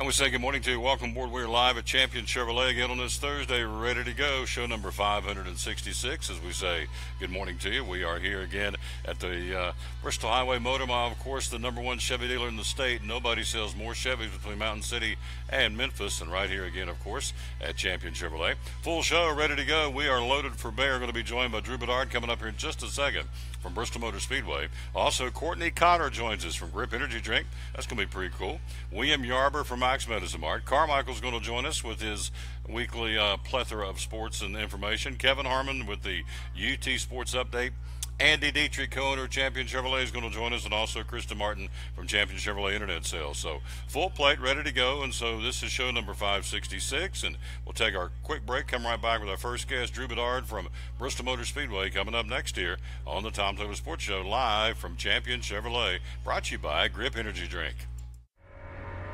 And we say good morning to you. Welcome aboard. We're live at Champion Chevrolet again on this Thursday. Ready to go. Show number 566 as we say good morning to you. We are here again at the Bristol Highway Motor Mile. Of course, the #1 Chevy dealer in the state. Nobody sells more Chevys between Mountain City and Memphis. And right here again, of course, at Champion Chevrolet. Full show, ready to go. We are loaded for bear. Going to be joined by Drew Bedard coming up here in just a second from Bristol Motor Speedway. Also, Courtney Cotter joins us from Grip Energy Drink. That's going to be pretty cool. William Yarber from Max Medicine Mart. Carmichael's going to join us with his weekly plethora of sports and information. Kevin Harmon with the UT Sports Update. Andy Dietrich, co-owner of Champion Chevrolet, is going to join us, and also Krista Martin from Champion Chevrolet Internet Sales. So full plate, ready to go. And so this is show number 566, and we'll take our quick break, come right back with our first guest, Drew Bedard from Bristol Motor Speedway, coming up next here on the Tom Taylor Sports Show, live from Champion Chevrolet, brought to you by Grip Energy Drink.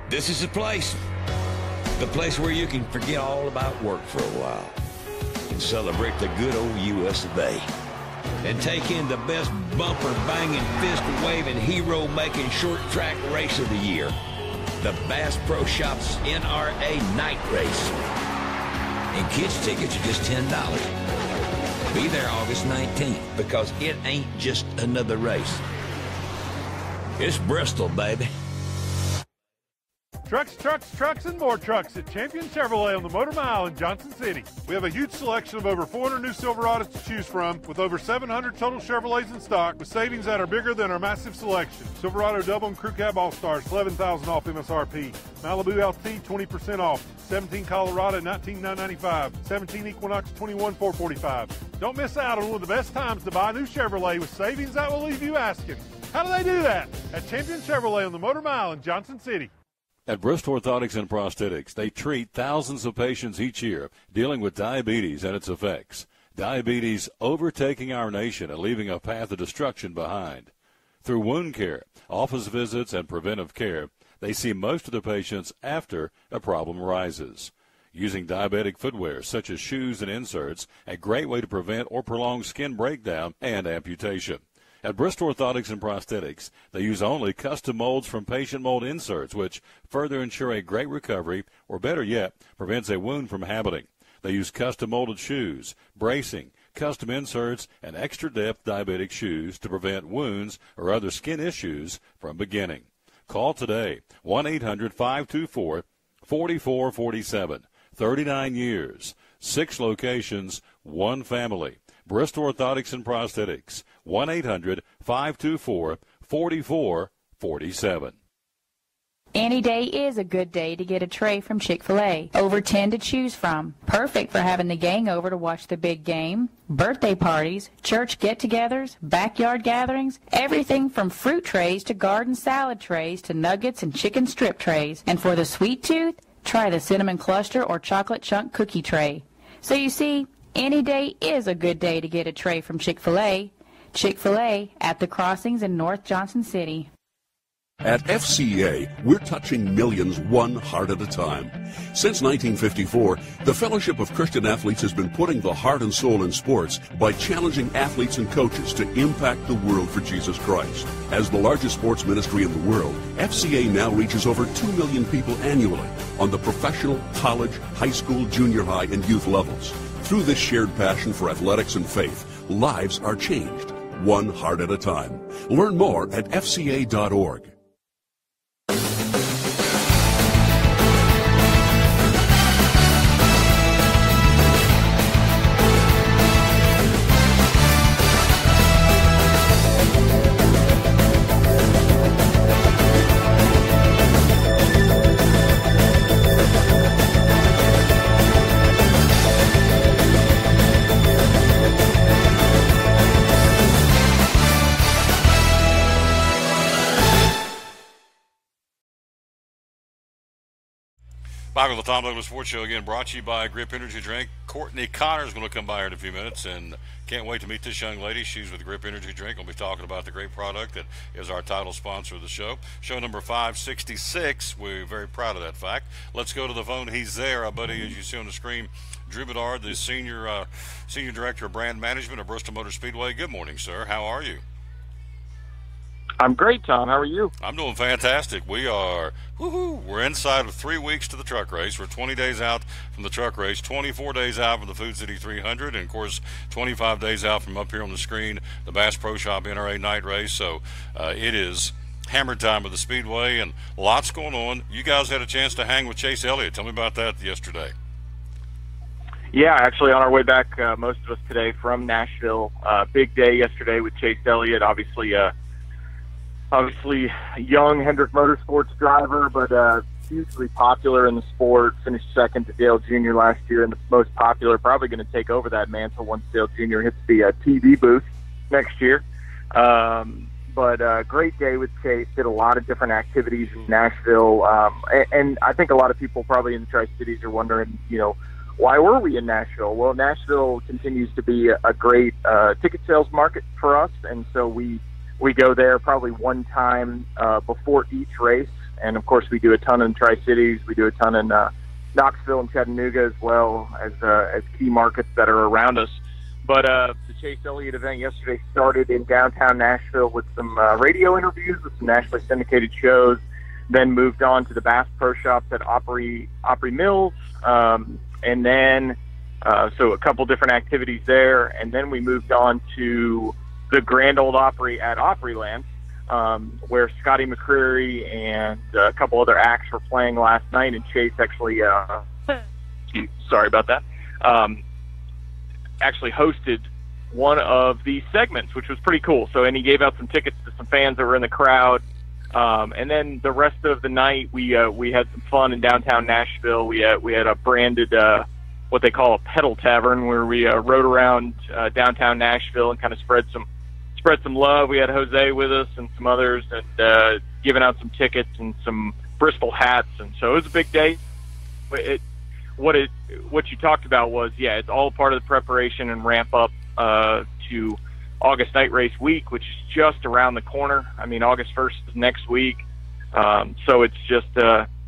This is the place where you can forget all about work for a while and celebrate the good old U.S. of A. And take in the best bumper-banging, fist-waving, hero-making short track race of the year, the Bass Pro Shops NRA Night Race. And kids' tickets are just $10. Be there August 19th, because it ain't just another race. It's Bristol, baby. Trucks, and more trucks at Champion Chevrolet on the Motor Mile in Johnson City. We have a huge selection of over 400 new Silverados to choose from, with over 700 total Chevrolets in stock, with savings that are bigger than our massive selection. Silverado Double and Crew Cab All-Stars, $11,000 off MSRP. Malibu LT, 20% off. 17 Colorado, $19,995. 17 Equinox, $21,445. Don't miss out on one of the best times to buy a new Chevrolet with savings that will leave you asking, how do they do that? At Champion Chevrolet on the Motor Mile in Johnson City. At Bristol Orthotics and Prosthetics, they treat thousands of patients each year dealing with diabetes and its effects. Diabetes overtaking our nation and leaving a path of destruction behind. Through wound care, office visits, and preventive care, they see most of the patients after a problem arises. Using diabetic footwear such as shoes and inserts, a great way to prevent or prolong skin breakdown and amputation. At Bristol Orthotics and Prosthetics, they use only custom molds from patient mold inserts, which further ensure a great recovery, or better yet, prevents a wound from happening. They use custom molded shoes, bracing, custom inserts, and extra depth diabetic shoes to prevent wounds or other skin issues from beginning. Call today, 1-800-524-4447. 39 years, 6 locations, 1 family. Bristol Orthotics and Prosthetics, 1-800-524-4447. Any day is a good day to get a tray from Chick-fil-A. Over 10 to choose from. Perfect for having the gang over to watch the big game, birthday parties, church get-togethers, backyard gatherings, everything from fruit trays to garden salad trays to nuggets and chicken strip trays. And for the sweet tooth, try the cinnamon cluster or chocolate chunk cookie tray. So you see, any day is a good day to get a tray from Chick-fil-A. Chick-fil-A at the Crossings in North Johnson City. At FCA, we're touching millions one heart at a time. Since 1954, the Fellowship of Christian Athletes has been putting the heart and soul in sports by challenging athletes and coaches to impact the world for Jesus Christ. As the largest sports ministry in the world, FCA now reaches over 2 million people annually on the professional, college, high school, junior high, and youth levels. Through this shared passion for athletics and faith, lives are changed, one heart at a time. Learn more at fca.org. Back with the Tom Taylor Sports Show again, brought to you by Grip Energy Drink. Courtney Cotter is going to come by here in a few minutes, and can't wait to meet this young lady. She's with Grip Energy Drink. We'll be talking about the great product that is our title sponsor of the show. Show number 566. We're very proud of that fact. Let's go to the phone. He's there, our buddy, as you see on the screen, Drew Bedard, the senior director of brand management of Bristol Motor Speedway. Good morning, sir. How are you? I'm great, Tom. How are you? I'm doing fantastic. We're inside of 3 weeks to the truck race. We're 20 days out from the truck race, 24 days out from the Food City 300, and, of course, 25 days out from up here on the screen, the Bass Pro Shop NRA night race. So it is hammer time of the Speedway, and lots going on. You guys had a chance to hang with Chase Elliott. Tell me about that yesterday. Yeah, actually on our way back, most of us today from Nashville. Big day yesterday with Chase Elliott, obviously young Hendrick Motorsports driver, but hugely popular in the sport. Finished second to Dale Jr. last year, and the most popular. Probably going to take over that mantle once Dale Jr. hits the TV booth next year. But great day with Chase. Did a lot of different activities in Nashville, and I think a lot of people probably in the Tri-Cities are wondering, why were we in Nashville? Well, Nashville continues to be a great ticket sales market for us, and so we go there probably one time before each race. And, of course, we do a ton in Tri-Cities. We do a ton in Knoxville and Chattanooga as well as key markets that are around us. But the Chase Elliott event yesterday started in downtown Nashville with some radio interviews with some nationally syndicated shows, then moved on to the Bass Pro Shops at Opry Mills, and then so a couple different activities there. And then we moved on to the Grand Ole Opry at Opryland, where Scotty McCreery and a couple other acts were playing last night, and Chase actually, sorry about that, actually hosted one of these segments, which was pretty cool. So, and he gave out some tickets to some fans that were in the crowd. And then the rest of the night, we had some fun in downtown Nashville. We had a branded, what they call a pedal tavern, where we rode around downtown Nashville and kind of spread some love. We had Jose with us and some others, and giving out some tickets and some Bristol hats, and so it was a big day. What you talked about was, it's all part of the preparation and ramp up to August night race week, which is just around the corner. I mean, August 1st is next week, so it's just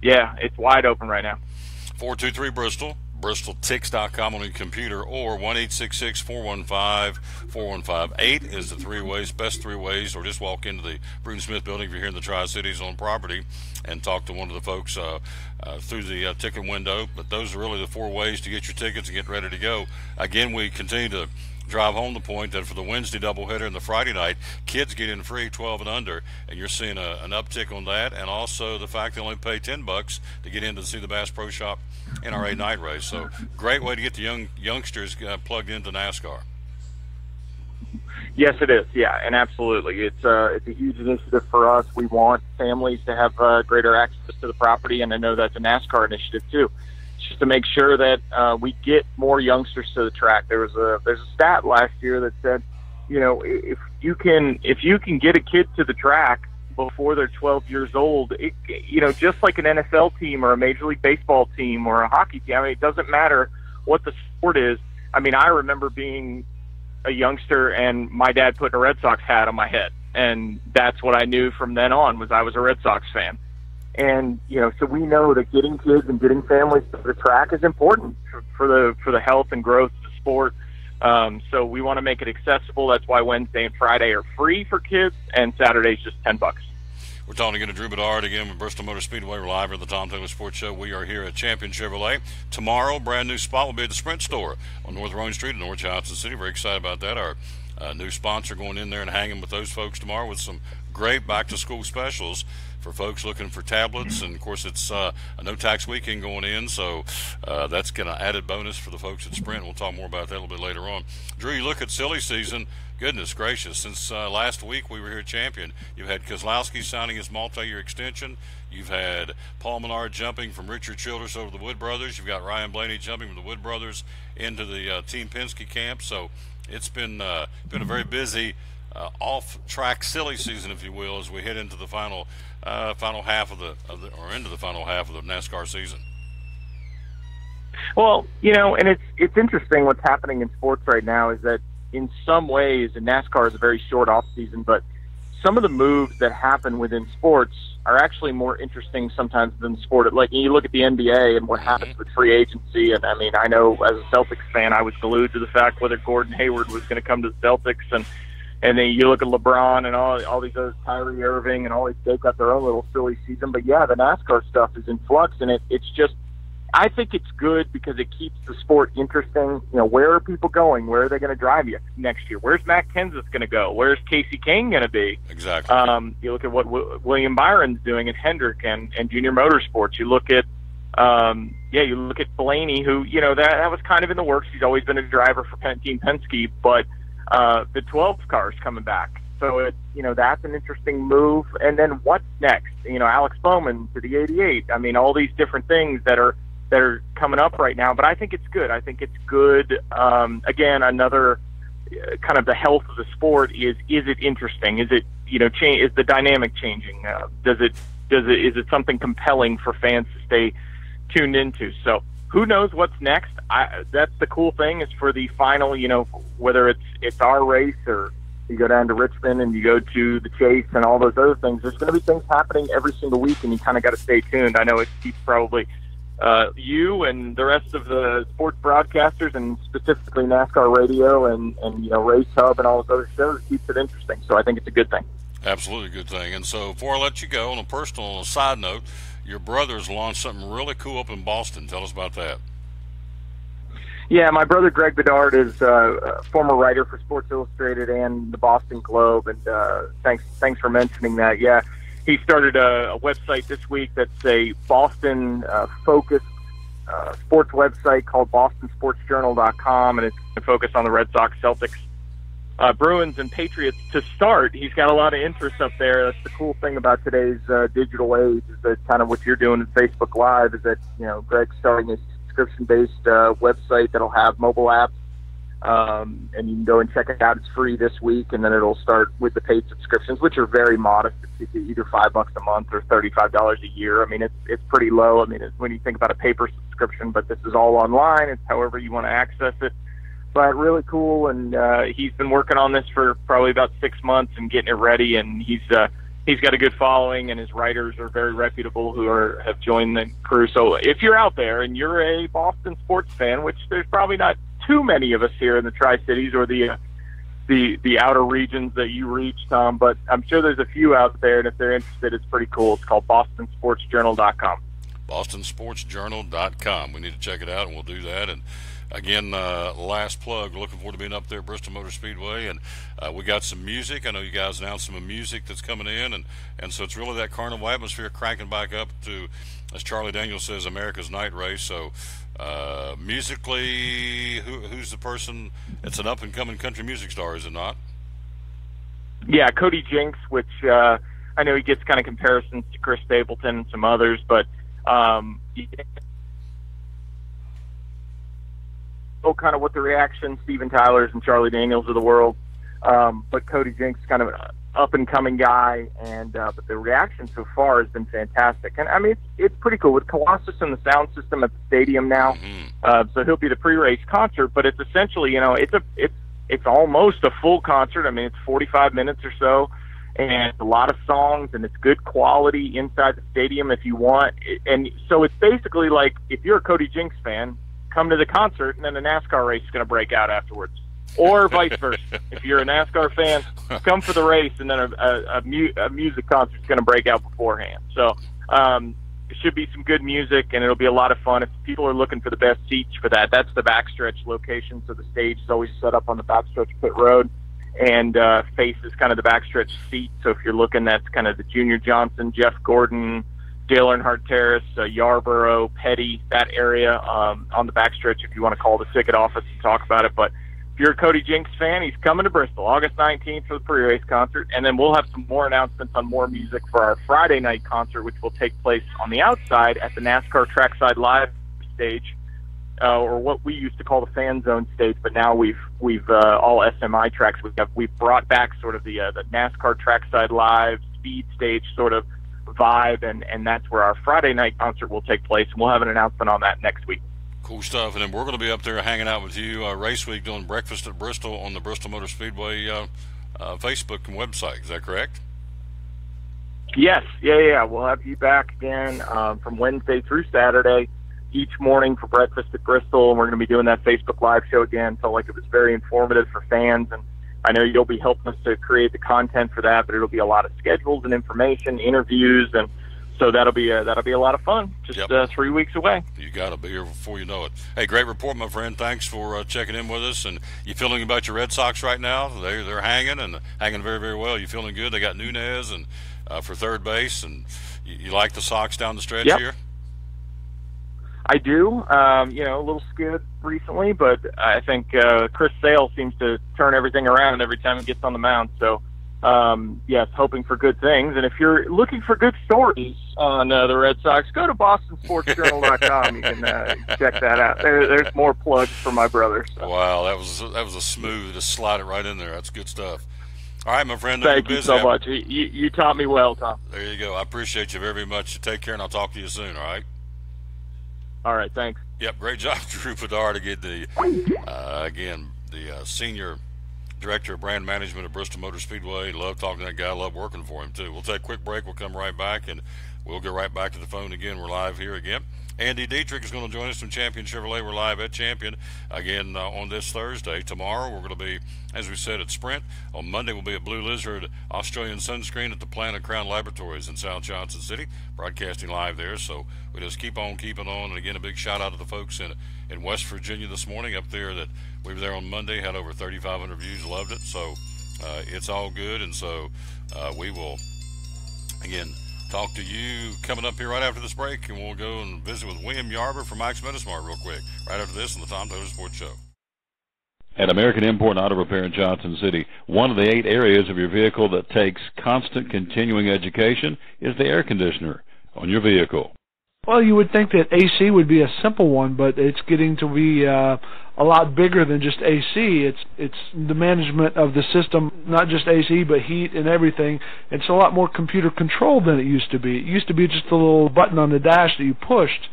it's wide open right now. 423 Bristol. BristolTix.com on your computer, or 1-866-415-4158 is the best three ways, or just walk into the Bruton Smith building if you're here in the Tri-Cities on property and talk to one of the folks through the ticket window. But those are really the 4 ways to get your tickets and get ready to go. Again, we continue to drive home the point that for the Wednesday doubleheader and the Friday night, kids get in free 12 and under, and you're seeing an uptick on that, and also the fact they only pay $10 to get in to see the Bass Pro Shop NRA night race. So great way to get the youngsters plugged into NASCAR. Yes, it is. Yeah, and absolutely, it's a huge initiative for us. We want families to have greater access to the property, and I know that's a NASCAR initiative too. Just to make sure that we get more youngsters to the track. There's a stat last year that said, if you can get a kid to the track before they're 12 years old, just like an NFL team or a Major League Baseball team or a hockey team. I mean, it doesn't matter what the sport is. I mean, I remember being a youngster and my dad putting a Red Sox hat on my head, and that's what I knew from then on, was I was a Red Sox fan. And, so we know that getting kids and getting families to the track is important for the health and growth of the sport. So we want to make it accessible. That's why Wednesday and Friday are free for kids, and Saturday's just $10. We're talking again to Drew Bedard again with Bristol Motor Speedway. We're live at the Tom Taylor Sports Show. We are here at Champion Chevrolet. Tomorrow, brand new spot will be at the Sprint store on North Roan Street in North Johnson City. Very excited about that. Our new sponsor going in there and hanging with those folks tomorrow with some great back-to-school specials for folks looking for tablets. And, of course, it's a no-tax weekend going in, so that's an added bonus for the folks at Sprint. We'll talk more about that a little bit later on. Drew, you look at silly season. Goodness gracious, since last week we were here at Champion, you've had Keselowski signing his multi-year extension. You've had Paul Menard jumping from Richard Childress over the Wood Brothers. You've got Ryan Blaney jumping from the Wood Brothers into the Team Penske camp. So it's been a very busy off-track silly season, if you will, as we head into the final half of the NASCAR season. Well, and it's interesting what's happening in sports right now is that in some ways, and NASCAR is a very short off season, but some of the moves that happen within sports are actually more interesting sometimes than sport. Like you look at the NBA and what happens with free agency, and I mean, I know as a Celtics fan, I was glued to the fact whether Gordon Hayward was going to come to the Celtics, and And then you look at LeBron and all these other, Kyrie Irving and all these, they've got their own little silly season. But yeah, the NASCAR stuff is in flux, and it's just, I think it's good because it keeps the sport interesting. You know, where are people going? Where are they going to drive you next year? Where's Matt Kenseth going to go? Where's Casey Kane going to be? Exactly. You look at what William Byron's doing at Hendrick and Junior Motorsports. You look at, you look at Blaney, who, you know, that was kind of in the works. He's always been a driver for Team Penske, but the 12 car's coming back. So it's, you know, that's an interesting move. And then what's next? You know, Alex Bowman to the 88. I mean, all these different things that are coming up right now. But I think it's good. I think it's good. Again, another kind of the health of the sport is it interesting? Is it, you know, is the dynamic changing? Is it something compelling for fans to stay tuned into? So who knows what's next? That's the cool thing, is for the final, you know, whether it's our race or you go down to Richmond and you go to the Chase and all those other things, there's going to be things happening every single week, and you kind of got to stay tuned. I know it keeps probably you and the rest of the sports broadcasters, and specifically NASCAR Radio and you know, Race Hub and all those other shows, keeps it interesting. So I think it's a good thing. Absolutely a good thing. And so before I let you go, on a personal side note, your brother's launched something really cool up in Boston. Tell us about that. Yeah, my brother Greg Bedard is a former writer for Sports Illustrated and the Boston Globe, and thanks for mentioning that. Yeah, he started a website this week that's a Boston-focused sports website called BostonSportsJournal.com, and it's going to focus on the Red Sox, Celtics, Bruins, and Patriots to start. He's got a lot of interest up there. That's the cool thing about today's digital age, is that kind of what you're doing in Facebook Live, is that, you know, Greg's starting a subscription-based website that'll have mobile apps, and you can go and check it out. It's free this week, and then it'll start with the paid subscriptions, which are very modest. It's either $5 a month or $35 a year. I mean, it's pretty low. I mean, it's when you think about a paper subscription, but this is all online. It's however you want to access it. But really cool, and he's been working on this for probably about 6 months and getting it ready, and he's got a good following, and his writers are very reputable who have joined the crew. So if you're out there and you're a Boston sports fan, which there's probably not too many of us here in the Tri-Cities or the outer regions that you reach, Tom, but I'm sure there's a few out there, and if they're interested, it's pretty cool. It's called BostonSportsJournal.com. BostonSportsJournal.com. We need to check it out, and we'll do that. And again, last plug, looking forward to being up there at Bristol Motor Speedway, and we got some music. I know you guys announced some music that's coming in, and so it's really that carnival atmosphere cranking back up to, as Charlie Daniels says, America's night race. So musically, who's the person? It's an up-and-coming country music star, is it not? Yeah, Cody Jinks, which I know he gets kind of comparisons to Chris Stapleton and some others, but kind of what the reaction, Steven Tyler's and Charlie Daniels of the world. But Cody Jinks, kind of an up-and-coming guy, and but the reaction so far has been fantastic. And, I mean, it's pretty cool. With Colossus and the sound system at the stadium now, so he'll be the pre-race concert, but it's essentially, you know, it's almost a full concert. I mean, it's 45 minutes or so, and a lot of songs, and it's good quality inside the stadium if you want. And so it's basically like, if you're a Cody Jinks fan, come to the concert, and then a NASCAR race is going to break out afterwards. Or vice versa. If you're a NASCAR fan, come for the race, and then a music concert is going to break out beforehand. So it should be some good music, and it'll be a lot of fun. If people are looking for the best seats for that, that's the backstretch location. So the stage is always set up on the backstretch pit road, and faces kind of the backstretch seat. So if you're looking, that's kind of the Junior Johnson, Jeff Gordon, Dale Earnhardt Terrace, Yarborough, Petty, that area on the backstretch, if you want to call the ticket office and talk about it. But if you're a Cody Jinks fan, he's coming to Bristol August 19th for the pre-race concert, and then we'll have some more announcements on more music for our Friday night concert, which will take place on the outside at the NASCAR Trackside Live stage, or what we used to call the Fan Zone stage, but now we've all SMI tracks. We've brought back sort of the NASCAR Trackside Live speed stage sort of vibe, and that's where our Friday night concert will take place, and we'll have an announcement on that next week. Cool stuff. And then we're going to be up there hanging out with you race week, doing breakfast at Bristol on the Bristol Motor Speedway Facebook and website. Is that correct? Yes. Yeah. We'll have you back again from Wednesday through Saturday each morning for breakfast at Bristol, and we're going to be doing that Facebook Live show again. Felt like it was very informative for fans, and I know you'll be helping us to create the content for that, but it'll be a lot of schedules and information, interviews, and so that'll be a lot of fun. Just 3 weeks away. You got to be here before you know it. Hey, great report, my friend. Thanks for checking in with us. And you feeling about your Red Sox right now? They're hanging and hanging very, very well. You feeling good? They got Nunez and for third base, and you like the Sox down the stretch here? I do. A little skid recently, but I think Chris Sale seems to turn everything around every time he gets on the mound. So, yes, hoping for good things. And if you're looking for good stories on the Red Sox, go to BostonSportsJournal.com. You can check that out. There's more plugs for my brother. So. Wow, that was a smooth. Just slide it right in there. That's good stuff. All right, my friend. Thank you so much. You taught me well, Tom. There you go. I appreciate you very, very much. You take care, and I'll talk to you soon, all right? All right, thanks. Yep, great job, Drew Bedard, to get the senior director of brand management at Bristol Motor Speedway. Love talking to that guy. Love working for him, too. We'll take a quick break. We'll come right back, and we'll get right back to the phone again. We're live here again. Andy Dietrich is going to join us from Champion Chevrolet. We're live at Champion again on this Thursday. Tomorrow we're going to be, as we said, at Sprint. On Monday we'll be at Blue Lizard Australian Sunscreen at the Planet Crown Laboratories in South Johnson City, broadcasting live there. So we just keep on keeping on. And again, a big shout out to the folks in West Virginia this morning up there that we were there on Monday, had over 3,500 views, loved it. So it's all good. And so we will, again, talk to you coming up here right after this break, and we'll go and visit with William Yarber from Mike's Metasmart real quick, right after this on the Tom Taylor Sports Show. At American Import and Auto Repair in Johnson City, one of the 8 areas of your vehicle that takes constant continuing education is the air conditioner on your vehicle. Well, you would think that AC would be a simple one, but it's getting to be a lot bigger than just AC. It's the management of the system, not just AC, but heat and everything. It's a lot more computer controlled than it used to be. It used to be just a little button on the dash that you pushed.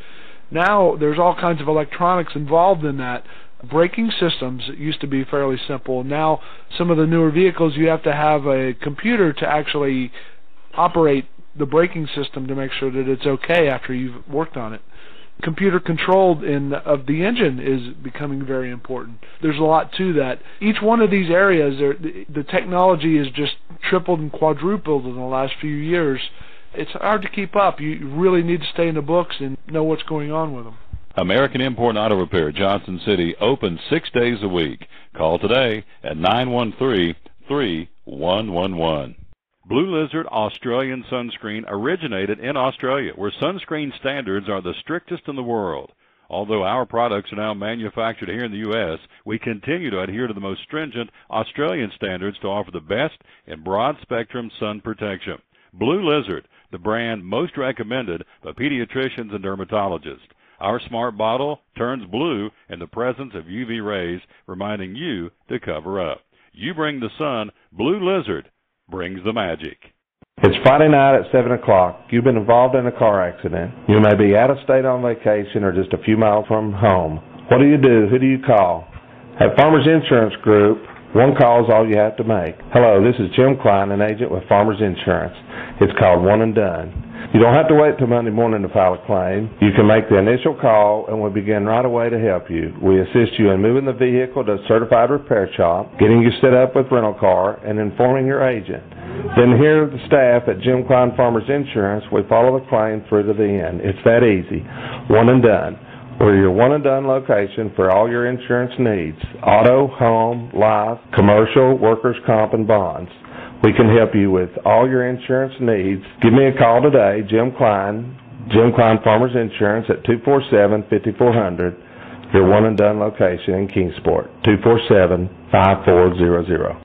Now there's all kinds of electronics involved in that. Braking systems used to be fairly simple. Now some of the newer vehicles, you have to have a computer to actually operate the braking system to make sure that it's okay after you've worked on it. Computer controlled of the engine is becoming very important. There's a lot to that. Each one of these areas, the technology is just tripled and quadrupled in the last few years. It's hard to keep up. You really need to stay in the books and know what's going on with them. American Import and Auto Repair, Johnson City, open 6 days a week. Call today at 913-3111. Blue Lizard Australian Sunscreen originated in Australia, where sunscreen standards are the strictest in the world. Although our products are now manufactured here in the U.S., we continue to adhere to the most stringent Australian standards to offer the best in broad-spectrum sun protection. Blue Lizard, the brand most recommended by pediatricians and dermatologists. Our smart bottle turns blue in the presence of UV rays, reminding you to cover up. You bring the sun, Blue Lizard brings the magic. It's Friday night at 7 o'clock. You've been involved in a car accident. You may be out of state on vacation or just a few miles from home. What do? Who do you call? At Farmers Insurance Group, one call is all you have to make. Hello, this is Jim Klein, an agent with Farmers Insurance. It's called One and Done. You don't have to wait till Monday morning to file a claim. You can make the initial call and we'll begin right away to help you. We assist you in moving the vehicle to a certified repair shop, getting you set up with rental car, and informing your agent. Then here are the staff at Jim Klein Farmers Insurance. We follow the claim through to the end. It's that easy. One and Done. We're your one and done location for all your insurance needs. Auto, home, life, commercial, workers' comp, and bonds. We can help you with all your insurance needs. Give me a call today, Jim Klein Farmers Insurance at 247-5400, your one and done location in Kingsport, 247-5400.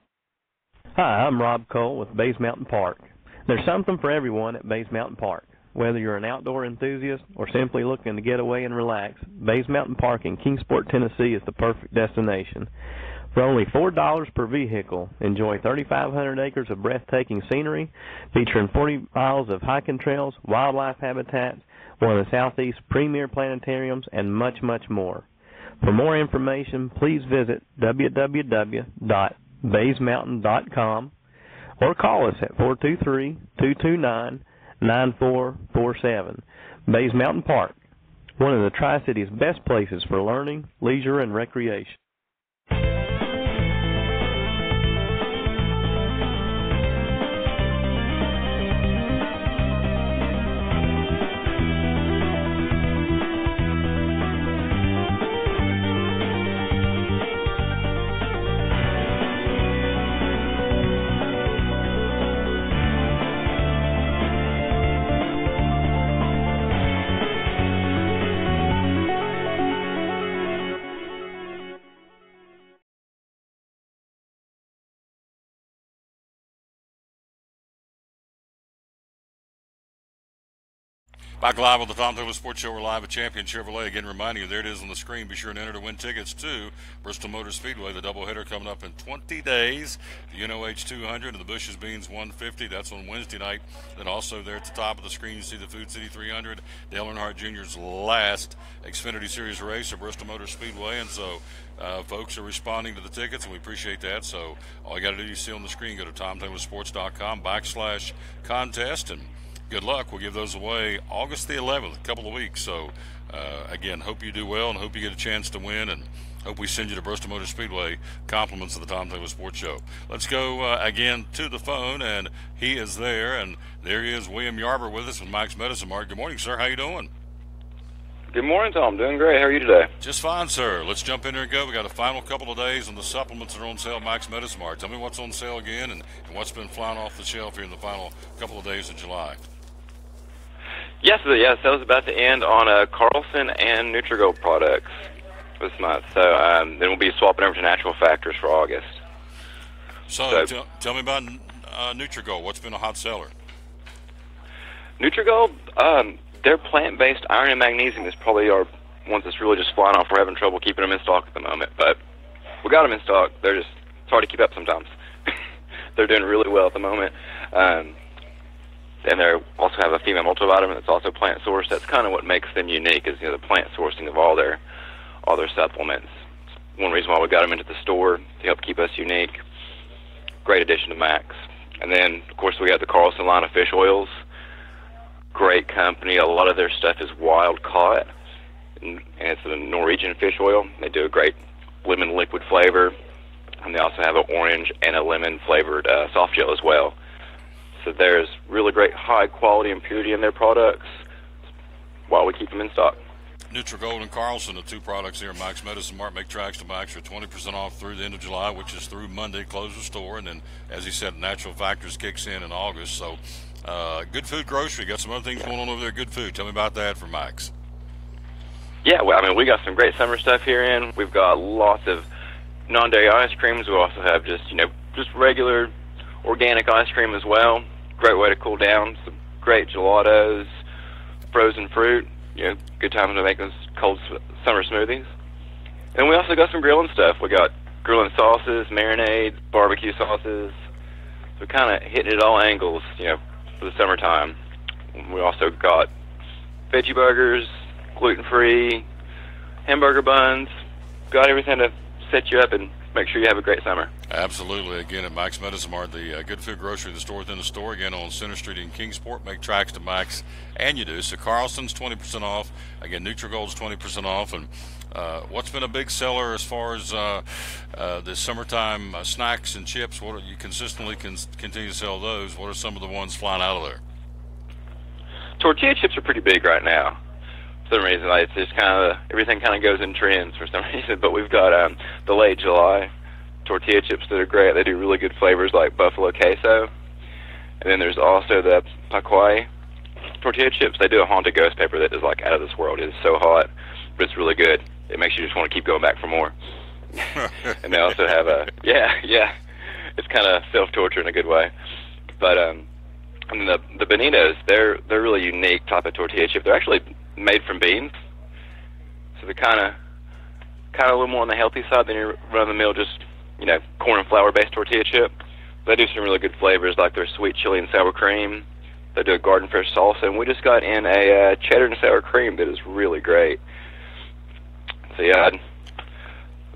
Hi, I'm Rob Cole with Bays Mountain Park. There's something for everyone at Bays Mountain Park. Whether you're an outdoor enthusiast or simply looking to get away and relax, Bays Mountain Park in Kingsport, Tennessee is the perfect destination. For only $4 per vehicle, enjoy 3,500 acres of breathtaking scenery, featuring 40 miles of hiking trails, wildlife habitats, one of the Southeast's premier planetariums, and much, much more. For more information, please visit www.baysmountain.com or call us at 423-229-9447. Bays Mountain Park, one of the Tri-City's best places for learning, leisure, and recreation. Back live on the Tom Taylor Sports Show. We're live at Champion Chevrolet. Again, reminding you, there it is on the screen. Be sure and enter to win tickets to Bristol Motor Speedway, the doubleheader coming up in 20 days. The NOH 200 and the Bush's Beans 150. That's on Wednesday night. Then also there at the top of the screen, you see the Food City 300, Dale Earnhardt Jr.'s last Xfinity Series race at Bristol Motor Speedway. And so folks are responding to the tickets, and we appreciate that. So all you got to do is see on the screen, go to TomTaylorSports.com/contest, and good luck. We'll give those away August the 11th, a couple of weeks. So, again, hope you do well and hope you get a chance to win, and hope we send you to Bristol Motor Speedway. Compliments of the Tom Taylor Sports Show. Let's go again to the phone, and he is there. And there he is, William Yarber, with us with Max Medicine Mart. Good morning, sir. How you doing? Good morning, Tom. Doing great. How are you today? Just fine, sir. Let's jump in there and go. We got a final couple of days on the supplements that are on sale at Max Medicine Mart. Tell me what's on sale again and what's been flying off the shelf here in the final couple of days of July. Yes, sale's about to end on Carlson and Nutrigold products this month. So then we'll be swapping over to Natural Factors for August. So tell me about Nutrigold. What's been a hot seller? Nutrigold, their plant-based iron and magnesium is probably our ones that's really just flying off. We're having trouble keeping them in stock at the moment, but we got them in stock. It's hard to keep up sometimes. They're doing really well at the moment. And they also have a female multivitamin that's also plant sourced. That's kind of what makes them unique, is the plant sourcing of all their supplements. It's one reason why we got them into the store, to help keep us unique. Great addition to Max. And then, of course, we got the Carlson line of fish oils. Great company. A lot of their stuff is wild caught, and it's a Norwegian fish oil. They do a great lemon liquid flavor, and they also have an orange and a lemon flavored soft gel as well. So there's really great high quality and purity in their products while we keep them in stock. Nutrigold and Carlson, the two products here at Max Medicine Mart. Make tracks to Max for 20% off through the end of July, which is through Monday, close the store. And then, as he said, Natural Factors kicks in August. So Good Food Grocery, got some other things going on over there. Good Food. Tell me about that for Max. Yeah, well, we got some great summer stuff here in. We've got lots of non-dairy ice creams. We also have just regular organic ice cream as well. Great way to cool down. Some great gelatos, frozen fruit. Good time to make those cold summer smoothies. And we also got some grilling stuff. We got grilling sauces, marinades, barbecue sauces. So kind of hitting it all angles, for the summertime. We also got veggie burgers, gluten-free, hamburger buns. Got everything to set you up and make sure you have a great summer. Absolutely. Again, at Max Medicine Mart, the Good Food Grocery, the store within the store, again on Center Street in Kingsport. Make tracks to Max, and you do. So Carlson's 20% off. Again, Nutrigold's 20% off. And what's been a big seller as far as the summertime snacks and chips? What you consistently continue to sell those? What are some of the ones flying out of there? Tortilla chips are pretty big right now. For some reason, it's just everything kind of goes in trends for some reason. But we've got the late July tortilla chips that are great. They do really good flavors like buffalo queso. And then there's also the Paquay tortilla chips. They do a haunted ghost pepper that is out of this world. It is so hot, but it's really good. It makes you just want to keep going back for more. And they also have it's kind of self-torture in a good way. But and then the Bonitos, they're really unique type of tortilla chip. They're actually made from beans, so they're kind of a little more on the healthy side than your run-of-the-mill just corn and flour based tortilla chip. They do some really good flavors like their sweet chili and sour cream. They do a garden fresh salsa, and we just got in a cheddar and sour cream that is really great. So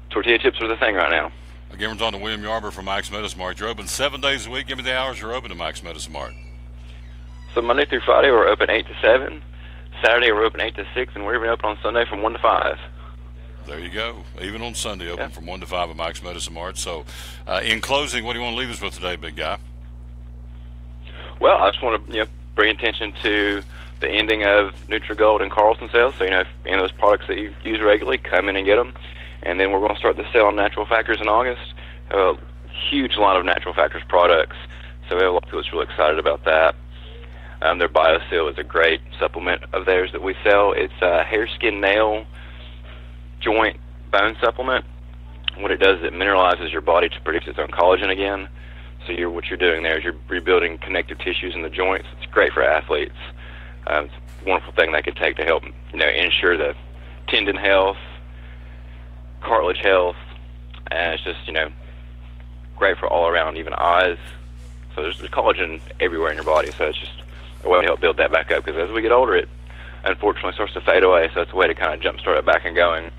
tortilla chips are the thing right now. Again, we're talking to William Yarber from Max Medicine Mart. You're open 7 days a week. Give me the hours you're open at Max Medicine Mart. So Monday through Friday we're open 8 to 7. Saturday we're open 8 to 6, and we're even open on Sunday from 1 to 5. There you go. Even on Sunday, open from 1 to 5 at Max Medicine Mart. So, in closing, what do you want to leave us with today, big guy? Well, I just want to bring attention to the ending of Nutrigold and Carlson sales. So, if any of those products that you use regularly, come in and get them. And then we're going to start the sale on Natural Factors in August. A huge line of Natural Factors products. So we have a lot of people that's really excited about that. Their BioSeal is a great supplement of theirs that we sell. It's a hair, skin, nail, joint, bone supplement. What it does is it mineralizes your body to produce its own collagen again. So what you're doing there is you're rebuilding connective tissues in the joints. It's great for athletes. It's a wonderful thing they could take to help, ensure the tendon health, cartilage health, and it's just, great for all around, even eyes. So there's collagen everywhere in your body, so it's just a way to help build that back up, because as we get older, it unfortunately starts to fade away, so it's a way to kind of jumpstart it back and going.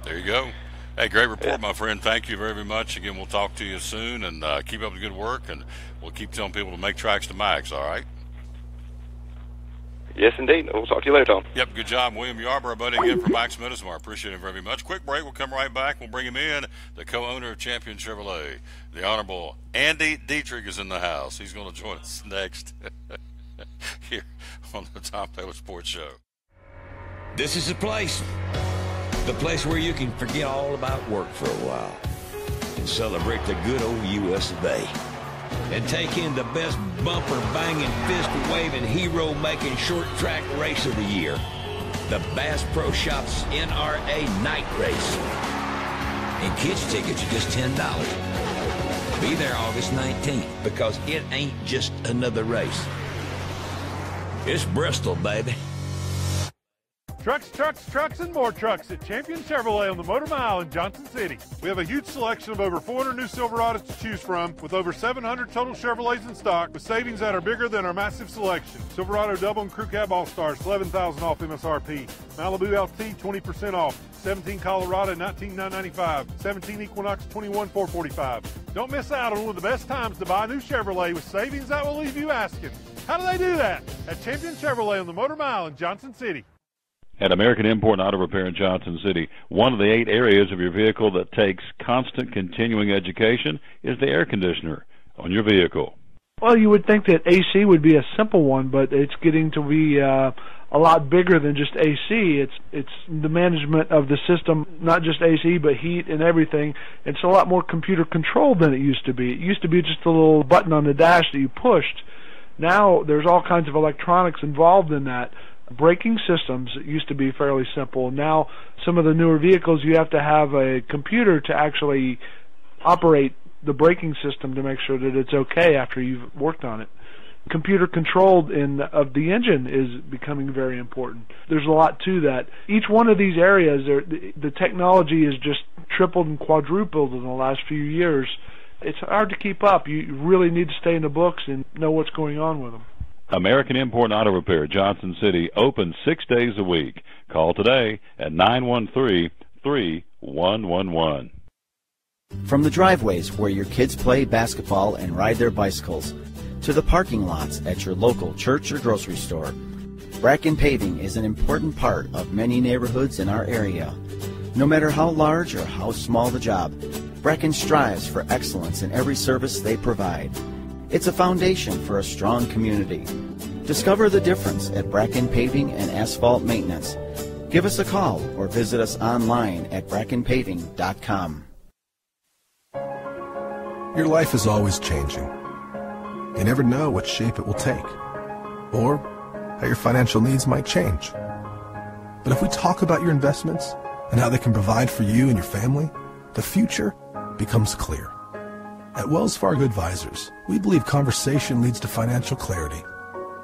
There you go. Hey, great report, my friend. Thank you very much. Again, we'll talk to you soon, and keep up the good work, and we'll keep telling people to make tracks to Max, all right? Yes, indeed. We'll talk to you later, Tom. Yep, good job. William Yarborough, buddy, again from Max Medismar. Appreciate him very much. Quick break. We'll come right back. We'll bring him in, the co-owner of Champion Chevrolet. The Honorable Andy Dietrich is in the house. He's going to join us next here on the Tom Taylor Sports Show. This is the place where you can forget all about work for a while and celebrate the good old U.S. of A. And take in the best bumper-banging, fist-waving, hero-making short track race of the year, the Bass Pro Shops NRA Night Race. And kids' tickets are just $10. Be there August 19th, because it ain't just another race. It's Bristol, baby. Trucks, and more trucks at Champion Chevrolet on the Motor Mile in Johnson City. We have a huge selection of over 400 new Silverados to choose from, with over 700 total Chevrolets in stock, with savings that are bigger than our massive selection. Silverado Double and Crew Cab All-Stars, $11,000 off MSRP. Malibu LT, 20% off. 17 Colorado, $19,995. 17 Equinox, $21,445. Don't miss out on one of the best times to buy a new Chevrolet with savings that will leave you asking, how do they do that? At Champion Chevrolet on the Motor Mile in Johnson City. At American Import and Auto Repair in Johnson City, one of the 8 areas of your vehicle that takes constant continuing education is the air conditioner on your vehicle. Well, you would think that AC would be a simple one, but it's getting to be a lot bigger than just AC. It's the management of the system, not just AC, but heat and everything. It's a lot more computer controlled than it used to be. It used to be just a little button on the dash that you pushed. Now there's all kinds of electronics involved in that. Braking systems used to be fairly simple. Now some of the newer vehicles, you have to have a computer to actually operate the braking system to make sure that it's okay after you've worked on it. Computer controlled of the engine is becoming very important. There's a lot to that. Each one of these areas, the technology has just tripled and quadrupled in the last few years. It's hard to keep up. You really need to stay in the books and know what's going on with them. American Import and Auto Repair, Johnson City, open 6 days a week. Call today at 913-3111. From the driveways where your kids play basketball and ride their bicycles, to the parking lots at your local church or grocery store, Bracken Paving is an important part of many neighborhoods in our area. No matter how large or how small the job, Bracken strives for excellence in every service they provide. It's a foundation for a strong community. Discover the difference at Bracken Paving and Asphalt Maintenance. Give us a call or visit us online at brackenpaving.com. Your life is always changing. You never know what shape it will take, or how your financial needs might change. But if we talk about your investments and how they can provide for you and your family, the future becomes clear. At Wells Fargo Advisors, we believe conversation leads to financial clarity.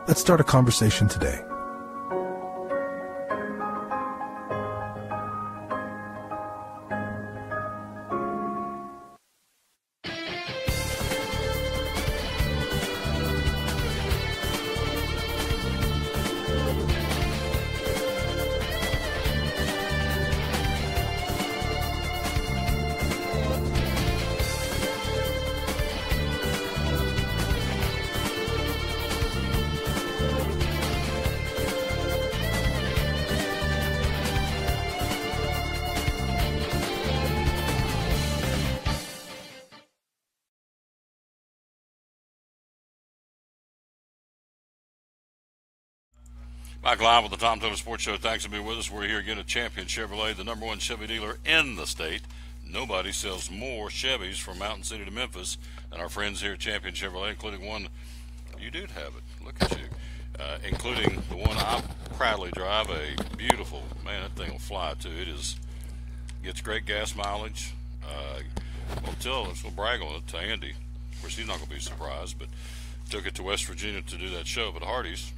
Let's start a conversation today. Back live with the Tom Taylor Sports Show. Thanks for being with us. We're here again at Champion Chevrolet, the #1 Chevy dealer in the state. Nobody sells more Chevys from Mountain City to Memphis than our friends here at Champion Chevrolet, including one. You do have it. Look at you. Including the one I proudly drive, a beautiful, man, that thing will fly too. Gets great gas mileage. We'll brag on it to Andy. Of course, he's not going to be surprised, but took it to West Virginia to do that show. But Hardee's,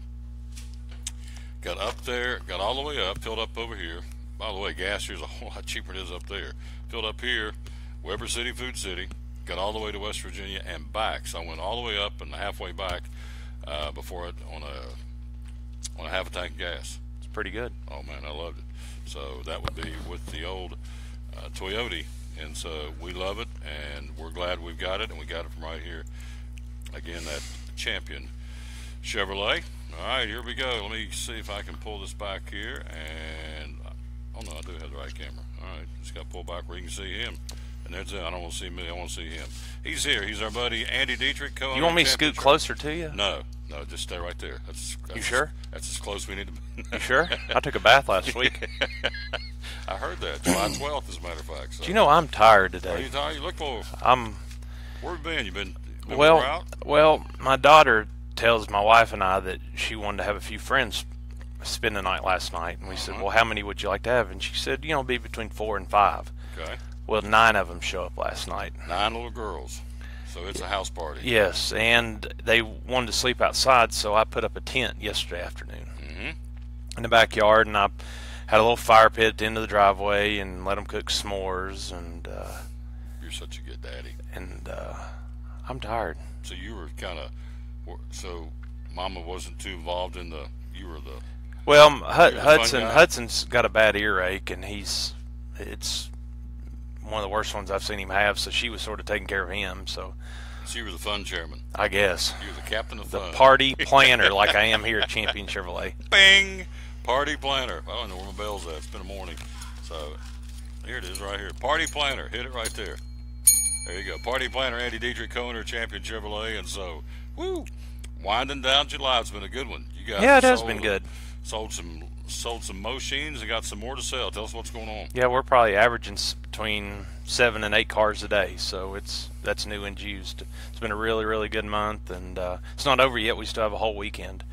got up there, got all the way up, filled up over here. By the way, gas here is a whole lot cheaper than it is up there. Filled up here, Weber City, Food City, got all the way to West Virginia and back. So I went all the way up and halfway back before it on a half a tank of gas. It's pretty good. Oh man, I loved it. So that would be with the old Toyota, and so we love it, and we're glad we've got it, and we got it from right here. Again, that Champion Chevrolet. All right, here we go. Let me see if I can pull this back here, and oh no, I do have the right camera. All right, just got to pull back where you can see him. And that's it. I don't want to see me. I want to see him. He's here. He's our buddy Andy Dietrich. You want me to scoot closer to you? No, just stay right there. That's you sure? That's as close we need to be. You sure? I took a bath last week. I heard that. July 12th, as a matter of fact. So. Do you know I'm tired today? Are you tired? You look for. Where have you been? You been well, my daughter tells my wife and I that she wanted to have a few friends spend the night last night, and we said, well, how many would you like to have? And she said, be between 4 and 5. Okay. Well, 9 of them show up last night. 9 little girls. So it's a house party. Yes, and they wanted to sleep outside, so I put up a tent yesterday afternoon in the backyard, and I had a little fire pit at the end of the driveway and let them cook s'mores. And you're such a good daddy. And I'm tired. So you were kind of, so Mama wasn't too involved in you were the. Well, Hudson's got a bad earache, and it's one of the worst ones I've seen him have, so she was sort of taking care of him. So you were the fun chairman. I guess. You were the captain of fun. The party planner, like I am here at Champion Chevrolet. Bing! Party planner. I don't know where my bell's at. It's been a morning. So here it is right here. Party planner. Hit it right there. There you go. Party planner Andy Dietrich, co-owner, Champion Chevrolet. And so, winding down July. It's been a good one. You guys it has been good. Sold some machines and got some more to sell. Tell us what's going on. Yeah, we're probably averaging between 7 and 8 cars a day, so that's new and used. It's been a really, really good month, and it's not over yet. We still have a whole weekend.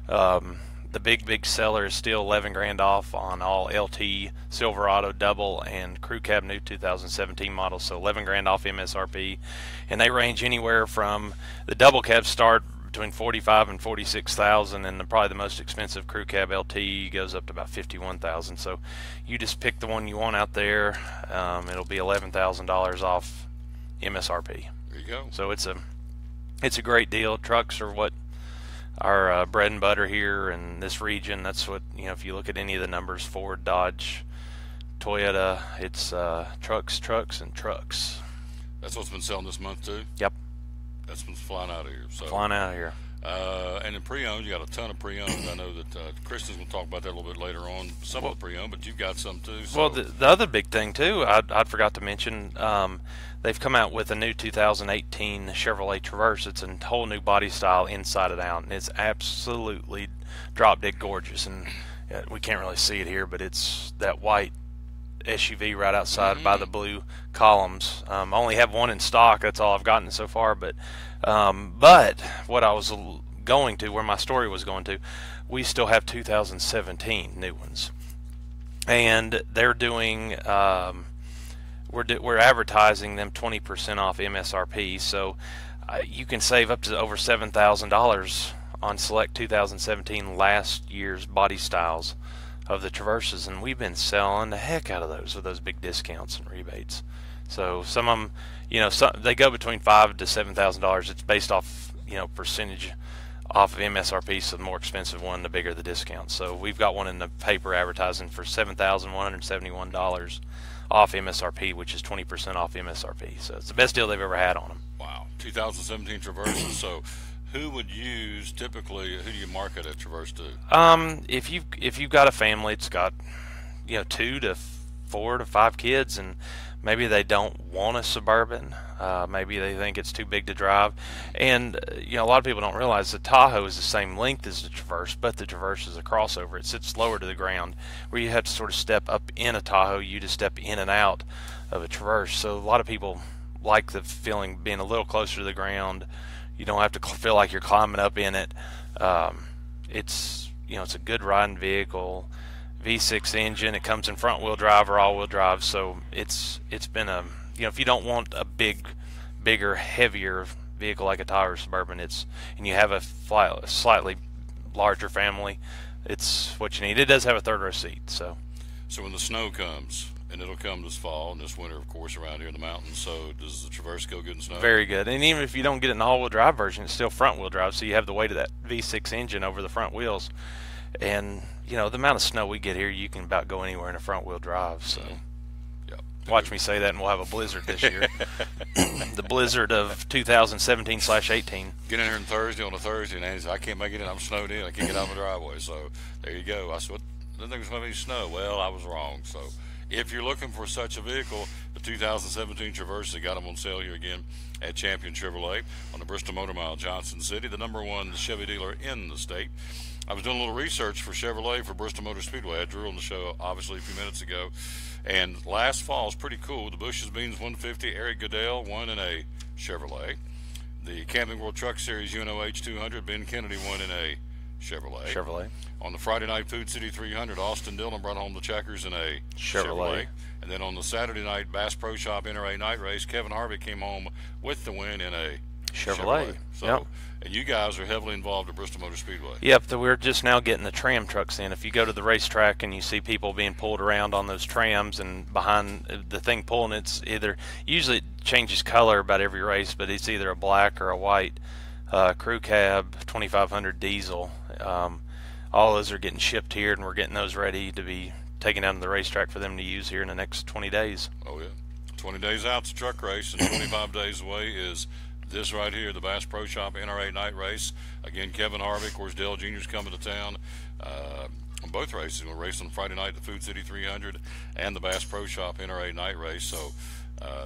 The big seller is still $11,000 off on all LT Silverado double and crew cab new 2017 models, so $11,000 off MSRP, and they range anywhere from the double cab start between $45,000 and $46,000, and probably the most expensive crew cab LT goes up to about $51,000. So you just pick the one you want out there. It'll be $11,000 off MSRP. There you go. So it's a great deal. Trucks are what our bread and butter here in this region. That's what, if you look at any of the numbers, Ford, Dodge, Toyota, it's trucks, and trucks. That's what's been selling this month too? Yep. That's been flying out of here. Flying out of here. And in pre-owned, you got a ton of pre-owned. I know that Kristen's going to talk about that a little bit later on. Some of the pre-owned, but you've got some too. So. Well, the other big thing too, I forgot to mention, they've come out with a new 2018 Chevrolet Traverse. It's a whole new body style inside and out, and it's absolutely drop dead gorgeous. And we can't really see it here, but it's that white SUV right outside by the blue columns. I only have one in stock. That's all I've gotten so far. But what I was going to, where my story was going to, we still have 2017 new ones, and they're doing. We're advertising them 20% off MSRP, so you can save up to over $7,000 on select 2017 last year's body styles of the Traverses, and we've been selling the heck out of those with those big discounts and rebates. So some of them, they go between $5,000 to $7,000. It's based off, percentage off of MSRP. So the more expensive one, the bigger the discount. So we've got one in the paper advertising for $7,171 off MSRP, which is 20% off MSRP. So it's the best deal they've ever had on them. Wow, 2017 Traverses. So. Who would use typically? Who do you market a Traverse to? If you've got a family, it's got 2 to 4 to 5 kids, and maybe they don't want a Suburban. Maybe they think it's too big to drive, and a lot of people don't realize the Tahoe is the same length as the Traverse, but the Traverse is a crossover. It sits lower to the ground, where you have to sort of step up in a Tahoe. You just step in and out of a Traverse. So a lot of people like the feeling being a little closer to the ground. You don't have to feel like you're climbing up in it. It's it's a good riding vehicle, V6 engine. It comes in front wheel drive or all wheel drive. So it's been if you don't want a bigger, heavier vehicle like a Tahoe or Suburban, and you have a slightly larger family, it's what you need. It does have a third row seat, so. So when the snow comes, and it'll come this fall and this winter, of course, around here in the mountains, so does the Traverse go good in snow? Very good. And even if you don't get it in the all-wheel drive version, it's still front-wheel drive, so you have the weight of that V6 engine over the front wheels. And, you know, the amount of snow we get here, you can about go anywhere in a front-wheel drive, so. Yep. Watch me say that, and we'll have a blizzard this year. The blizzard of 2017/18. Get in here on Thursday, on a Thursday, and Andy said, I can't make it in. I'm snowed in. I can't get out of my driveway. So there you go. I said, well, I didn't think there was going to be any snow. Well, I was wrong. So if you're looking for such a vehicle, the 2017 Traverse, they got them on sale here again at Champion Chevrolet on the Bristol Motor Mile, Johnson City, the #1 Chevy dealer in the state. I was doing a little research for Chevrolet for Bristol Motor Speedway. I had Drew on the show, obviously, a few minutes ago. And last fall was pretty cool. The Bush's Beans 150, Eric Goodell won in a Chevrolet. The Camping World Truck Series UNO H200, Ben Kennedy won in a Chevrolet. On the Friday Night Food City 300, Austin Dillon brought home the checkers in a Chevrolet. And then on the Saturday night Bass Pro Shop NRA night race, Kevin Harvick came home with the win in a Chevrolet. So, yep. And you guys are heavily involved at Bristol Motor Speedway. Yep, we're just now getting the tram trucks in. If you go to the racetrack and you see people being pulled around on those trams and behind the thing pulling, it's either, usually it changes color about every race, but it's either a black or a white crew cab 2500 diesel. All those are getting shipped here, and we're getting those ready to be taken down to the racetrack for them to use here in the next 20 days. Oh, yeah. 20 days out to truck race, and 25 days away is this right here, the Bass Pro Shop NRA night race. Again, Kevin Harvick, of course, Dale Jr.'s coming to town. On both races, we'll race on Friday night, the Food City 300 and the Bass Pro Shop NRA night race. So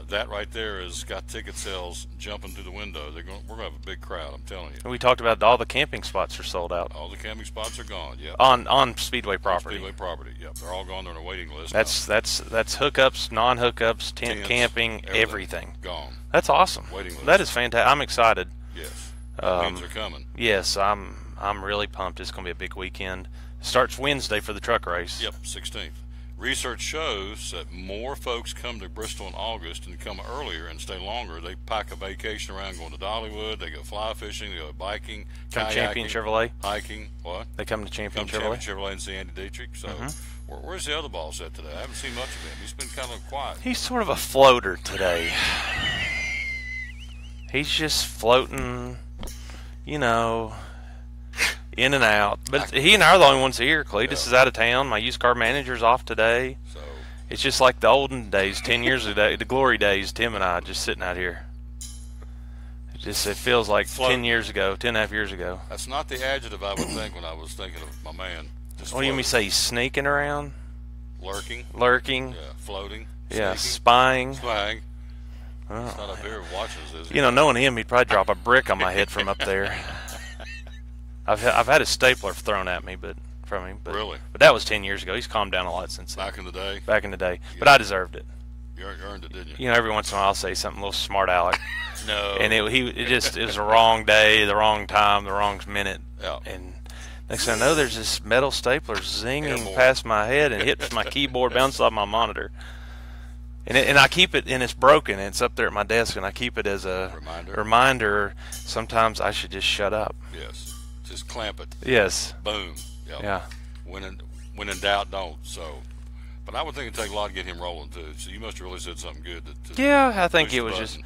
that right there has got ticket sales jumping through the window. We're going to have a big crowd, I'm telling you. And we talked about all the camping spots are sold out. All the camping spots are gone, yeah. On Speedway property. On Speedway property, yep. They're all gone. They're on a waiting list. That's hookups, non-hookups, tent camping, everything. Gone. That's awesome. Waiting list. That is fantastic. I'm excited. Yes. That means they're coming. Yes, I'm really pumped. It's going to be a big weekend. Starts Wednesday for the truck race. Yep, 16th. Research shows that more folks come to Bristol in August and come earlier and stay longer. They pack a vacation around going to Dollywood. They go fly fishing. They go biking, come kayaking, Champion Chevrolet. Hiking. What? They come to Champion Chevrolet. Chevrolet. Chevrolet and see Andy Dietrich. So where's the other boss at today? I haven't seen much of him. He's been kind of quiet. He's sort of a floater today. He's just floating, you know, in and out. But he and I are the only ones here. Cletus is out of town. My used car manager's off today. So it's just like the olden days, 10 years ago, the glory days, Tim and I just sitting out here. It feels like 10 years ago, 10.5 years ago. That's not the adjective I would think when I was thinking of my man. What do you mean say? He's sneaking around? Lurking. Yeah, floating. Yeah, sneaking. spying. Oh. He's not up here watching us, is he? You know, knowing him, he'd probably drop a brick on my head from up there. I've had a stapler thrown at me, from him. Really? But that was 10 years ago. He's calmed down a lot since then. Back in the day? Back in the day. But I deserved it. You earned it, didn't you? You know, every once in a while I'll say something a little smart aleck. No. And it was the wrong day, the wrong time, the wrong minute. Yeah. And next thing I know, there's this metal stapler zinging past my head and hits my keyboard, bounces off my monitor. And I keep it, and it's broken, and it's up there at my desk, and I keep it as a reminder. Sometimes I should just shut up. Yes. Just clamp it. Yes. Boom. Yep. Yeah. When in doubt, don't. So, but I would think it'd take a lot to get him rolling too. So you must have really said something good. Yeah, I think it was just,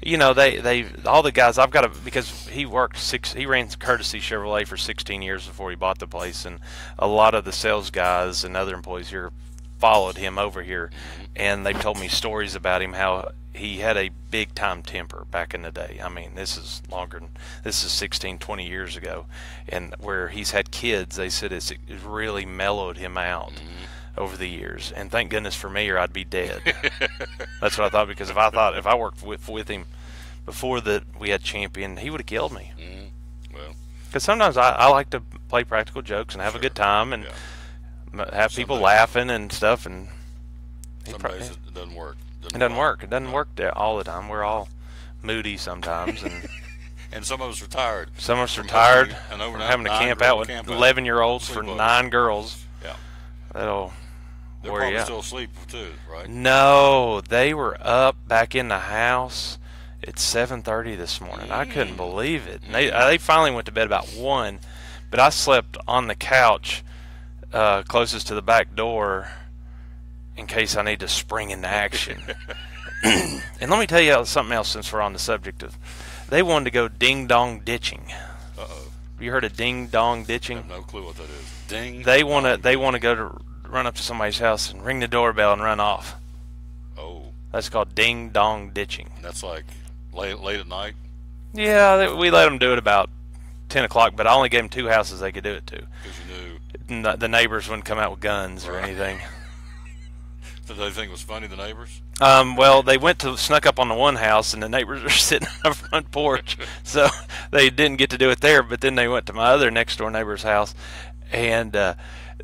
you know, they all the guys I've got to, because he ran Courtesy Chevrolet for 16 years before he bought the place, and a lot of the sales guys and other employees here followed him over here, and they told me stories about him, how he had a big time temper back in the day. I mean, this is 16, 20 years ago, and where he's had kids, they said it's really mellowed him out over the years, and thank goodness for me, or I'd be dead. That's what I thought, because if I worked with him before that we had Champion, he would have killed me. Well, because sometimes I like to play practical jokes and have a good time and have people laughing and stuff, and some days it doesn't work. It doesn't work. It doesn't work there all the time. We're all moody sometimes, and and some of us are tired. Some of us are tired from having to camp out with 11-year-olds for 9 girls. Yeah, that'll they're wear you probably out. still asleep too, right? No, they were up back in the house at 7:30 this morning. I couldn't believe it. And they finally went to bed about 1. But I slept on the couch closest to the back door in case I need to spring into action. And let me tell you something else since we're on the subject of, they wanted to go ding-dong ditching. Uh-oh. You heard of ding-dong ditching? I have no clue what that is. Ding. They want to go to run up to somebody's house and ring the doorbell and run off. Oh. That's called ding-dong ditching. And that's like late at night? Yeah, we let them do it about 10 o'clock, but I only gave them 2 houses they could do it to. Because you knew. The neighbors wouldn't come out with guns or anything. Did they think it was funny, the neighbors? Well, they snuck up on the one house, and the neighbors were sitting on the front porch, so they didn't get to do it there. But then they went to my other next-door neighbor's house, and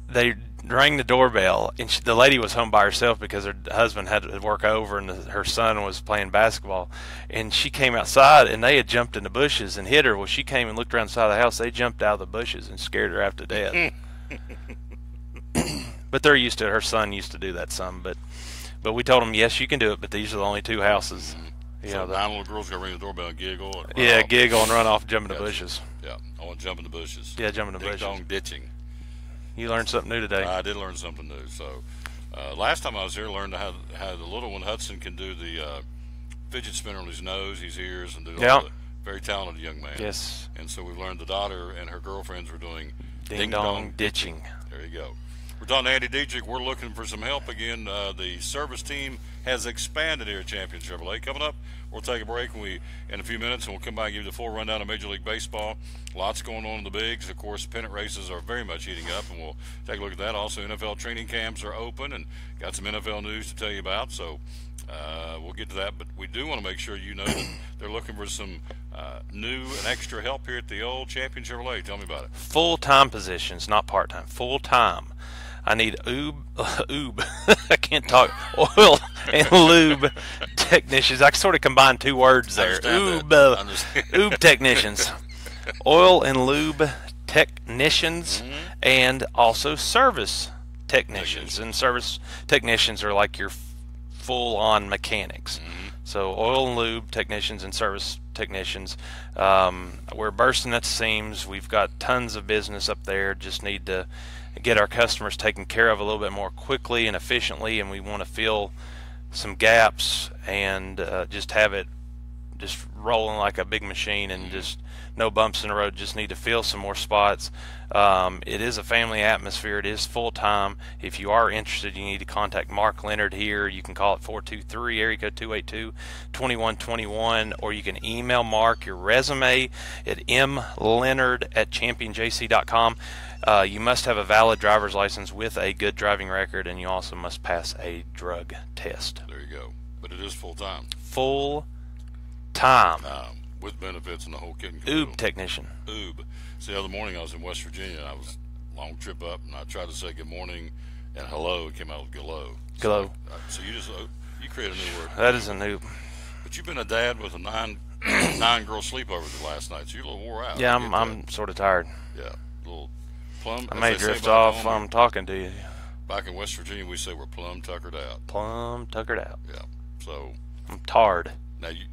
they rang the doorbell, and the lady was home by herself because her husband had to work over, and her son was playing basketball. And she came outside, and they had jumped in the bushes and hit her. Well, she came and looked around the side of the house. They jumped out of the bushes and scared her half to death. But they're used to it. Her son used to do that some, but we told them, yes, you can do it, but these are the only 2 houses. Mm-hmm. So 9 little girls going to ring the doorbell and giggle? Giggle and run off and jump in the bushes. Yeah, I want to jump in the bushes. Yeah, jump in the bushes. Ding-dong ditching. You learned something new today. I did learn something new. So last time I was here, I learned how the little one, Hudson, can do the fidget spinner on his nose, his ears, and do all the very talented young man. Yes. And so we've learned the daughter and her girlfriends were doing ding-dong ditching. There you go. We're talking to Andy Dietrich. We're looking for some help again. The service team has expanded here at Champion Chevrolet. Coming up, we'll take a break in a few minutes, and we'll come back and give you the full rundown of Major League Baseball. Lots going on in the bigs. Of course, pennant races are very much heating up, and we'll take a look at that. Also, NFL training camps are open, and got some NFL news to tell you about. So we'll get to that. But we do want to make sure you know that they're looking for some new and extra help here at the old Champion Chevrolet. Tell me about it. Full-time positions, not part-time. Full-time. I need I can't talk, oil and lube technicians. I sort of combined 2 words there. Oob technicians. Oil and lube technicians, and also service technicians. And service technicians are like your full-on mechanics. So oil and lube technicians and service technicians. We're bursting at the seams. We've got tons of business up there. Just need to get our customers taken care of a little bit more quickly and efficiently, and we want to fill some gaps and just have it just rolling like a big machine and just no bumps in the road. Just need to fill some more spots. It is a family atmosphere. It is full-time. If you are interested, you need to contact Mark Leonard here. You can call it 423 area code 282-2121, or you can email Mark your resume at mleonard@championjc.com. You must have a valid driver's license with a good driving record, and you also must pass a drug test. There you go. But it is full-time. Full-time. With benefits and the whole kit and caboodle. Oob technician. Oob. See, the other morning I was in West Virginia, and I was a long trip up, and I tried to say good morning and hello. It came out with glow. Glow. So you created a new word. That is a new. But you've been a dad with a nine-girl sleepover the last night, so you're a little wore out. Yeah, I'm sort of tired. Yeah. A little plumb. I may drift off. I'm talking to you. Back in West Virginia, we say we're plumb tuckered out. Plumb tuckered out. Yeah. So. I'm tired. Now you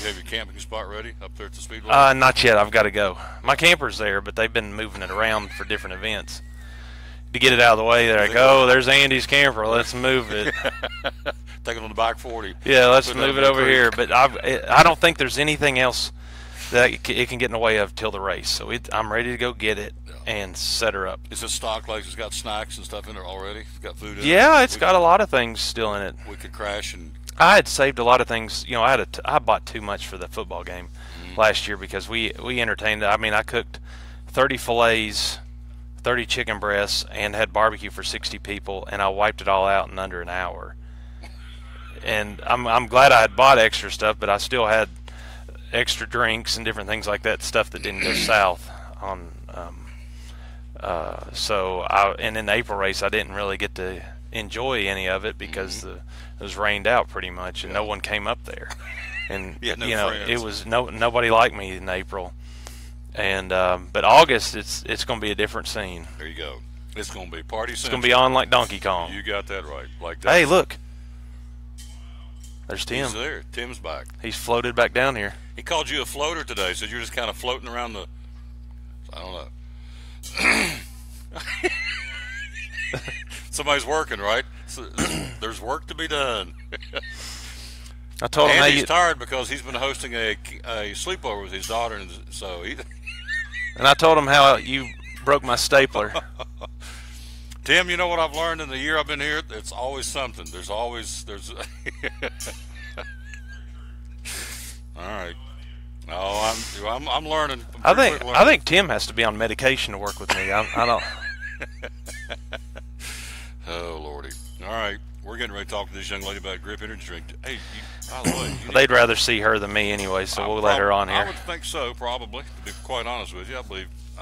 have your camping spot ready up there at the Speedway? Not yet. I've got to go. My camper's there, but they've been moving it around for different events. To get it out of the way, they're like, oh, there's Andy's camper. Let's move it. Take it on the back 40. Yeah, let's move it over here. But I don't think there's anything else that it can get in the way of till the race. So I'm ready to go get it and set her up. Is it stock, like it's got snacks and stuff in there already? It's got food in it? Yeah, it's got a lot of things still in it. We could crash and... I had saved a lot of things. You know, I bought too much for the football game last year because we entertained. I mean, I cooked 30 fillets, 30 chicken breasts, and had barbecue for 60 people, and I wiped it all out in under an hour. And I'm glad I had bought extra stuff, but I still had extra drinks and different things like that, stuff that didn't go south on. And in the April race, I didn't really get to enjoy any of it because it was rained out pretty much, and no one came up there. And it was nobody liked me in April. And but August, it's going to be a different scene. There you go. It's going to be party. It's going to be on like Donkey Kong. You got that right. Like that. Hey, look. There's Tim. He's there. Tim's back. He's floated back down here. He called you a floater today, so you're just kind of floating around the. I don't know. Somebody's working, right? So, there's work to be done. I told him Andy's tired because he's been hosting a sleepover with his daughter, and so he. And I told him how you broke my stapler. Tim, you know what I've learned in the year I've been here? It's always something. There's. All right. Oh, I'm learning. I think Tim has to be on medication to work with me. I don't. Oh Lordy! All right, we're getting ready to talk to this young lady about Grip Energy Drink. Hey, by the way, they'd rather see her than me anyway, so we'll let her on here. I would think so, probably. To be quite honest with you, I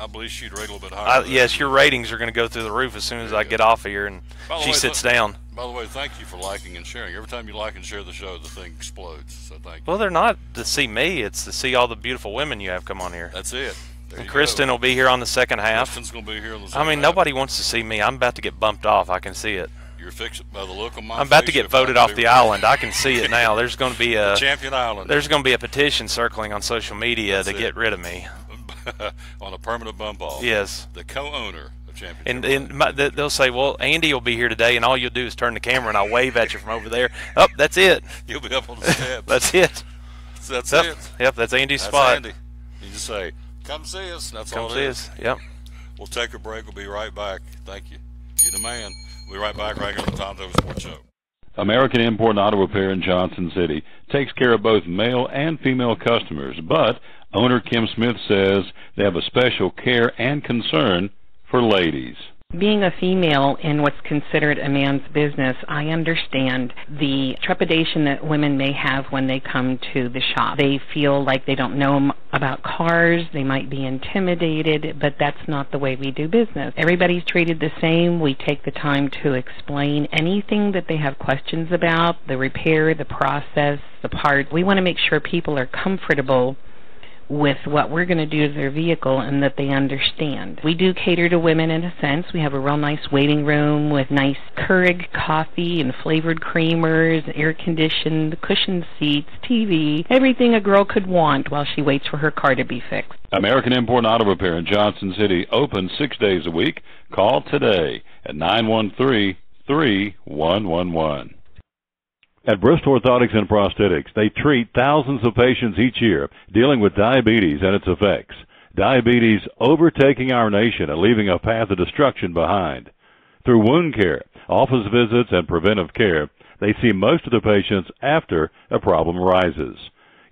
believe she'd rate a little bit higher. Yes, your ratings are going to go through the roof as soon as I get off of here and she sits down. By the way, thank you for liking and sharing. Every time you like and share the show, the thing explodes. So thank you. Well, they're not to see me; it's to see all the beautiful women you have come on here. That's it. And Kristen will be here on the second half. Kristen's going to be here on the second half. Nobody wants to see me. I'm about to get bumped off. I can see it. You're fixing by the look on my I'm about to get voted off the island. I can see it now. There's going to be a Champion Island. There's going to be a petition circling on social media to get rid of me on a permanent bump off. Yes. The co-owner of Champion. And they'll say, "Well, Andy will be here today, and all you'll do is turn the camera, and I'll wave at you from over there." Oh, that's it. You'll be up on the steps. That's it. That's it. Yep, that's Andy's spot. Andy. You just say, "Come see us." That's all it is. Come see us. Yep. We'll take a break. We'll be right back. Thank you. You're the man. We'll be right back right here on the Tom Dover Sports Show. American Import and Auto Repair in Johnson City takes care of both male and female customers, but owner Kim Smith says they have a special care and concern for ladies. Being a female in what's considered a man's business, I understand the trepidation that women may have when they come to the shop. They feel like they don't know about cars, they might be intimidated, but that's not the way we do business. Everybody's treated the same. We take the time to explain anything that they have questions about, the repair, the process, the part. We want to make sure people are comfortable with what we're going to do to their vehicle and that they understand. We do cater to women in a sense. We have a real nice waiting room with nice Keurig coffee and flavored creamers, air-conditioned, cushioned seats, TV, everything a girl could want while she waits for her car to be fixed. American Import and Auto Repair in Johnson City, open 6 days a week. Call today at 913-3111. At Bristol Orthotics and Prosthetics, they treat thousands of patients each year dealing with diabetes and its effects. Diabetes overtaking our nation and leaving a path of destruction behind. Through wound care, office visits, and preventive care, they see most of the patients after a problem arises.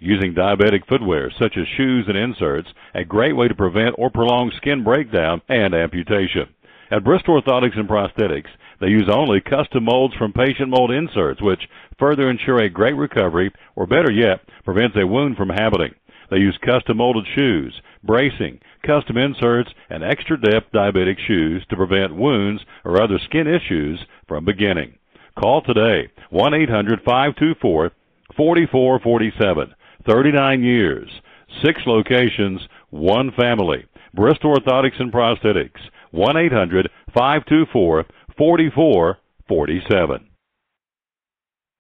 Using diabetic footwear such as shoes and inserts, a great way to prevent or prolong skin breakdown and amputation. At Bristol Orthotics and Prosthetics, they use only custom molds from patient mold inserts, which further ensure a great recovery, or better yet, prevents a wound from happening. They use custom molded shoes, bracing, custom inserts, and extra depth diabetic shoes to prevent wounds or other skin issues from beginning. Call today, 1-800-524-4447. 39 years, 6 locations, 1 family. Bristol Orthotics and Prosthetics, 1-800-524-4447.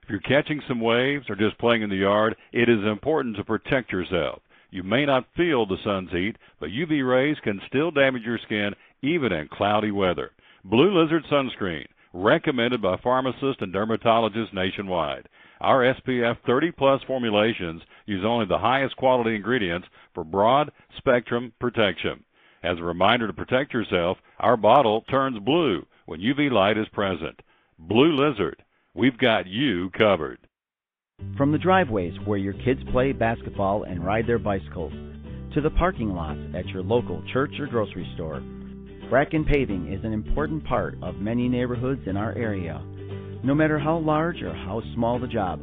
If you're catching some waves or just playing in the yard, it is important to protect yourself. You may not feel the sun's heat, but UV rays can still damage your skin even in cloudy weather. Blue Lizard Sunscreen, recommended by pharmacists and dermatologists nationwide. Our SPF 30-plus formulations use only the highest quality ingredients for broad spectrum protection. As a reminder to protect yourself, our bottle turns blue when UV light is present. Blue Lizard, we've got you covered. From the driveways where your kids play basketball and ride their bicycles, to the parking lots at your local church or grocery store, Bracken Paving is an important part of many neighborhoods in our area. No matter how large or how small the job,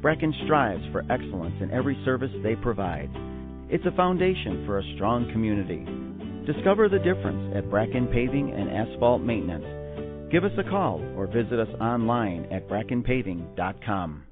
Bracken strives for excellence in every service they provide. It's a foundation for a strong community. Discover the difference at Bracken Paving and Asphalt Maintenance. Give us a call or visit us online at brackenpaving.com.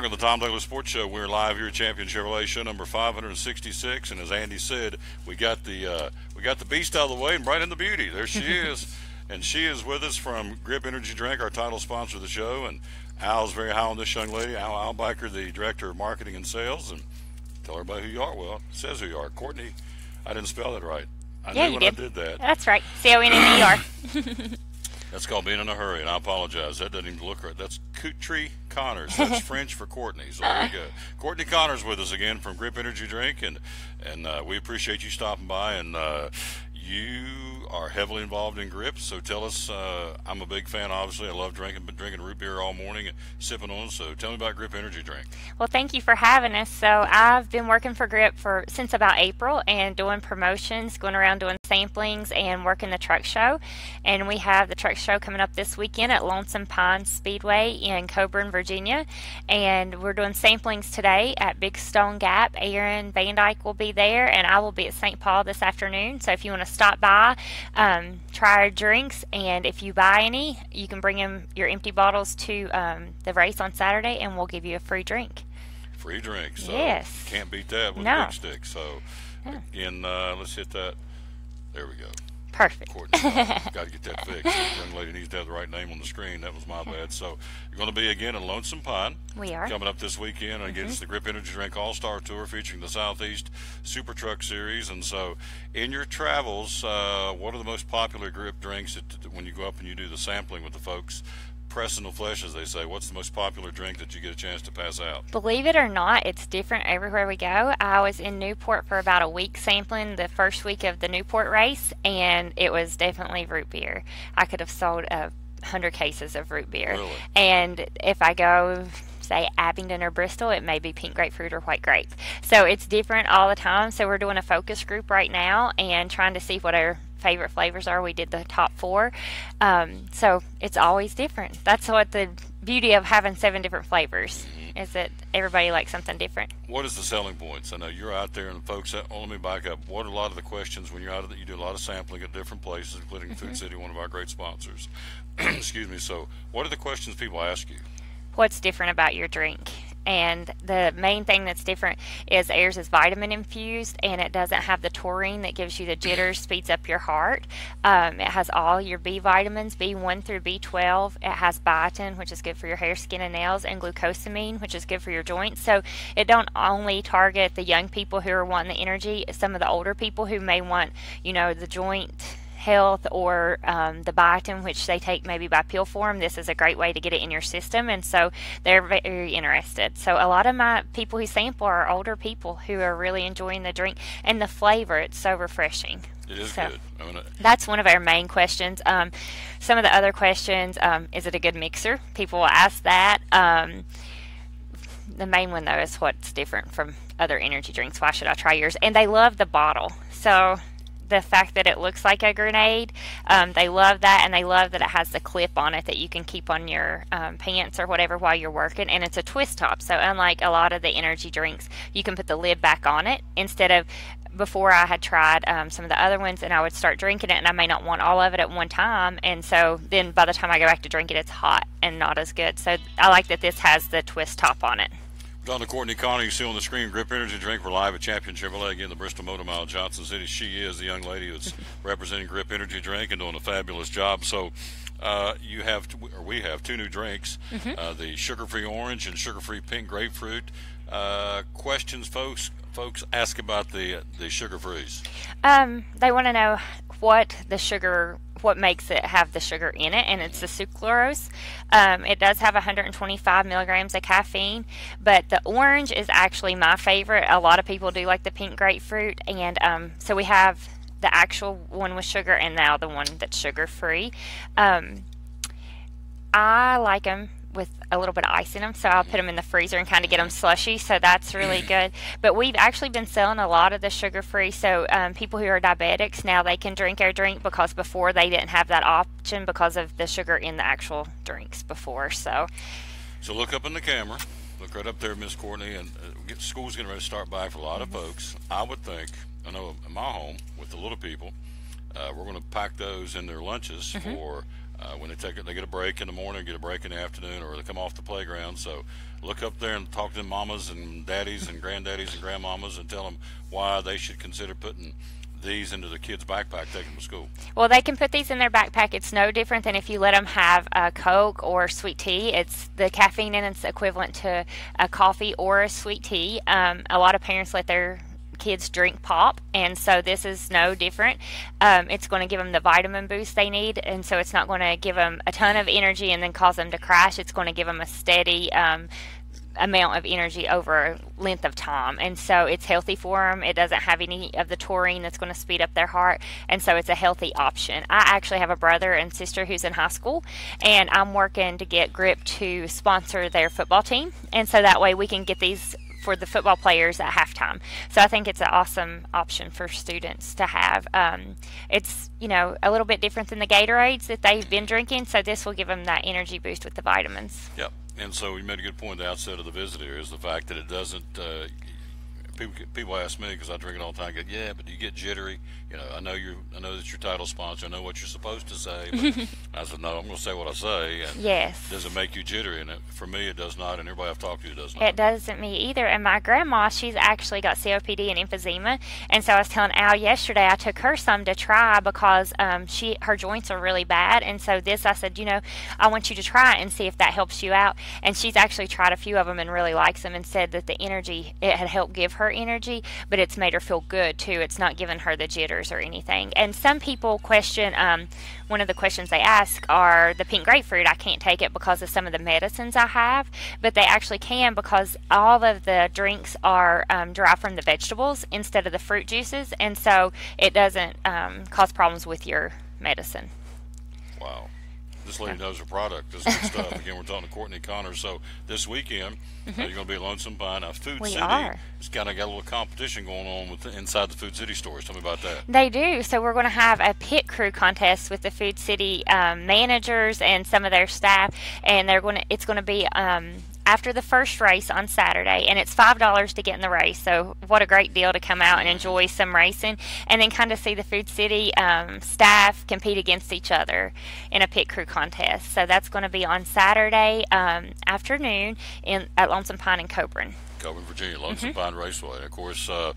o'clock on the Tom Douglas Sports Show. We're live here at Champion Chevrolet, show number 566. And as Andy said, we got the beast out of the way and brought in the beauty. There she is. And she is with us from Grip Energy Drink, our title sponsor of the show. And Al's very high on this young lady. Al Biker, the Director of Marketing and Sales. And tell everybody who you are. Well, it says who you are. Courtney, I didn't spell that right. I knew when I did that. That's right. C-O-N-N-E-R. That's called being in a hurry, and I apologize. That doesn't even look right. That's Courtney Connors. That's French for Courtney. So there you go. Courtney Connors with us again from Grip Energy Drink, and we appreciate you stopping by. And you are heavily involved in Grip, so tell us. I'm a big fan, obviously. I love drinking root beer all morning and sipping on it. So tell me about Grip Energy Drink. Well, thank you for having us. So I've been working for Grip since about April and doing promotions, going around doing samplings and working the truck show. And we have the truck show coming up this weekend at Lonesome Pine Speedway in Coburn, Virginia. And we're doing samplings today at Big Stone Gap. Aaron Van Dyke will be there, and I will be at St. Paul this afternoon. So if you want to stop by, try our drinks, and if you buy any, you can bring in your empty bottles to the race on Saturday, and we'll give you a free drink. Free drink. So yes. Can't beat that with a big stick. So again, let's hit that. There we go. Perfect. Courtney, got to get that fixed. The young lady needs to have the right name on the screen. That was my bad. So you're going to be again in Lonesome Pine. We are. Coming up this weekend. And again, it's the Grip Energy Drink All-Star Tour featuring the Southeast Super Truck Series. And so in your travels, what are the most popular Grip drinks when you go up and you do the sampling with the folks? Press in the flesh, as they say. What's the most popular drink that you get a chance to pass out? Believe it or not, it's different everywhere we go. I was in Newport for about a week sampling the first week of the Newport race, and it was definitely root beer. I could have sold 100 cases of root beer. Really? And if I go, say, Abingdon or Bristol, it may be pink grapefruit or white grape. So it's different all the time. So we're doing a focus group right now and trying to see what our favorite flavors are. We did the top 4. So it's always different. That's what the beauty of having 7 different flavors is, that everybody likes something different. What is the selling points? I know you're out there, and folks, let me back up. What are a lot of the questions when you're out you do a lot of sampling at different places, including Food City, one of our great sponsors. Excuse me. So what are the questions people ask you? What's different about your drink? And the main thing that's different is ours is vitamin infused, and it doesn't have the taurine that gives you the jitters, speeds up your heart. It has all your B vitamins, B1 through B12. It has biotin, which is good for your hair, skin, and nails, and glucosamine, which is good for your joints. So it don't only target the young people who are wanting the energy. Some of the older people who may want, the joint health or the biotin, which they take maybe by pill form. This is a great way to get it in your system, and so they're very interested. So a lot of my people who sample are older people who are really enjoying the drink and the flavor. It's so refreshing. It is good. That's one of our main questions. Some of the other questions, is it a good mixer? People will ask that. The main one, though, is what's different from other energy drinks. Why should I try yours? And they love the bottle. So the fact that it looks like a grenade, they love that, and they love that it has the clip on it that you can keep on your pants or whatever while you're working, and it's a twist top. So unlike a lot of the energy drinks, you can put the lid back on it instead of before. I had tried some of the other ones, and I would start drinking it, and I may not want all of it at one time, and so then by the time I go back to drink it, it's hot and not as good. So I like that this has the twist top on it. Down to Courtney Connors, you see on the screen, Grip Energy Drink. We're live at Champion Chevrolet, again, the Bristol Motor Mile, Johnson City. She is the young lady that's representing Grip Energy Drink and doing a fabulous job. So we have 2 new drinks, the sugar-free orange and sugar-free pink grapefruit. Questions folks ask about the sugar-frees. They want to know what makes it have the sugar in it, and it's the sucralose. It does have 125 milligrams of caffeine, but the orange is actually my favorite. A lot of people do like the pink grapefruit, and so we have the actual one with sugar and now the one that's sugar-free. I like them with a little bit of ice in them, so I'll put them in the freezer and kind of get them slushy, so that's really good. But we've actually been selling a lot of the sugar-free, so people who are diabetics, now they can drink our drink, because before they didn't have that option because of the sugar in the actual drinks before. So look up in the camera, look right up there, Miss Courtney, and school's getting ready to start back for a lot of folks. I would think, I know in my home with the little people, we're going to pack those in their lunches for when they get a break in the morning, get a break in the afternoon, or they come off the playground. So look up there and talk to them mamas and daddies and granddaddies and grandmamas and tell them why they should consider putting these into the kids' backpack, taking them to school. Well, they can put these in their backpack. It's no different than if you let them have a Coke or sweet tea. It's the caffeine in it's equivalent to a coffee or a sweet tea. A lot of parents let their kids drink pop, and so this is no different. It's going to give them the vitamin boost they need, and so it's not going to give them a ton of energy and then cause them to crash. It's going to give them a steady amount of energy over a length of time, and so it's healthy for them. It doesn't have any of the taurine that's going to speed up their heart, and so it's a healthy option. I actually have a brother and sister who's in high school, and I'm working to get Grip to sponsor their football team, and so that way we can get these for the football players at halftime. So I think it's an awesome option for students to have. It's, a little bit different than the Gatorades that they've been drinking, so this will give them that energy boost with the vitamins. Yep. And so you made a good point at the outset of the visit here is the fact that it doesn't, people ask me, because I drink it all the time, I go, yeah, but do you get jittery? I know that's your title sponsor, I know what you're supposed to say, but I said, no, I'm going to say what I say. And yes. Does it make you jittery? And for me, it does not, and everybody I've talked to does not. It doesn't me either. And my grandma, she's actually got COPD and emphysema, and so I was telling Al yesterday, I took her some to try because her joints are really bad, and so I said, I want you to try it and see if that helps you out. And she's actually tried a few of them and really likes them, and said that the energy, it had helped give her energy, but it's made her feel good too. It's not giving her the jitters or anything. And some people question, one of the questions they ask are the pink grapefruit. I can't take it because of some of the medicines I have, but they actually can because all of the drinks are derived from the vegetables instead of the fruit juices, and so it doesn't cause problems with your medicine. Wow. This lady knows her product. This is good stuff. Again, we're talking to Courtney Connor. So this weekend, you're going to be at Lonesome Pine. Now, Food City has kind of got a little competition going on inside the Food City stores. Tell me about that. They do. So we're going to have a pit crew contest with the Food City managers and some of their staff, and it's going to be after the first race on Saturday, and it's $5 to get in the race. So what a great deal to come out and enjoy some racing, and then kind of see the Food City staff compete against each other in a pit crew contest. So that's going to be on Saturday afternoon at Lonesome Pine in Coburn, Virginia, Lonesome Pine Raceway. And of course, they're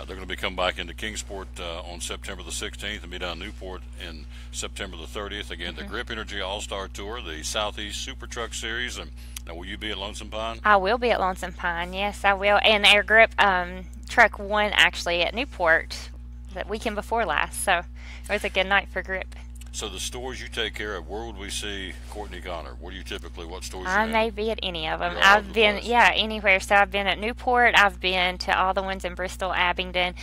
going to be coming back into Kingsport on September the 16th and be down Newport in September the 30th. Again, the Grip Energy All-Star Tour, the Southeast Super Truck Series. And now, will you be at Lonesome Pine? I will be at Lonesome Pine, yes, I will. And our Grip truck won actually at Newport the weekend before last, so it was a good night for Grip. So the stores you take care of, where would we see Courtney Connor? What stores I may be at any of them. I've been, anywhere. So I've been at Newport. I've been to all the ones in Bristol, Abingdon.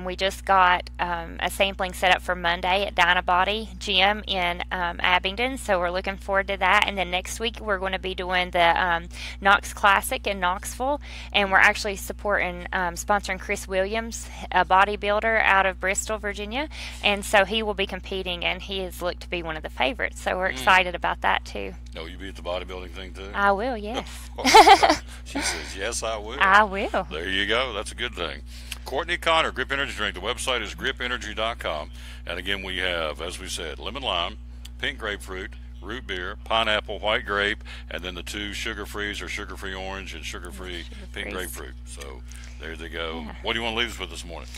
We just got a sampling set up for Monday at Dynabody Gym in Abingdon, so we're looking forward to that. And then next week we're going to be doing the Knox Classic in Knoxville, and we're actually sponsoring Chris Williams, a bodybuilder out of Bristol, Virginia, and so he will be competing, and he is looked to be one of the favorites, so we're excited about that too. No, you be at the bodybuilding thing too? I will, yes. She says, yes, I will. I will. There you go. That's a good thing. Courtney Connor, Grip Energy Drink. The website is gripenergy.com. And again, we have, as we said, lemon lime, pink grapefruit, root beer, pineapple, white grape, and then the two sugar-frees or sugar-free orange and sugar-free pink grapefruit. So there they go. Yeah. What do you want to leave us with this morning?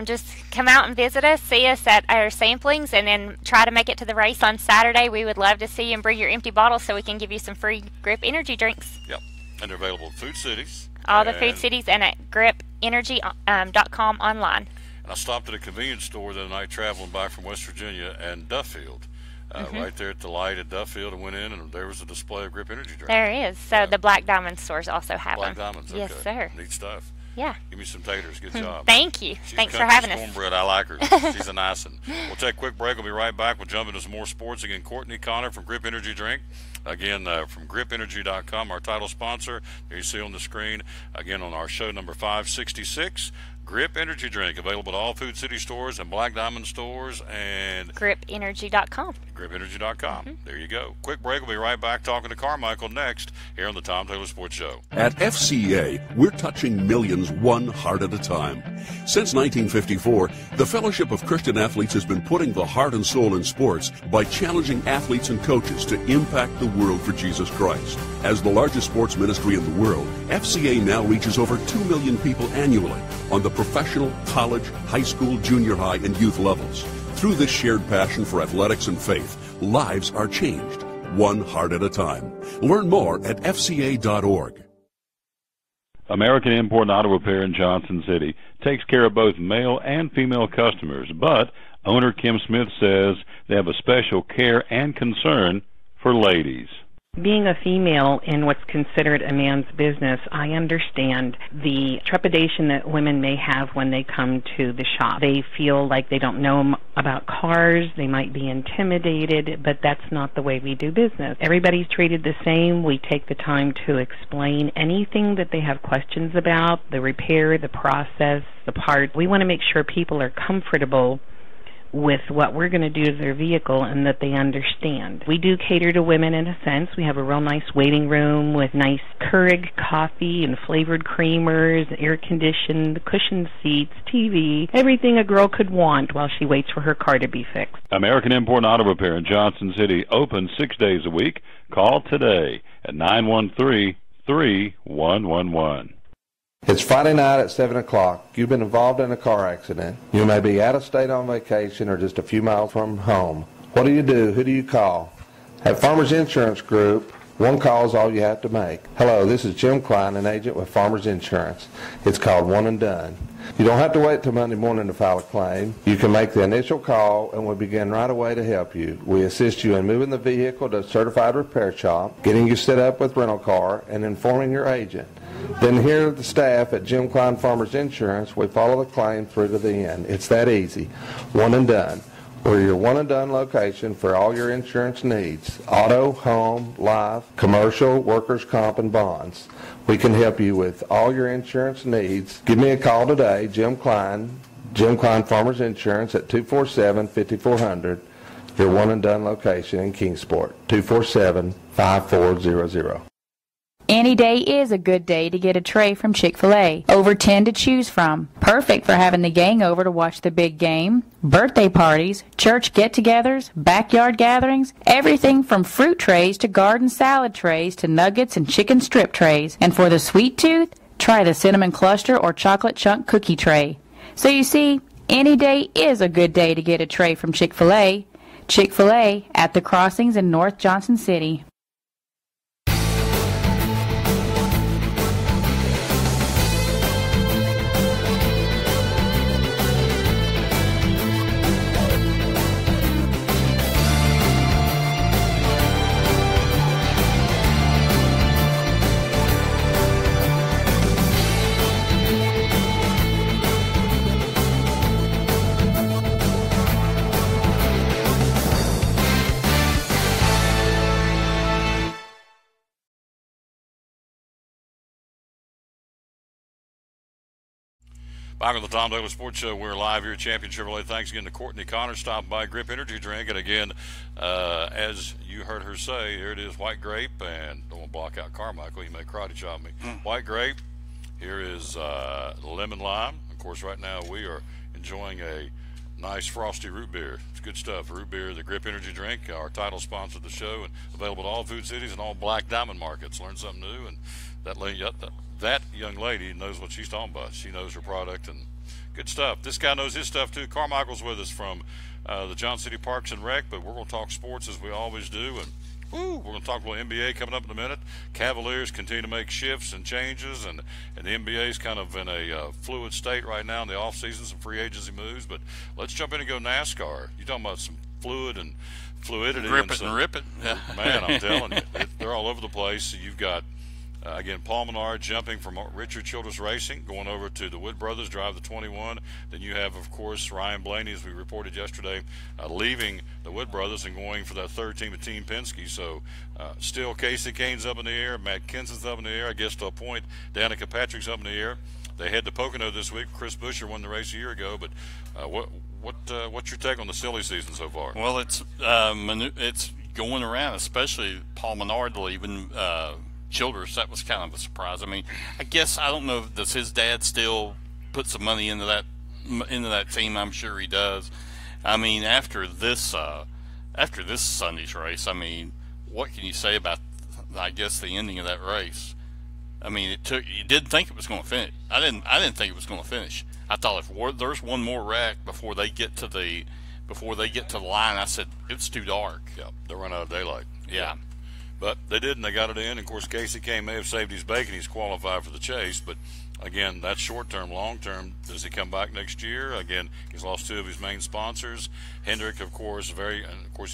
Just come out and visit us, see us at our samplings, and then try to make it to the race on Saturday. We would love to see you and bring your empty bottles so we can give you some free Grip Energy drinks. Yep, and they're available at Food Cities. All the Food Cities and at gripenergy.com online. And I stopped at a convenience store the other night traveling back from West Virginia and Duffield. Right there at the light at Duffield, and went in, and there was a display of Grip Energy Drink. There is. So the Black Diamond stores also have Black them. Diamonds, okay. Yes, sir. Neat stuff. Yeah. Give me some taters. Good job. Thank you. Thanks for having us. Cornbread. I like her. She's a nice one. We'll take a quick break. We'll be right back. We'll jump into some more sports. Again, Courtney Connor from Grip Energy Drink. Again, from gripenergy.com, our title sponsor. There you see on the screen. Again, on our show number 566. Grip Energy Drink, available at all Food City stores and Black Diamond stores and GripEnergy.com. GripEnergy.com. There you go. Quick break. We'll be right back talking to Carmichael next here on the Tom Taylor Sports Show. At FCA, we're touching millions one heart at a time. Since 1954, the Fellowship of Christian Athletes has been putting the heart and soul in sports by challenging athletes and coaches to impact the world for Jesus Christ. As the largest sports ministry in the world, FCA now reaches over 2 million people annually on the professional, college, high school, junior high, and youth levels. Through this shared passion for athletics and faith, lives are changed, one heart at a time. Learn more at FCA.org. American Import and Auto Repair in Johnson City takes care of both male and female customers, but owner Kim Smith says they have a special care and concern for ladies. Being a female in what's considered a man's business, I understand the trepidation that women may have when they come to the shop. They feel like they don't know about cars, they might be intimidated, but that's not the way we do business. Everybody's treated the same. We take the time to explain anything that they have questions about, the repair, the process, the part. We want to make sure people are comfortable with what we're going to do to their vehicle and that they understand. We do cater to women in a sense. We have a real nice waiting room with nice Keurig coffee and flavored creamers, air-conditioned, cushioned seats, TV, everything a girl could want while she waits for her car to be fixed. American Import and Auto Repair in Johnson City, open 6 days a week. Call today at 913-3111. It's Friday night at 7 o'clock. You've been involved in a car accident. You may be out of state on vacation or just a few miles from home. What do? Who do you call? At Farmers Insurance Group, one call is all you have to make. Hello, this is Jim Klein, an agent with Farmers Insurance. It's called One and Done. You don't have to wait till Monday morning to file a claim. You can make the initial call and we'll begin right away to help you. We assist you in moving the vehicle to a certified repair shop, getting you set up with rental car, and informing your agent. Then here at the staff at Jim Klein Farmers Insurance, we follow the claim through to the end. It's that easy. One and Done. We're your one and done location for all your insurance needs. Auto, home, life, commercial, workers' comp, and bonds. We can help you with all your insurance needs. Give me a call today, Jim Klein Farmers Insurance at 247-5400. Your one and done location in Kingsport, 247-5400. Any day is a good day to get a tray from Chick-fil-A. Over 10 to choose from. Perfect for having the gang over to watch the big game, birthday parties, church get-togethers, backyard gatherings, everything from fruit trays to garden salad trays to nuggets and chicken strip trays. And for the sweet tooth, try the cinnamon cluster or chocolate chunk cookie tray. So you see, any day is a good day to get a tray from Chick-fil-A. Chick-fil-A at the Crossings in North Johnson City. Back on the Tom Taylor Sports Show, we're live here at Champion Chevrolet. Thanks again to Courtney Connor, stopped by Grip Energy Drink. And again, as you heard her say, here it is, white grape, and don't want to block out Carmichael, you may karate chop me. White grape, here is lemon lime. Of course, right now we are enjoying a nice frosty root beer. It's good stuff. Root beer, the Grip Energy Drink, our title sponsor of the show, and available at all food cities and all Black Diamond markets. Learn something new, and that young lady knows what she's talking about. She knows her product, and good stuff. This guy knows his stuff too. Carmichael's with us from the Johnson City Parks and Rec, but we're going to talk sports as we always do, and we're going to talk about NBA coming up in a minute. Cavaliers continue to make shifts and changes, and the NBA is kind of in a fluid state right now in the offseason, some free agency moves. But let's jump in and go NASCAR. You're talking about some fluidity. Grip it and rip it. Man, I'm telling you, they're all over the place. You've got again, Paul Menard jumping from Richard Childress Racing, going over to the Wood Brothers, drive the 21. Then you have, of course, Ryan Blaney, as we reported yesterday, leaving the Wood Brothers and going for that third team of Team Penske. So still Casey Kane's up in the air, Matt Kenseth's up in the air, I guess to a point. Danica Patrick's up in the air. they head to Pocono this week. Chris Buescher won the race a year ago, but what's your take on the silly season so far? Well, it's going around, especially Paul Menard leaving Childress. That was kind of a surprise. I mean, I guess I don't know. Does his dad still put some money into that team? I'm sure he does. I mean, after this Sunday's race, I mean, what can you say about, I guess, the ending of that race? I mean, you didn't think it was going to finish. I didn't think it was going to finish. I thought if there's one more wreck before they get to the line, I said it's too dark. Yeah, they'll run out of daylight. Yeah. But they did, and they got it in. Of course, Casey Kane may have saved his bacon. He's qualified for the chase, but again, that's short-term. Long-term, does he come back next year? Again, he's lost 2 of his main sponsors. Hendrick, of course,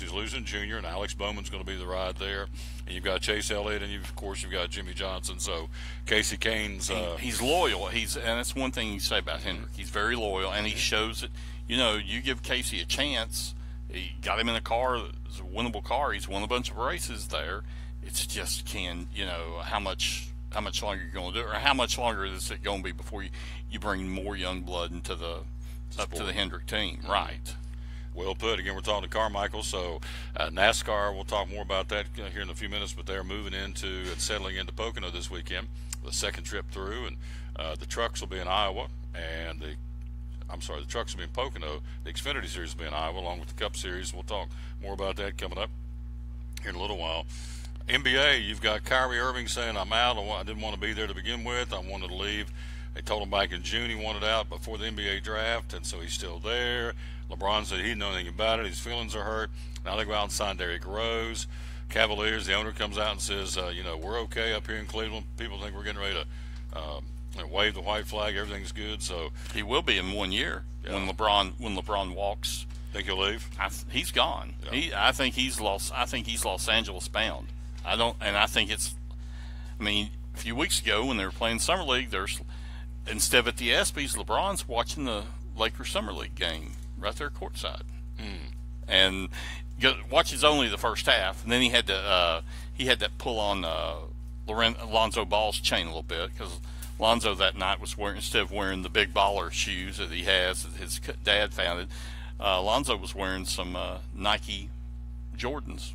he's losing Junior, and Alex Bowman's going to be the ride there. And you've got Chase Elliott, and you've got Jimmy Johnson. So Casey Kane's he's loyal. And that's one thing you say about Hendrick. He's very loyal, and he shows it. You know, you give Casey a chance. He got him in a car. It's a winnable car. He's won a bunch of races there. It's just how much longer you're going to do it, or how much longer is it going to be before you bring more young blood into up to the Hendrick team. Mm-hmm. Right. Well put. Again, we're talking to Carmichael. So NASCAR, we'll talk more about that here in a few minutes, but they're moving into and settling into Pocono this weekend, the second trip through, and the trucks will be in Iowa, and the trucks will be in Pocono. The Xfinity Series will be in Iowa, along with the Cup Series. We'll talk more about that coming up here in a little while. NBA, you've got Kyrie Irving saying, I'm out. I didn't want to be there to begin with. I wanted to leave. They told him back in June he wanted out before the NBA draft, and so he's still there. LeBron said he didn't know anything about it. His feelings are hurt. Now they go out and sign Derrick Rose. Cavaliers, the owner comes out and says, we're okay up here in Cleveland. People think we're getting ready to wave the white flag. Everything's good. So he will be in 1 year when LeBron walks. Think he'll leave? He's gone. Yeah. I think he's Los Angeles bound. I think a few weeks ago when they were playing Summer League, instead of at the ESPYs, LeBron's watching the Lakers Summer League game right there courtside. And watches only the first half, and then he had to pull on Lonzo Ball's chain a little bit, because Lonzo that night was wearing, instead of wearing the big baller shoes that he has that his dad founded, Lonzo was wearing some Nike Jordans.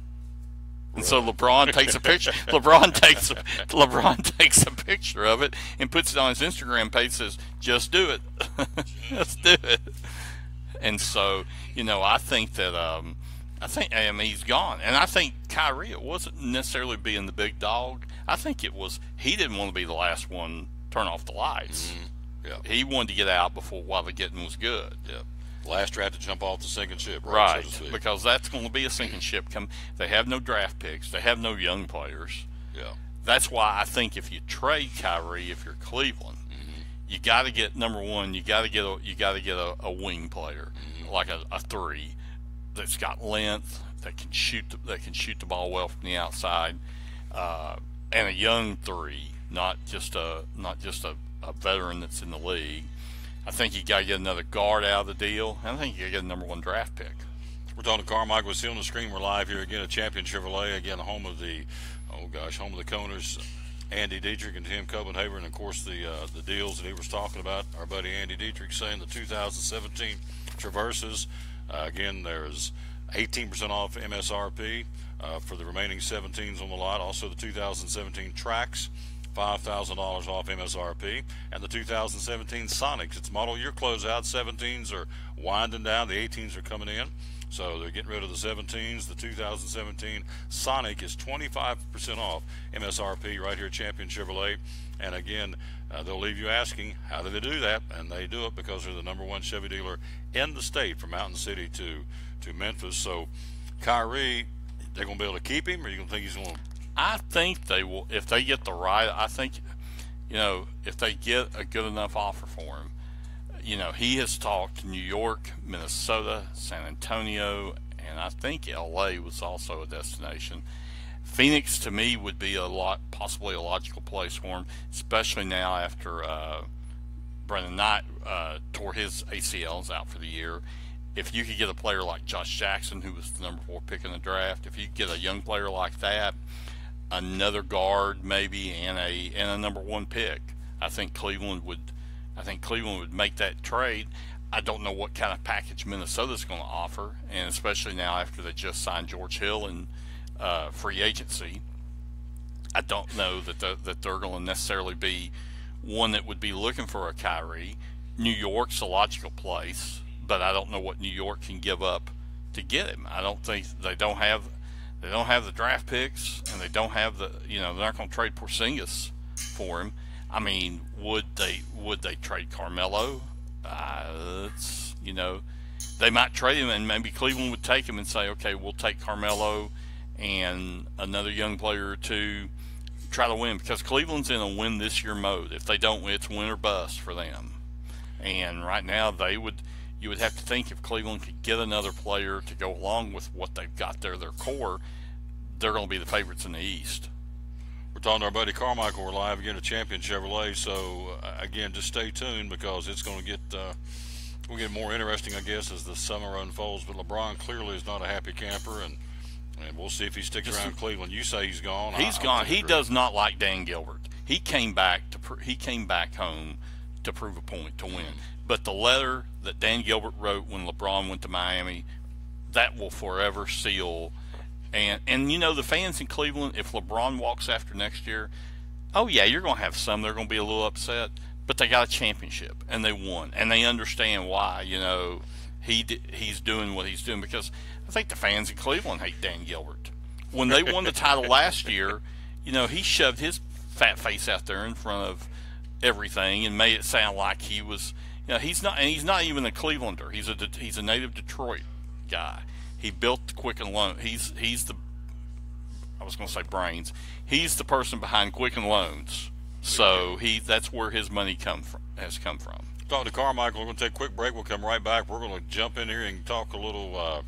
And so LeBron takes a picture. LeBron takes a picture of it and puts it on his Instagram page. Says, "Just do it, just do it." And so, I think that he's gone. And I think Kyrie, it wasn't necessarily being the big dog. I think it was he didn't want to be the last one turn off the lights. Mm-hmm. Yeah. He wanted to get out while the getting was good. Yeah. Last draft to jump off the sinking ship, right? So because that's going to be a sinking ship. They have no draft picks. They have no young players. Yeah. That's why I think if you trade Kyrie, if you're Cleveland, you got to get number one. You got to get a wing player, like a 3 that's got length, that can shoot the ball well from the outside, and a young 3, not just a veteran that's in the league. I think you got to get another guard out of the deal. I think you got to get a number 1 draft pick. We're talking to Carmichael. We're still on the screen. We're live here again at Champion Chevrolet, again home of the Coners, Andy Dietrich and Tim Copenhaver, and of course the deals that he was talking about. Our buddy Andy Dietrich saying the 2017 Traverses. Again, there's 18% off MSRP for the remaining 17s on the lot. Also the 2017 Trax, $5,000 off MSRP, and the 2017 Sonics. It's model year closeout. 17s are winding down. The 18s are coming in. So they're getting rid of the 17s. The 2017 Sonic is 25% off MSRP right here at Champion Chevrolet. And again, they'll leave you asking, how do they do that? And they do it because they're the number 1 Chevy dealer in the state, from Mountain City to Memphis. So Kyrie, they're going to be able to keep him, or you going to think he's going to? I think they will, if they get the right. I think, if they get a good enough offer for him. He has talked to New York, Minnesota, San Antonio, and I think LA was also a destination. Phoenix, to me, would be possibly a logical place for him, especially now after Brandon Knight tore his ACLs out for the year. If you could get a player like Josh Jackson, who was the number 4 pick in the draft, if you could get a young player like that, another guard maybe, and a number 1 pick, I think Cleveland would I think Cleveland would make that trade. I don't know what kind of package Minnesota's going to offer, and especially now after they just signed George Hill in free agency, I don't know that they're going to necessarily be one that would be looking for a Kyrie. New York's a logical place, but I don't know what New York can give up to get him. I don't think they don't have the draft picks, and they don't have they're not going to trade Porzingis for him. I mean, would they trade Carmelo? They might trade him, and maybe Cleveland would take him and say, okay, we'll take Carmelo and another young player or two, try to win, because Cleveland's in a win this year mode. If they don't win, it's win or bust for them. And right now you would have to think if Cleveland could get another player to go along with what they've got there, their core, they're going to be the favorites in the East. We're talking to our buddy Carmichael. We're live again at Champion Chevrolet. So, again, just stay tuned because it's going to get we'll get more interesting, I guess, as the summer unfolds. But LeBron clearly is not a happy camper, and we'll see if he sticks around Cleveland. You say he's gone. He's gone. He does not like Dan Gilbert. He came back home to prove a point, to win. But the letter that Dan Gilbert wrote when LeBron went to Miami, that will forever seal. And the fans in Cleveland, if LeBron walks after next year, oh yeah, you're going to have some. They're going to be a little upset, but they got a championship and they won, and they understand why. He's doing what he's doing, because I think the fans in Cleveland hate Dan Gilbert. When they won the title last year, he shoved his fat face out there in front of everything and made it sound like he was. He's not even a Clevelander. He's a native Detroit guy. He built the Quicken Loan. He's the, I was going to say brains. He's the person behind Quicken Loans. So that's where his money has come from. Talking to Carmichael. We're going to take a quick break. We'll come right back. We're going to jump in here and talk a little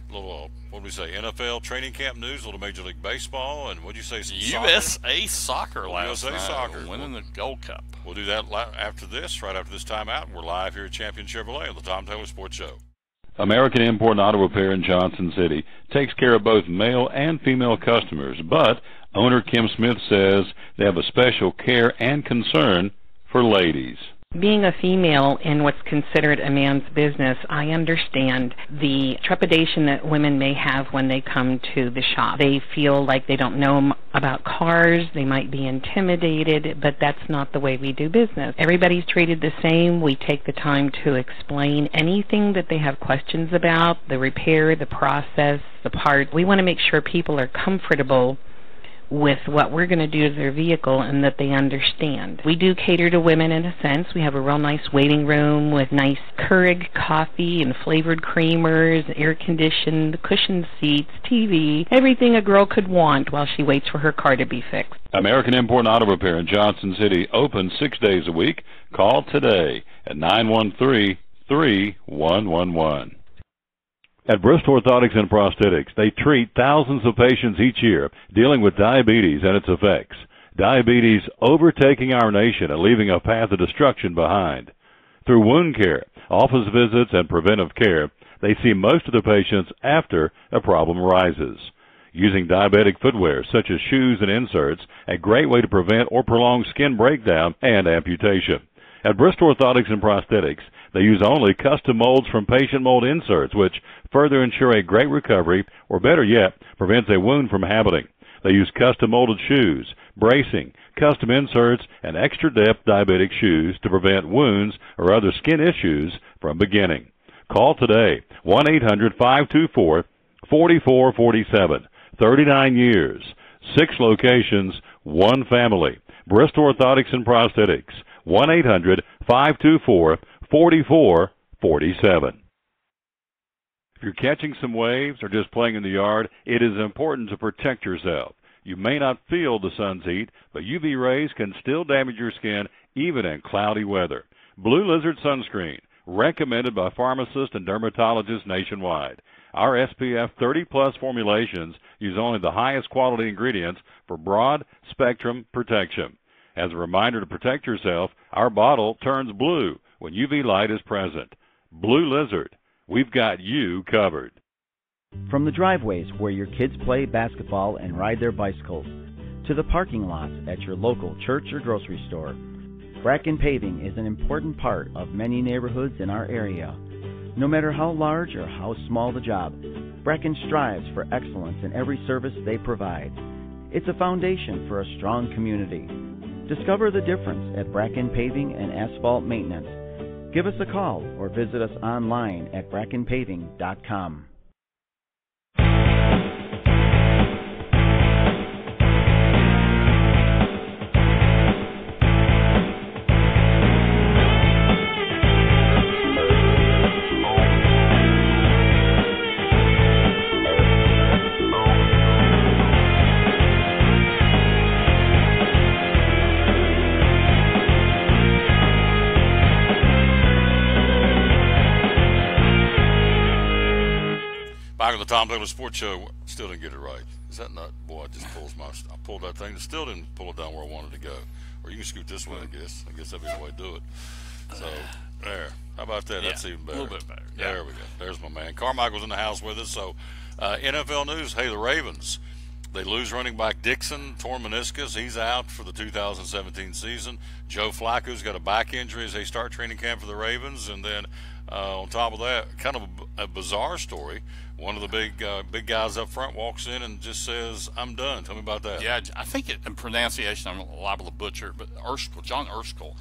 what do we say? NFL training camp news, a little Major League Baseball, and what did you say? USA Soccer last night, Soccer winning the Gold Cup. We'll do that right after this timeout. We're live here at Champion Chevrolet on the Tom Taylor Sports Show. American Import and Auto Repair in Johnson City takes care of both male and female customers, but owner Kim Smith says they have a special care and concern for ladies. Being a female in what's considered a man's business, I understand the trepidation that women may have when they come to the shop. They feel like they don't know about cars, they might be intimidated, but that's not the way we do business. Everybody's treated the same. We take the time to explain anything that they have questions about, the repair, the process, the part. We want to make sure people are comfortable with what we're going to do to their vehicle and that they understand. We do cater to women in a sense. We have a real nice waiting room with nice Keurig coffee and flavored creamers, air-conditioned, cushioned seats, TV, everything a girl could want while she waits for her car to be fixed. American Import and Auto Repair in Johnson City, open 6 days a week. Call today at 913-3111. At Bristol Orthotics and Prosthetics, they treat thousands of patients each year dealing with diabetes and its effects. Diabetes overtaking our nation and leaving a path of destruction behind. Through wound care, office visits, and preventive care, they see most of the patients after a problem arises. Using diabetic footwear such as shoes and inserts, a great way to prevent or prolong skin breakdown and amputation. At Bristol Orthotics and Prosthetics, they use only custom molds from patient mold inserts, which further ensure a great recovery, or better yet, prevents a wound from happening. They use custom molded shoes, bracing, custom inserts, and extra depth diabetic shoes to prevent wounds or other skin issues from beginning. Call today, 1-800-524-4447. 39 years, 6 locations, 1 family. Bristol Orthotics and Prosthetics, 1-800-524-4447. If you're catching some waves or just playing in the yard, it is important to protect yourself. You may not feel the sun's heat, but UV rays can still damage your skin even in cloudy weather. Blue Lizard Sunscreen, recommended by pharmacists and dermatologists nationwide. Our SPF 30-plus formulations use only the highest quality ingredients for broad spectrum protection. As a reminder to protect yourself, our bottle turns blue when UV light is present. Blue Lizard, we've got you covered. From the driveways where your kids play basketball and ride their bicycles, to the parking lots at your local church or grocery store, Bracken Paving is an important part of many neighborhoods in our area. No matter how large or how small the job, Bracken strives for excellence in every service they provide. It's a foundation for a strong community. Discover the difference at Bracken Paving and Asphalt Maintenance. Give us a call or visit us online at brackenpaving.com. Back on the Tom Douglas Sports Show, still didn't get it right. Is that not? Boy, I pulled that thing, still didn't pull it down where I wanted to go. Or you can scoot this way, I guess. I guess that'd be the way to do it. So, there. How about that? That's even better. A little bit better. Yeah. There we go. There's my man. Carmichael's in the house with us. So, NFL news. Hey, the Ravens. They lose running back Dixon, torn meniscus. He's out for the 2017 season. Joe Flacco's got a back injury as they start training camp for the Ravens. And then on top of that, kind of a bizarre story. One of the big guys up front walks in and just says, "I'm done." Tell me about that. Yeah, I think in pronunciation, I'm liable to butcher, but John Erskine,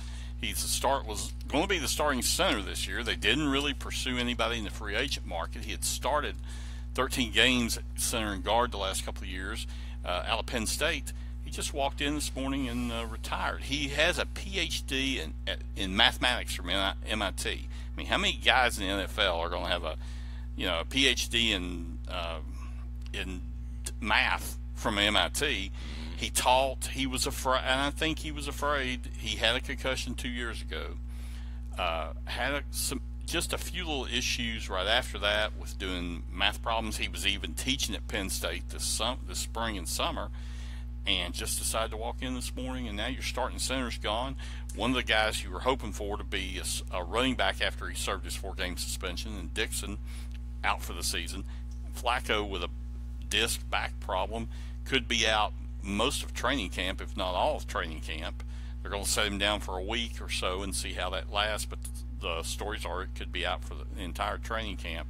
was going to be the starting center this year. They didn't really pursue anybody in the free agent market. He had started 13 games at center and guard the last couple of years out of Penn State. He just walked in this morning and retired. He has a PhD in mathematics from MIT. I mean, how many guys in the NFL are going to have a PhD in math from MIT? He taught. He was afraid, and I think he was afraid. He had a concussion 2 years ago. Just a few little issues right after that with doing math problems. He was even teaching at Penn State this spring and summer, and just decided to walk in this morning. And now your starting center's gone. One of the guys you were hoping for to be a running back after he served his 4-game suspension, and Dixon out for the season. Flacco with a disc back problem could be out most of training camp, if not all of training camp. They're going to set him down for a week or so and see how that lasts, but the stories are it could be out for the entire training camp.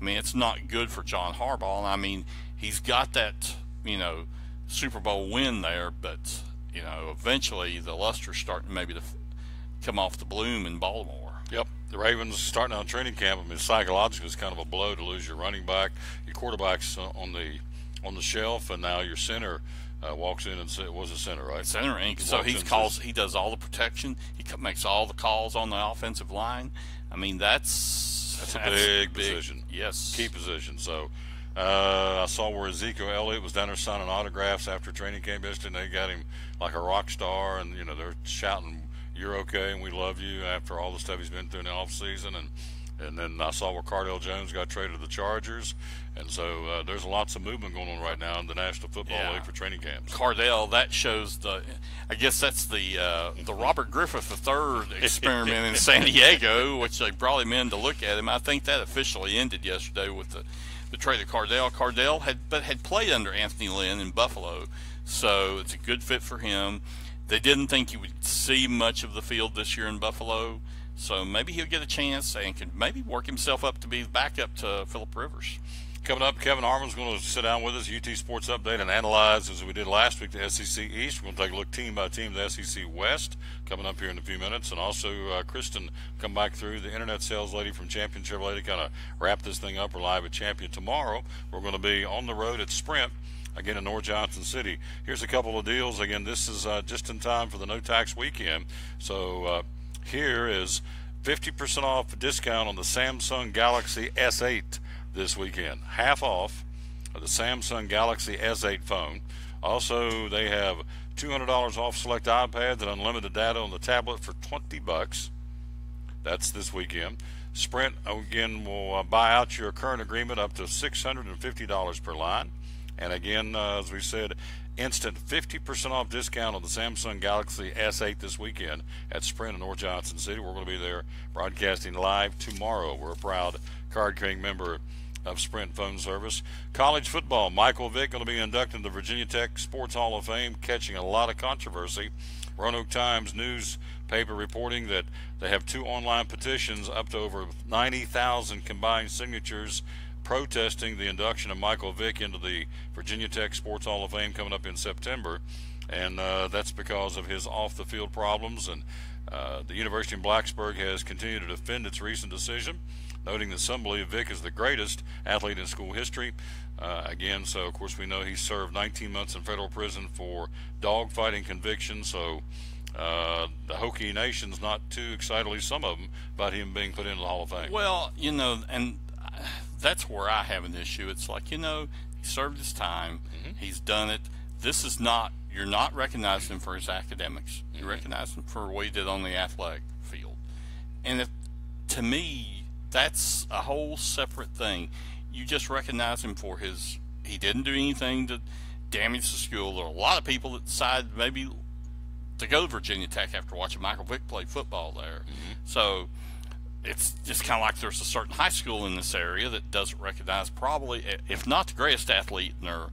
I mean, it's not good for John Harbaugh, and I mean, he's got that, Super Bowl win there, but, eventually the luster's starting maybe to come off the bloom in Baltimore. Yep. The Ravens starting on training camp. I mean, psychologically, it's kind of a blow to lose your running back, your quarterback's on the shelf, and now your center walks in and was a center, right? Center, and so he does all the protection. He makes all the calls on the offensive line. I mean, that's a big position. Yes, key position. So I saw where Ezekiel Elliott was down there signing autographs after training camp yesterday. And they got him like a rock star, and they're shouting, "You're okay, and we love you," after all the stuff he's been through in the off season. And then I saw where Cardale Jones got traded to the Chargers. And so there's lots of movement going on right now in the National Football League for training camps. Cardale, that shows I guess that's the Robert Griffith III experiment in San Diego, which they brought him in to look at him. I think that officially ended yesterday with the trade of Cardale. Cardale had played under Anthony Lynn in Buffalo, so it's a good fit for him. They didn't think he would see much of the field this year in Buffalo, so maybe he'll get a chance and can maybe work himself up to be the backup to Phillip Rivers. Coming up, Kevin Harmon's going to sit down with us, UT Sports Update, and analyze, as we did last week, the SEC East. We're going to take a look team by team, the SEC West, coming up here in a few minutes. And also, Kristen come back through, the internet sales lady from Champion Chevrolet, to kind of wrap this thing up. We're live at Champion tomorrow. We're going to be on the road at Sprint, again in North Johnson City. Here's a couple of deals. Again, this is just in time for the no-tax weekend. So here is 50% off discount on the Samsung Galaxy S8 this weekend. Half off of the Samsung Galaxy S8 phone. Also, they have $200 off select iPads and unlimited data on the tablet for $20. That's this weekend. Sprint, again, will buy out your current agreement up to $650 per line. And again, as we said, instant 50% off discount on the Samsung Galaxy S8 this weekend at Sprint in North Johnson City. We're going to be there broadcasting live tomorrow. We're a proud Card King member of Sprint phone service. College football, Michael Vick going to be inducted into the Virginia Tech Sports Hall of Fame, catching a lot of controversy Roanoke Times newspaper reporting that they have 2 online petitions up to over 90,000 combined signatures protesting the induction of Michael Vick into the Virginia Tech Sports Hall of Fame coming up in September. And that's because of his off-the-field problems. And the University of Blacksburg has continued to defend its recent decision, noting that some believe Vick is the greatest athlete in school history. Again, so of course we know he served 19 months in federal prison for dogfighting convictions. So the Hokie Nation's not too excited, at least some of them, about him being put into the Hall of Fame. Well, and that's where I have an issue. It's like, he served his time. He's done it. This is not, you're not recognizing him for his academics. You recognize him for what he did on the athletic field. And to me, that's a whole separate thing. You just recognize him for he didn't do anything to damage the school. There are a lot of people that decided maybe to go to Virginia Tech after watching Michael Vick play football there. So it's just kind of like there's a certain high school in this area that doesn't recognize probably, if not the greatest athlete in their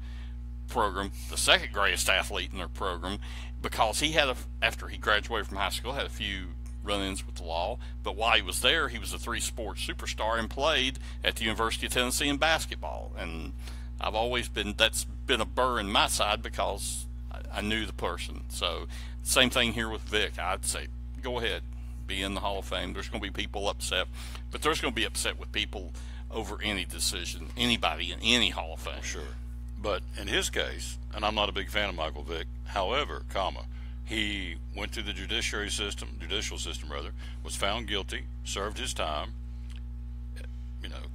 program, the second greatest athlete in their program, because he had after he graduated from high school, had a few run-ins with the law, but while he was there, he was a 3-sport superstar and played at the University of Tennessee in basketball. And I've always that's been a burr in my side because I knew the person. So same thing here with Vick. I'd say go ahead, be in the Hall of Fame. There's going to be people upset, but there's going to be upset with people over any decision, anybody in any Hall of Fame. Sure. But in his case, and I'm not a big fan of Michael Vick, however, he went through the judicial system, was found guilty, served his time,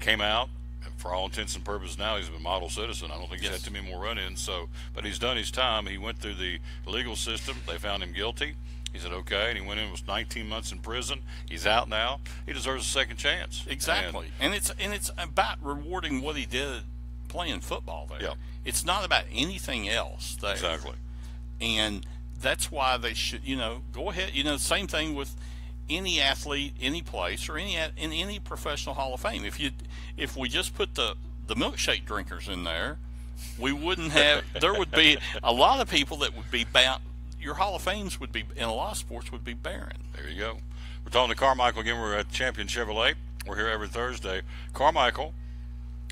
came out. For all intents and purposes now, he's a model citizen. I don't think he's had too many more run-ins. But he's done his time. He went through the legal system. They found him guilty. He said, okay, and he went in, was 19 months in prison. He's out now. He deserves a second chance. Exactly. And it's about rewarding what he did playing football there. Yeah. It's not about anything else there. Exactly. And that's why they should, go ahead. Same thing with any athlete, any place, or in any professional Hall of Fame. If we just put the milkshake drinkers in there, we wouldn't have. There would be a lot of people that would be bound. Your Hall of Fames would be, in a lot of sports, would be barren. There you go. We're talking to Carmichael again. We're at Champion Chevrolet. We're here every Thursday. Carmichael,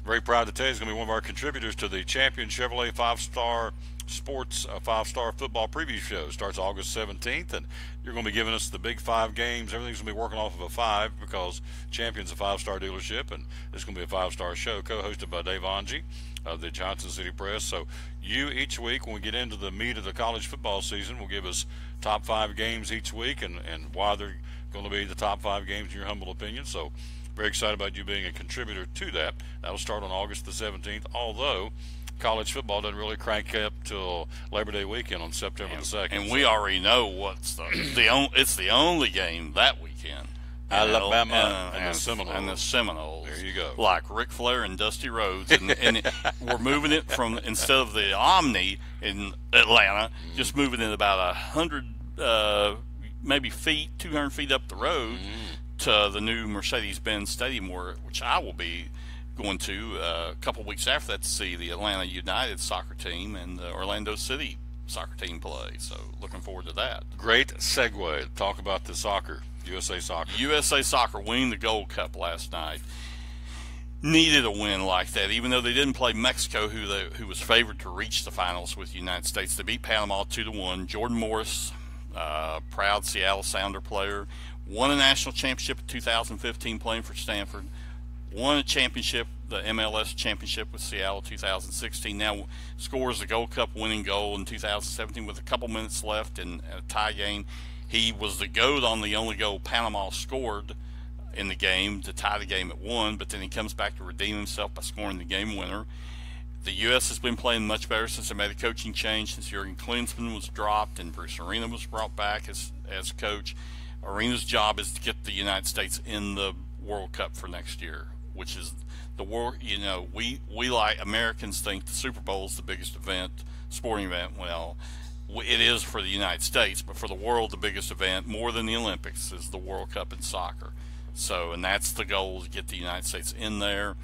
very proud to tell you, is going to be one of our contributors to the Champion Chevrolet 5-Star Sports 5-Star Football Preview Show. Starts August 17th, and you're going to be giving us the big 5 games. Everything's going to be working off of a 5 because Champion's a 5-star dealership, and it's going to be a 5-star show co-hosted by Dave Angie of the Johnson City Press. So you, each week, when we get into the meat of the college football season, will give us top 5 games each week and why they're going to be the top 5 games in your humble opinion. So very excited about you being a contributor to that. That'll start on August the 17th, although college football doesn't really crank up till Labor Day weekend on September the 2nd. And we already know what's it's the only game that weekend. Alabama and the Seminoles. There you go. Like Ric Flair and Dusty Rhodes. And we're moving it from, instead of the Omni in Atlanta, just moving it about 100 maybe 200 feet up the road to the new Mercedes-Benz Stadium, which I will be going to a couple weeks after that to see the Atlanta United soccer team and the Orlando City soccer team play. So looking forward to that. Great segue. Talk about the soccer. USA Soccer. USA Soccer winning the Gold Cup last night. Needed a win like that, even though they didn't play Mexico, who was favored to reach the finals with the United States. They beat Panama 2-1. Jordan Morris, proud Seattle Sounder player, won a national championship in 2015 playing for Stanford. Won a championship, the MLS championship with Seattle 2016. Now scores the Gold Cup winning goal in 2017 with a couple minutes left in a tie game. He was the GOAT on the only goal Panama scored in the game to tie the game at 1, but then he comes back to redeem himself by scoring the game winner. The U.S. has been playing much better since they made a coaching change, since Jurgen Klinsmann was dropped and Bruce Arena was brought back as coach. Arena's job is to get the United States in the World Cup for next year, which is the world. We like Americans think the Super Bowl is the biggest sporting event. Well, it is for the United States, but for the world, the biggest event, more than the Olympics, is the World Cup in soccer. So, and that's the goal, to get the United States in there.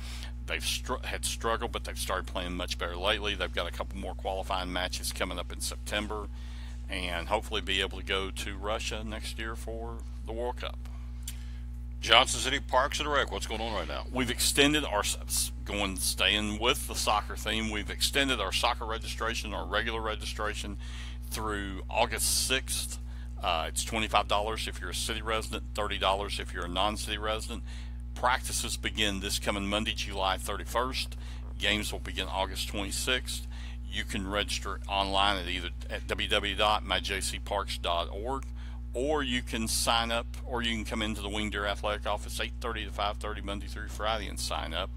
They've had struggled, but they've started playing much better lately. They've got a couple more qualifying matches coming up in September, and hopefully be able to go to Russia next year for the World Cup. Johnson City Parks and Rec, what's going on right now? We've extended our, staying with the soccer theme, we've extended our soccer registration, our regular registration, through August 6th. It's $25 if you're a city resident, $30 if you're a non-city resident. Practices begin this coming Monday, July 31st. Games will begin August 26th. You can register online at either at www.myjcparks.org, or you can sign up, or you can come into the Winged Deer Athletic Office 8:30 to 5:30 Monday through Friday and sign up.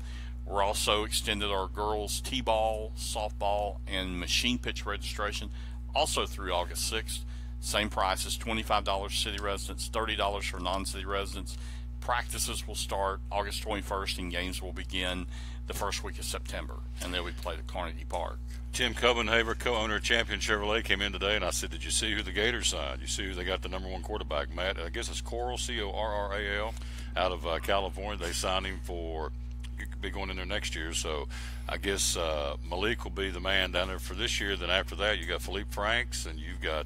We're also extended our girls t-ball, softball, and machine pitch registration also through August 6th. Same price as $25 city residents, $30 for non-city residents. Practices will start August 21st, and games will begin the first week of September, and they'll be played at Carnegie Park. Tim Cobenhaver, co-owner of Champion Chevrolet, came in today, and I said, did you see who the Gators signed? You see who they got the number 1 quarterback, Matt? I guess it's Corral, Corral, out of California. They signed him for be going in there next year, so I guess Malik will be the man down there for this year. Then after that, you got Philippe Franks, and you've got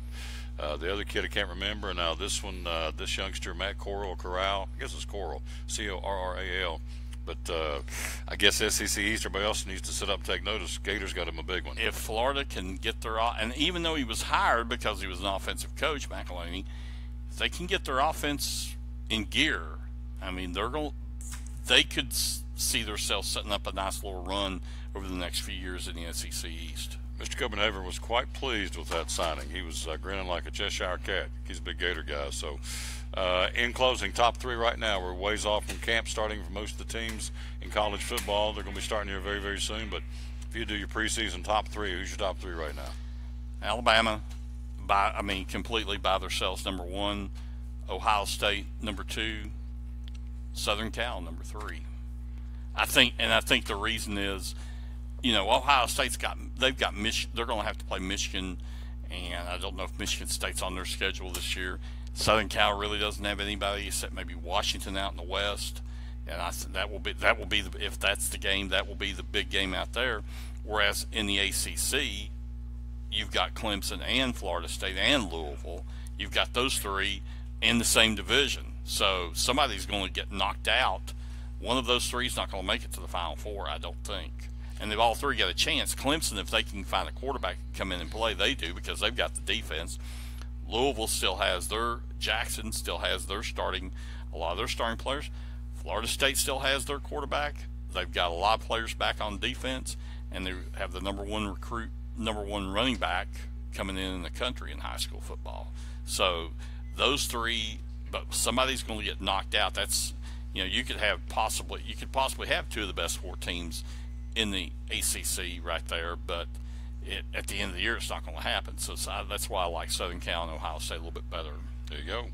the other kid I can't remember. And now this one, this youngster, Matt Corral, I guess it's Corral, Corral. But I guess SEC East, everybody else needs to sit up and take notice. Gators got him a big one. If Florida can get their, and even though he was hired because he was an offensive coach, McElhaney, if they can get their offense in gear, I mean, they could see themselves setting up a nice little run over the next few years in the SEC East. Mr. Cobenhaver was quite pleased with that signing. He was grinning like a Cheshire cat. He's a big Gator guy. So, in closing, top 3 right now. We're ways off from camp starting for most of the teams in college football. They're going to be starting here very, very soon. But if you do your preseason top 3, who's your top 3 right now? Alabama, completely by themselves, number 1. Ohio State, number 2. Southern Cal, number 3. I think the reason is, Ohio State's they're going to have to play Michigan, and I don't know if Michigan State's on their schedule this year. Southern Cal really doesn't have anybody except maybe Washington out in the West, and I think that will be if that's the game, that will be the big game out there. Whereas in the ACC, you've got Clemson and Florida State and Louisville. You've got those 3 in the same division, so somebody's going to get knocked out. One of those 3 is not going to make it to the Final Four, I don't think. And they've all 3 got a chance. Clemson, if they can find a quarterback to come in and play, they do, because they've got the defense. Louisville still has Jackson still has a lot of their starting players. Florida State still has their quarterback. They've got a lot of players back on defense, and they have the number 1 running back coming in the country in high school football. So those 3, but somebody's going to get knocked out. That's, you could possibly have 2 of the best 4 teams in the ACC right there, but at the end of the year, it's not going to happen. So that's why I like Southern Cal and Ohio State a little bit better. There you go.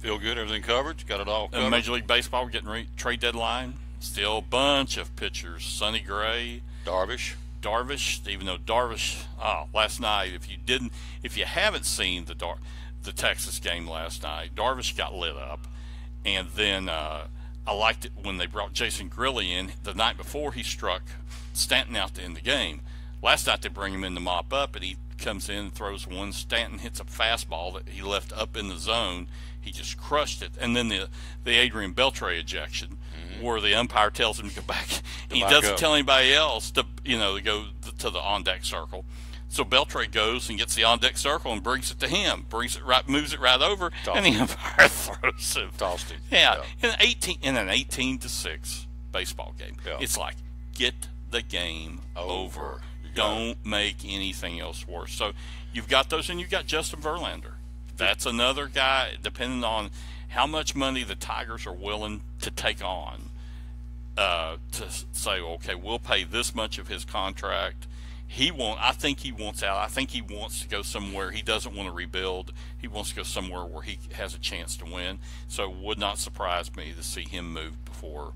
Feel good? Everything covered? Got it all covered? Major League Baseball, we're getting ready, trade deadline. Still a bunch of pitchers. Sonny Gray, Darvish. Even though Darvish, last night, if you haven't seen the Texas game last night, Darvish got lit up, and then I liked it when they brought Jason Grilli in the night before he struck Stanton out to end the game. Last night they bring him in to mop up, and he comes in and throws one. Stanton hits a fastball that he left up in the zone. He just crushed it. And then the Adrian Beltre ejection, where the umpire tells him to go back. He doesn't tell anybody else to go to the on-deck circle. So Beltre goes and gets the on-deck circle and brings it to him. Moves it right over, and the umpire throws him. Tossed him. Yeah. In an 18-6 baseball game, it's like, get the game over. Don't make anything else worse. So you've got those, and you've got Justin Verlander. That's another guy, depending on how much money the Tigers are willing to take on, to say, okay, we'll pay this much of his contract. I think he wants out. I think he wants to go somewhere. He doesn't want to rebuild. He wants to go somewhere where he has a chance to win. So it would not surprise me to see him move before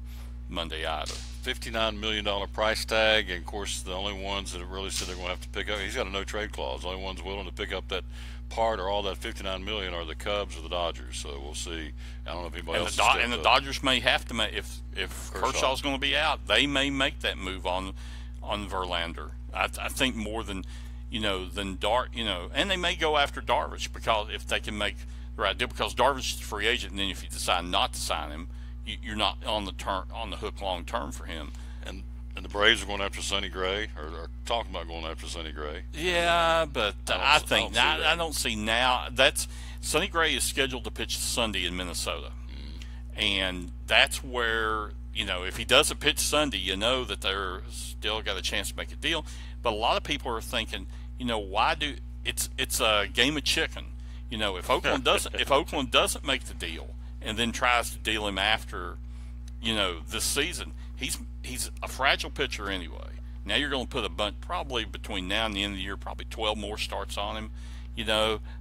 Monday either. $59 million price tag, and of course the only ones that really said they're going to have to pick up, he's got a no trade clause. The only ones willing to pick up that part or all that $59 million are the Cubs or the Dodgers. So we'll see. I don't know if anybody else. And the Dodgers may have to make, if Kershaw's going to be out, they may make that move on Verlander. I think more than, than and they may go after Darvish because if they can make the right deal, because Darvish is a free agent, and then if you decide not to sign him, you're not on the hook long term for him. And the Braves are going after Sonny Gray, or talking about going after Sonny Gray. Yeah, but I don't see now. Sonny Gray is scheduled to pitch Sunday in Minnesota, and that's where if he doesn't pitch Sunday, that they're still got a chance to make a deal. But a lot of people are thinking, why do it's a game of chicken. If Oakland doesn't make the deal and then tries to deal him after, this season, he's a fragile pitcher anyway. Now you're going to put a bunch, probably between now and the end of the year, probably 12 more starts on him.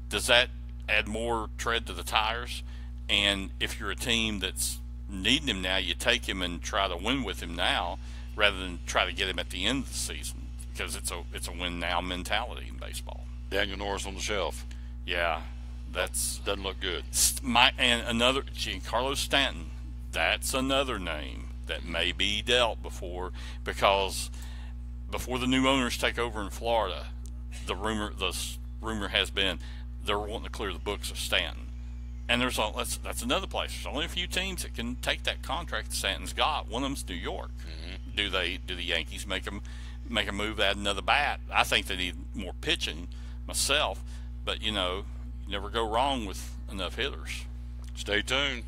Does that add more tread to the tires? And if you're a team that's needing him now, you take him and try to win with him now rather than try to get him at the end of the season, because it's a win now mentality in baseball. Daniel Norris on the shelf. Yeah, doesn't look good. And another Giancarlo Stanton. That's another name that may be dealt before, because before the new owners take over in Florida, the rumor has been they're wanting to clear the books of Stanton. And that's another place. There's only a few teams that can take that contract that Stanton's got. One of them's New York. Mm-hmm. Do the Yankees make a move, add another bat? I think they need more pitching myself, but you never go wrong with enough hitters. Stay tuned.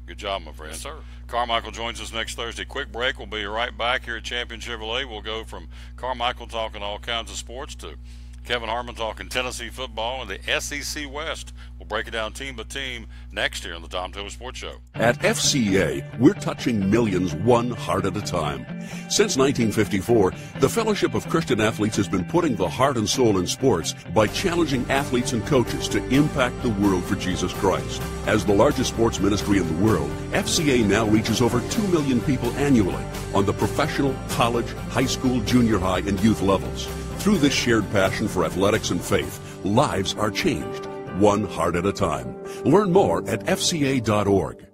Good job, my friend. Yes, sir. Carmichael joins us next Thursday. Quick break. We'll be right back here at Champion Chevrolet. We'll go from Carmichael talking all kinds of sports to Kevin Harmon talking Tennessee football and the SEC West. We'll break it down team by team next here on the Tom Taylor Sports Show. At FCA, we're touching millions one heart at a time. Since 1954, the Fellowship of Christian Athletes has been putting the heart and soul in sports by challenging athletes and coaches to impact the world for Jesus Christ. As the largest sports ministry in the world, FCA now reaches over 2 million people annually on the professional, college, high school, junior high, and youth levels. Through this shared passion for athletics and faith, lives are changed, one heart at a time. Learn more at FCA.org.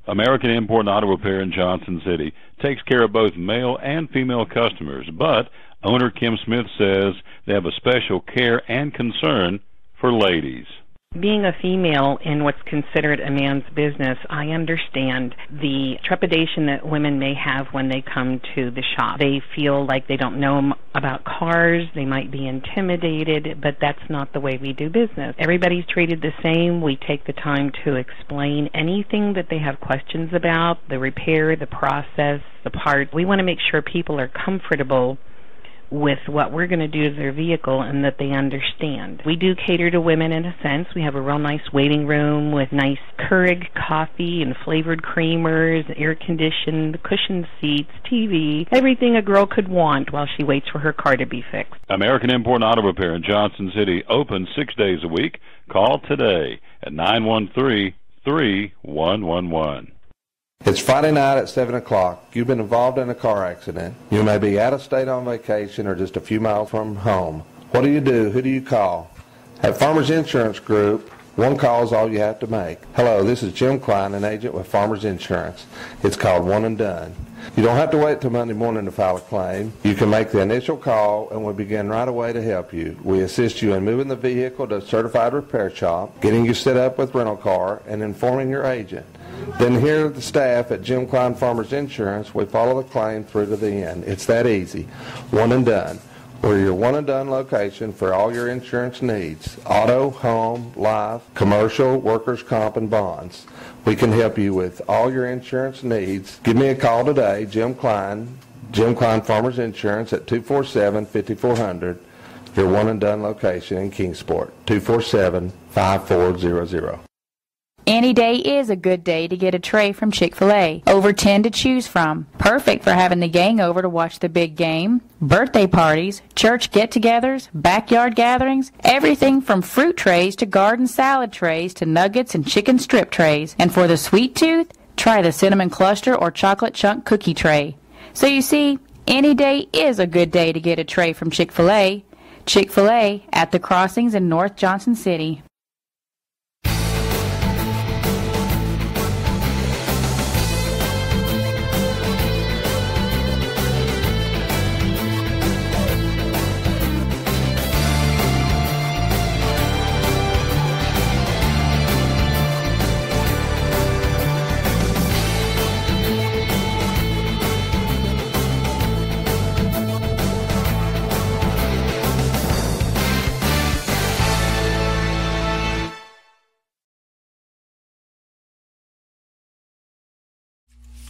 American Import and Auto Repair in Johnson City takes care of both male and female customers, but owner Kim Smith says they have a special care and concern for ladies. Being a female in what's considered a man's business, I understand the trepidation that women may have when they come to the shop. They feel like they don't know about cars, they might be intimidated, but that's not the way we do business. Everybody's treated the same. We take the time to explain anything that they have questions about, the repair, the process, the part. We want to make sure people are comfortable with what we're going to do to their vehicle and that they understand. We do cater to women in a sense. We have a real nice waiting room with nice Keurig coffee and flavored creamers, air-conditioned, cushioned seats, TV, everything a girl could want while she waits for her car to be fixed. American Import and Auto Repair in Johnson City, open 6 days a week. Call today at 913-3111. It's Friday night at 7 o'clock. You've been involved in a car accident. You may be out of state on vacation or just a few miles from home. What do you do? Who do you call? At Farmers Insurance Group, one call is all you have to make. Hello, this is Jim Klein, an agent with Farmers Insurance. It's called One and Done. You don't have to wait till Monday morning to file a claim. You can make the initial call and we'll begin right away to help you. We assist you in moving the vehicle to a certified repair shop, getting you set up with rental car, and informing your agent. Then here at the staff at Jim Klein Farmers Insurance, we follow the claim through to the end. It's that easy. One and Done. We're your one and done location for all your insurance needs. Auto, home, life, commercial, workers' comp, and bonds. We can help you with all your insurance needs. Give me a call today, Jim Klein Farmers Insurance at 247-5400. Your one and done location in Kingsport, 247-5400. Any day is a good day to get a tray from Chick-fil-A. Over 10 to choose from. Perfect for having the gang over to watch the big game, birthday parties, church get-togethers, backyard gatherings, everything from fruit trays to garden salad trays to nuggets and chicken strip trays. And for the sweet tooth, try the cinnamon cluster or chocolate chunk cookie tray. So you see, any day is a good day to get a tray from Chick-fil-A. Chick-fil-A at the Crossings in North Johnson City.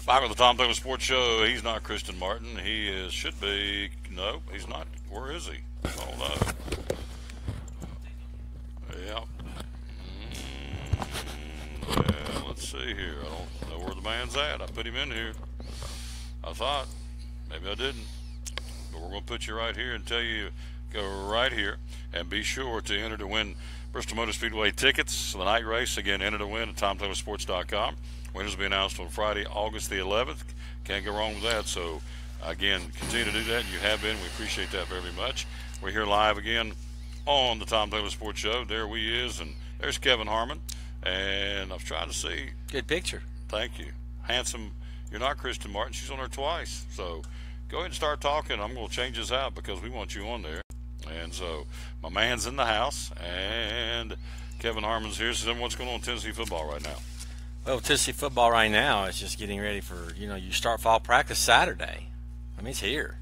Back with the Tom Taylor Sports Show. He's not Kristen Martin. He is, should be. No, he's not. Where is he? Oh, no. Yeah. Yeah, let's see here. I don't know where the man's at. I put him in here. I thought. Maybe I didn't. But we're going to put you right here and tell you, go right here. And be sure to enter to win Bristol Motor Speedway tickets for the night race. Again, enter to win at TomTaylorSports.com. Winners will be announced on Friday, August the 11th. Can't go wrong with that. So, again, continue to do that. You have been. We appreciate that very much. We're here live again on the Tom Taylor Sports Show. There he is, and there's Kevin Harmon. And I was trying to see. Good picture. Thank you. Handsome. You're not Kristen Martin. She's on there twice. So, go ahead and start talking. I'm going to change this out because we want you on there. And so, my man's in the house, and Kevin Harmon's here. So, what's going on in Tennessee football right now? Well, Tennessee football right now is just getting ready for, you start fall practice Saturday. I mean, it's here.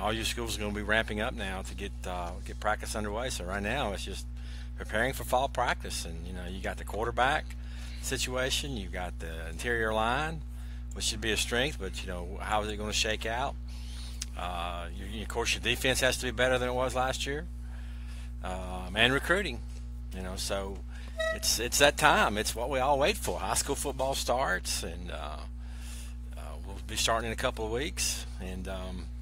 All your schools are going to be ramping up now to get practice underway. So right now it's just preparing for fall practice. And, you got the quarterback situation. You got the interior line, which should be a strength. But, how is it going to shake out? Of course, your defense has to be better than it was last year. And recruiting, so it's that time. It's what we all wait for. High school football starts, and we'll be starting in a couple of weeks. And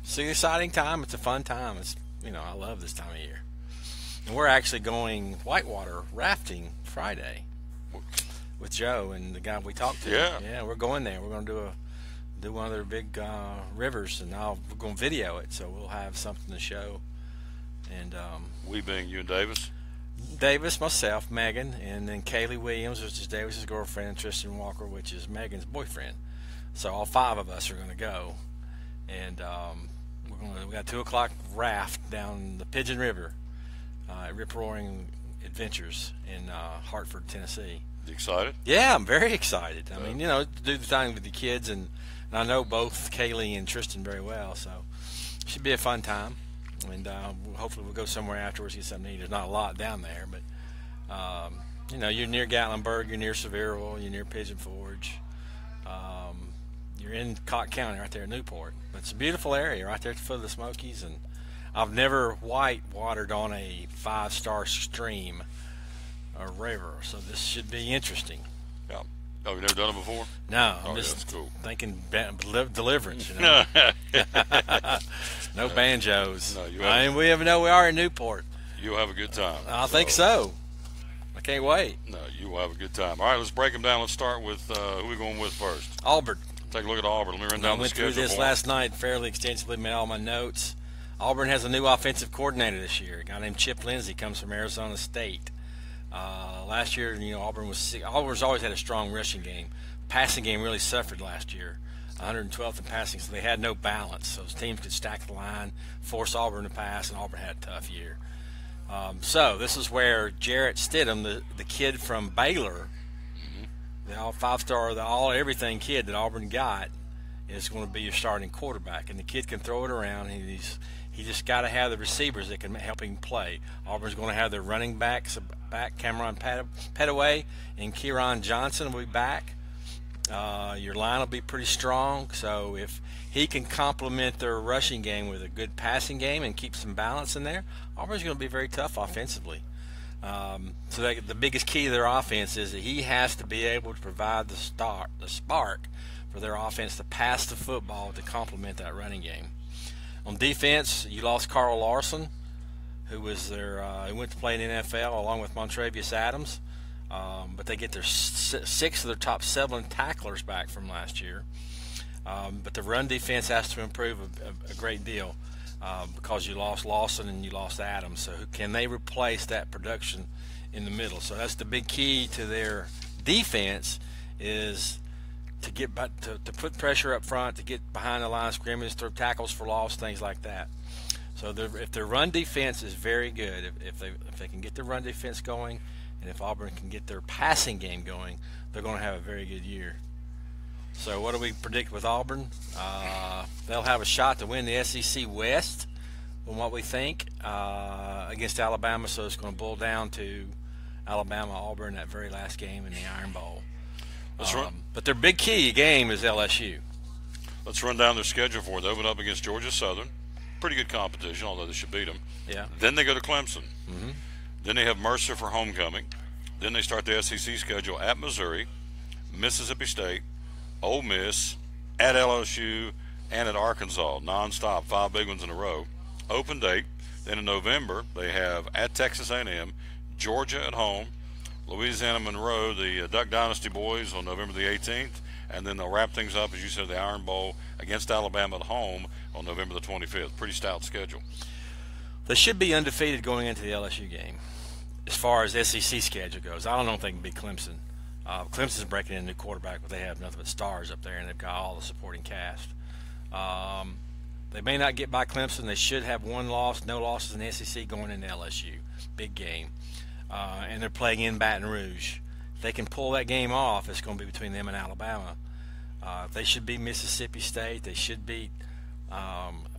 it's an exciting time. It's a fun time. It's I love this time of year. And we're actually going whitewater rafting Friday with Joe and the guy we talked to. Yeah, we're going there. We're going to do one of their big rivers, and we're going to video it, so we'll have something to show. And we being you and Davis, myself, Megan, and then Kaylee Williams, which is Davis's girlfriend, and Tristan Walker, which is Megan's boyfriend. So all 5 of us are going to go, and we got a 2:00 raft down the Pigeon River at Rip Roaring Adventures in Hartford, Tennessee. You excited? Yeah, I'm very excited. I mean, to do the thing with the kids, and I know both Kaylee and Tristan very well, so it should be a fun time. And hopefully we'll go somewhere afterwards, get something to eat. There's not a lot down there, but you're near Gatlinburg, you're near Sevierville, you're near Pigeon Forge. You're in Cocke County, right there in Newport. But it's a beautiful area, right there at the foot of the Smokies. And I've never white watered on a 5-star stream or river, so this should be interesting. Yeah. Oh, you've never done it before? No, I'm just that's cool. thinking deliverance, No banjos. No, we are in Newport. You'll have a good time. I think so. I can't wait. No, you will have a good time. All right, let's break them down. Let's start with who we going with first? Auburn. Take a look at Auburn. Let me run down the schedule. I went through this last night fairly extensively, made all my notes. Auburn has a new offensive coordinator this year. A guy named Chip Lindsey comes from Arizona State. Last year, Auburn's always had a strong rushing game. Passing game really suffered last year, 112th in passing, so they had no balance. So teams could stack the line, force Auburn to pass, and Auburn had a tough year. So this is where Jarrett Stidham, the kid from Baylor, the all 5-star, the all everything kid that Auburn got, is going to be your starting quarterback. And the kid can throw it around. He just got to have the receivers that can help him play. Auburn's going to have their running backs back. Cameron Petaway and Kieran Johnson will be back. Your line will be pretty strong. So if he can complement their rushing game with a good passing game and keep some balance in there, Auburn's going to be very tough offensively. So the biggest key to their offense is that he has to be able to provide the spark for their offense to pass the football to complement that running game. On defense, you lost Carl Larson, who was he went to play in the NFL along with Montrevious Adams, but they get their 6 of their top 7 tacklers back from last year. But the run defense has to improve a great deal because you lost Lawson and you lost Adams. So can they replace that production in the middle? So that's the big key to their defense, is to get back, to put pressure up front, to get behind the line of scrimmage, throw tackles for loss, things like that. So if their run defense is very good, if they can get their run defense going, and if Auburn can get their passing game going, they're going to have a very good year. So what do we predict with Auburn? They'll have a shot to win the SEC West, from what we think, against Alabama. So it's going to boil down to Alabama-Auburn, that very last game in the Iron Bowl. But their big key game is LSU. Let's run down their schedule for it. They open up against Georgia Southern. Pretty good competition, although they should beat them. Yeah. Then they go to Clemson. Mm-hmm. Then they have Mercer for homecoming. Then they start the SEC schedule at Missouri, Mississippi State, Ole Miss, at LSU, and at Arkansas. Non-stop, 5 big ones in a row. Open date. Then in November, they have at Texas A&M, Georgia at home, Louisiana Monroe, the Duck Dynasty boys on November the 18th, and then they'll wrap things up, as you said, the Iron Bowl against Alabama at home on November the 25th. Pretty stout schedule. They should be undefeated going into the LSU game. As far as SEC schedule goes, I don't know if they can beat Clemson. Clemson's breaking in a new quarterback, but they have nothing but stars up there, and they've got all the supporting cast. They may not get by Clemson. They should have one loss, no losses in the SEC going into LSU. Big game. And they're playing in Baton Rouge. If they can pull that game off, it's going to be between them and Alabama. They should beat Mississippi State. They should beat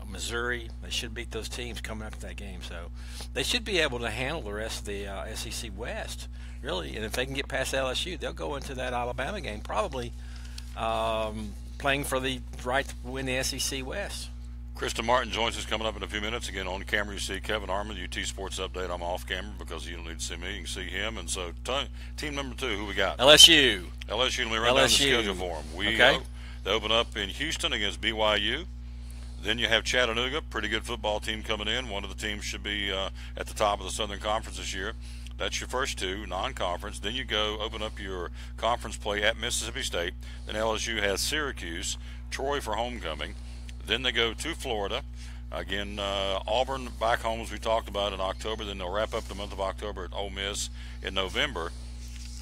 Missouri. They should beat those teams coming up to that game. So they should be able to handle the rest of the SEC West, really. And if they can get past LSU, they'll go into that Alabama game probably playing for the right to win the SEC West. Kristen Martin joins us coming up in a few minutes. Again, on camera you see Kevin Harmon, UT Sports Update. I'm off camera because you don't need to see me. You can see him. And so team number 2, who we got? LSU. LSU. Let me run down the schedule for them. They open up in Houston against BYU. Then you have Chattanooga, pretty good football team coming in. One of the teams should be at the top of the Southern Conference this year. That's your first 2, non-conference. Then you go open up your conference play at Mississippi State. Then LSU has Syracuse, Troy for homecoming. Then they go to Florida. Again, Auburn back home, as we talked about, in October. Then they'll wrap up the month of October at Ole Miss in November.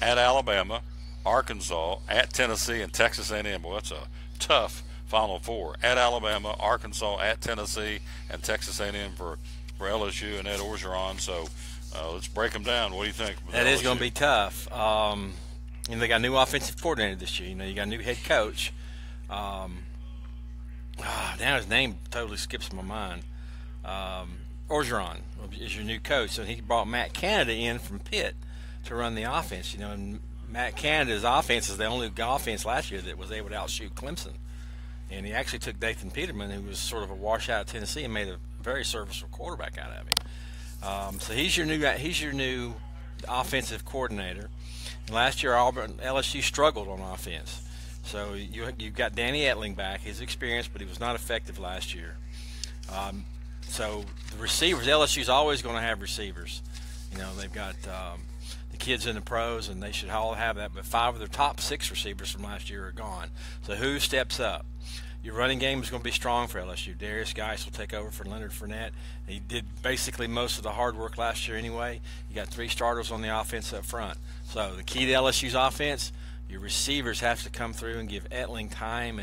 At Alabama, Arkansas, at Tennessee, and Texas A&M. Boy, that's a tough Final 4. At Alabama, Arkansas, at Tennessee, and Texas A&M for LSU and Ed Orgeron. So let's break them down. What do you think? That is going to be tough. They got a new offensive coordinator this year. You got a new head coach. Now his name totally skips my mind. Orgeron is your new coach, so he brought Matt Canada in from Pitt to run the offense. And Matt Canada's offense is the only offense last year that was able to outshoot Clemson. And he actually took Nathan Peterman, who was sort of a washout at Tennessee, and made a very serviceable quarterback out of him. So he's your new offensive coordinator. And last year, LSU struggled on offense. So you've got Danny Etling back. His experience, but he was not effective last year. So the receivers, LSU's always going to have receivers. They've got the kids in the pros, and they should all have that. But 5 of their top 6 receivers from last year are gone. So who steps up? Your running game is going to be strong for LSU. Darius Geis will take over for Leonard Fournette. He did basically most of the hard work last year anyway. You got 3 starters on the offense up front. So the key to LSU's offense, your receivers have to come through and give Etling time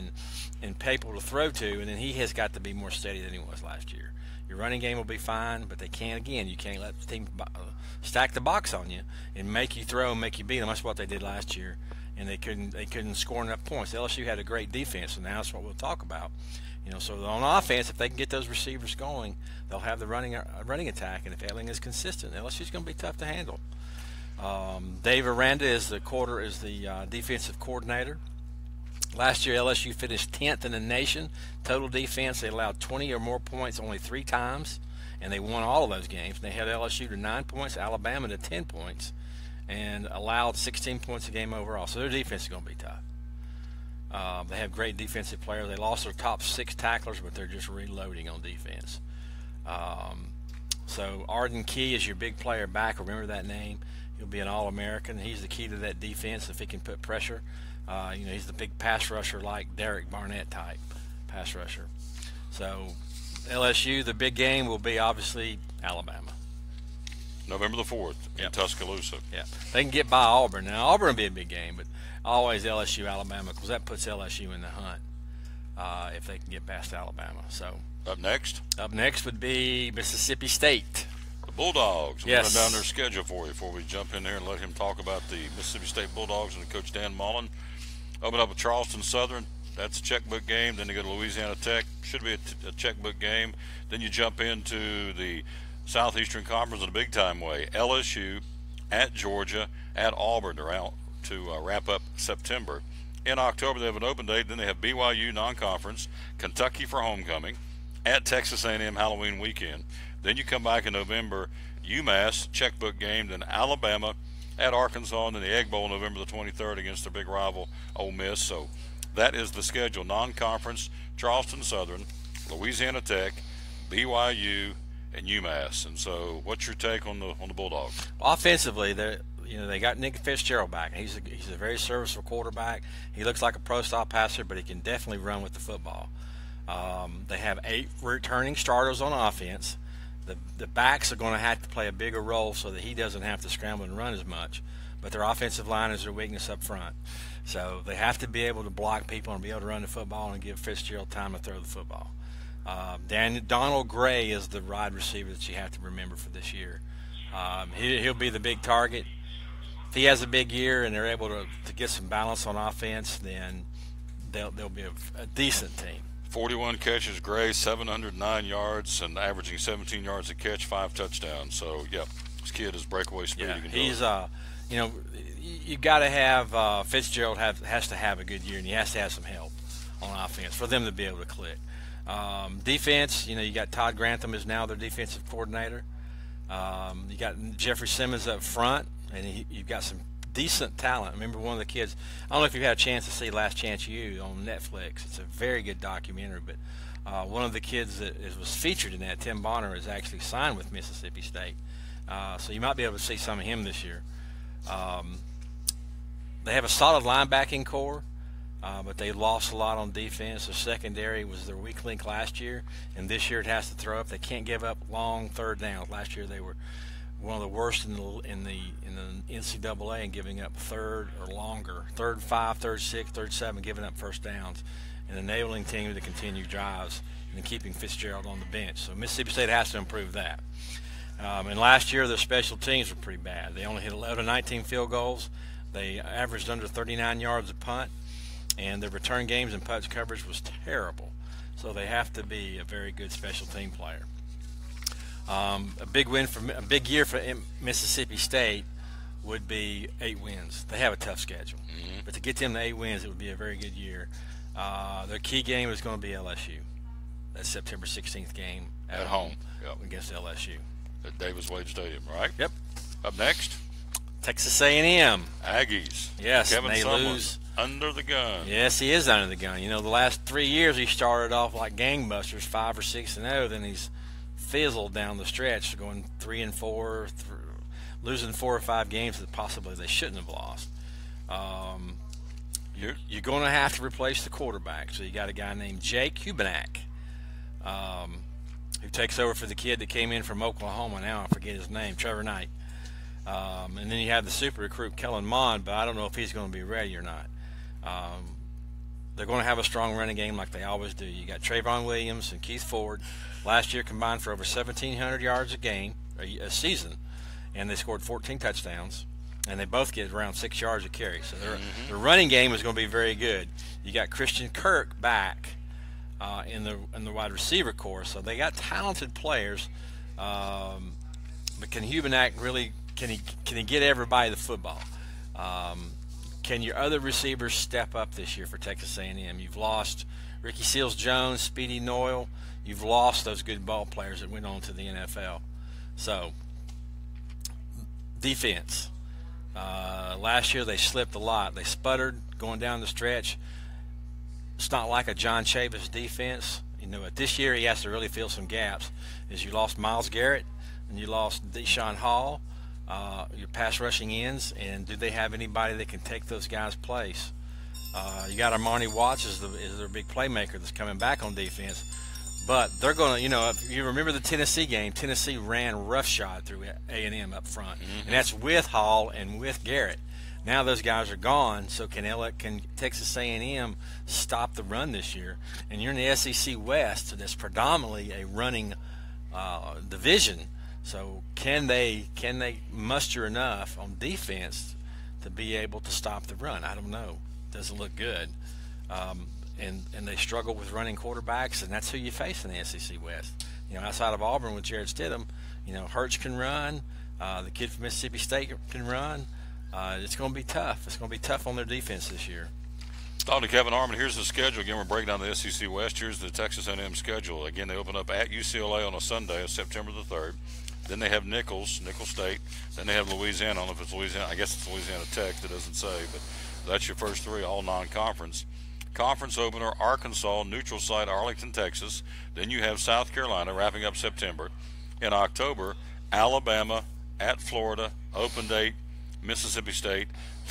and people to throw to, and then he has got to be more steady than he was last year. Your running game will be fine, but you can't let the team stack the box on you and make you throw and make you beat them. That's what they did last year, and they couldn't score enough points. LSU had a great defense, and now that's what we'll talk about. So on offense, if they can get those receivers going, they'll have the running attack, and if Etling is consistent, LSU's going to be tough to handle. Dave Aranda is the defensive coordinator. Last year, LSU finished 10th in the nation. Total defense, they allowed 20 or more points only 3 times, and they won all of those games. They had LSU to 9 points, Alabama to 10 points, and allowed 16 points a game overall. So their defense is going to be tough. They have great defensive players. They lost their top 6 tacklers, but they're just reloading on defense. So Arden Key is your big player back. Remember that name. He'll be an All-American. He's the key to that defense if he can put pressure. He's the big pass rusher like Derek Barnett type pass rusher. So LSU, the big game will be obviously Alabama. November the 4th in Tuscaloosa. Yeah, they can get by Auburn. Now, Auburn will be a big game, but always LSU, Alabama, because that puts LSU in the hunt if they can get past Alabama. So Up next would be Mississippi State. The Bulldogs. We're Yes. going down their schedule for you before we jump in there and let him talk about the Mississippi State Bulldogs and Coach Dan Mullen. Open up with Charleston Southern. That's a checkbook game. Then you go to Louisiana Tech. Should be a checkbook game. Then you jump into the Southeastern Conference in a big-time way. LSU, at Georgia, at Auburn. They're out to wrap up September. In October, they have an open date. Then they have BYU non-conference, Kentucky for homecoming, at Texas A&M Halloween weekend. Then you come back in November, UMass, checkbook game, then Alabama at Arkansas, and then the Egg Bowl November the 23rd against their big rival, Ole Miss. So that is the schedule. Non-conference, Charleston Southern, Louisiana Tech, BYU, and UMass. And so what's your take on the Bulldogs? Offensively, they got Nick Fitzgerald back. He's a very serviceable quarterback. He looks like a pro-style passer, but he can definitely run with the football. They have 8 returning starters on offense. The backs are going to have to play a bigger role so that he doesn't have to scramble and run as much. But their offensive line is their weakness up front. So they have to be able to block people and be able to run the football and give Fitzgerald time to throw the football. Donald Gray is the wide receiver that you have to remember for this year. He'll be the big target. If he has a big year and they're able to get some balance on offense, then they'll be a decent team. 41 catches, Gray, 709 yards, and averaging 17 yards a catch, 5 touchdowns. So, yeah, this kid is breakaway speed. Yeah, he can he's, do it. You got to have Fitzgerald has to have a good year, and he has to have some help on offense for them to be able to click. Defense, you got Todd Grantham is now their defensive coordinator. You got Jeffrey Simmons up front, and you've got some decent talent. Remember one of the kids, I don't know if you've had a chance to see Last Chance U on Netflix. It's a very good documentary, but one of the kids that was featured in that, Tim Bonner, is actually signed with Mississippi State. So you might be able to see some of him this year. They have a solid linebacking core, but they lost a lot on defense. Their secondary was their weak link last year, and this year it has to throw up. They can't give up long third downs. Last year they were one of the worst in the NCAA in giving up third or longer, third 5, third 6, third 7, giving up first downs, and enabling teams to continue drives and keeping Fitzgerald on the bench. So Mississippi State has to improve that. And last year their special teams were pretty bad. They only hit 11 of 19 field goals. They averaged under 39 yards a punt, and their return games and punch coverage was terrible. So they have to be a very good special team player. A big year for Mississippi State would be 8 wins. They have a tough schedule, but to get them to 8 wins, it would be a very good year. Their key game is going to be LSU. That's September 16th game at home against LSU at Davis Wade Stadium, right? Yep. Up next, Texas A&M. Aggies. Yes, Kevin they Sumlin lose. Under the gun. Yes, he is under the gun. The last 3 years he started off like gangbusters, 5 or 6-0. Then he's fizzled down the stretch, going 3-4, losing 4 or 5 games that possibly they shouldn't have lost. You're going to have to replace the quarterback. So you got a guy named Jake Hubenak, who takes over for the kid that came in from Oklahoma. Now I forget his name, Trevor Knight. And then you have the super recruit Kellen Mond, but I don't know if he's going to be ready or not. They're going to have a strong running game like they always do. You got Trayvon Williams and Keith Ford. Last year combined for over 1,700 yards a season, and they scored 14 touchdowns, and they both get around 6 yards a carry. So their running game is going to be very good. You got Christian Kirk back in the wide receiver corps, so they got talented players. But can Hubenak really can he get everybody the football? Can your other receivers step up this year for Texas A&M? You've lost Ricky Seals-Jones, Speedy Noyle. You've lost those good ball players that went on to the NFL. So, defense. Last year they slipped a lot. They sputtered going down the stretch. It's not like a John Chavis defense. This year he has to really fill some gaps. You lost Myles Garrett and you lost Deshaun Hall, your pass rushing ends, and do they have anybody that can take those guys' place? You got Armani Watts is their big playmaker that's coming back on defense. But they're going to, if you remember the Tennessee game, Tennessee ran roughshod through A&M up front. And that's with Hall and with Garrett. Now those guys are gone, so can Texas A&M stop the run this year? And you're in the SEC West, so that's predominantly a running division. So can they muster enough on defense to be able to stop the run? I don't know. Doesn't look good. And they struggle with running quarterbacks, and that's who you face in the SEC West. Outside of Auburn with Jared Stidham, Hurts can run. The kid from Mississippi State can run. it's going to be tough. It's going to be tough on their defense this year. Talking to Kevin Harmon, here's the schedule. Again, we're breaking down the SEC West. Here's the Texas A&M schedule. Again, they open up at UCLA on a Sunday, September the 3rd. Then they have Nickel State. Then they have Louisiana. I don't know if it's Louisiana. I guess it's Louisiana Tech. That doesn't say, but that's your first three, all non-conference. Conference opener, Arkansas, neutral site, Arlington, Texas. Then you have South Carolina wrapping up September. In October, Alabama at Florida, open date, Mississippi State.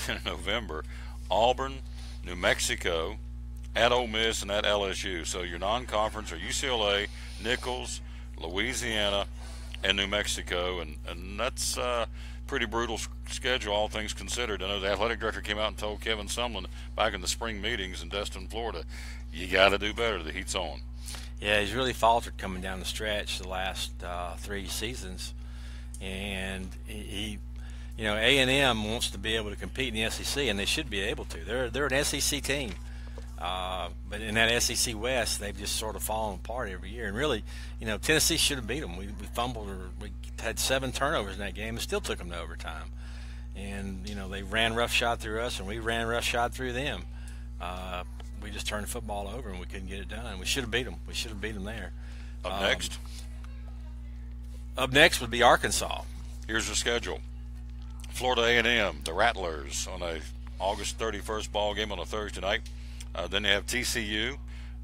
In November, Auburn, New Mexico, at Ole Miss, and at LSU. So your non-conference are UCLA, Nichols, Louisiana, and New Mexico, and that's pretty brutal schedule, all things considered. I know the athletic director came out and told Kevin Sumlin back in the spring meetings in Destin, Florida, you got to do better. The heat's on. Yeah, he's really faltered coming down the stretch the last 3 seasons, and he you know, A&M wants to be able to compete in the SEC, and they should be able to. They're an SEC team. But in that SEC West, they've just sort of fallen apart every year. And really, you know, Tennessee should have beat them. We fumbled, or we had 7 turnovers in that game and still took them to overtime. And, you know, they ran roughshod through us, and we ran roughshod through them. We just turned the football over, and we couldn't get it done. We should have beat them. We should have beat them there. Up next? Up next would be Arkansas. Here's the schedule. Florida A&M, the Rattlers, on a August 31st ball game on a Thursday night. Then you have TCU.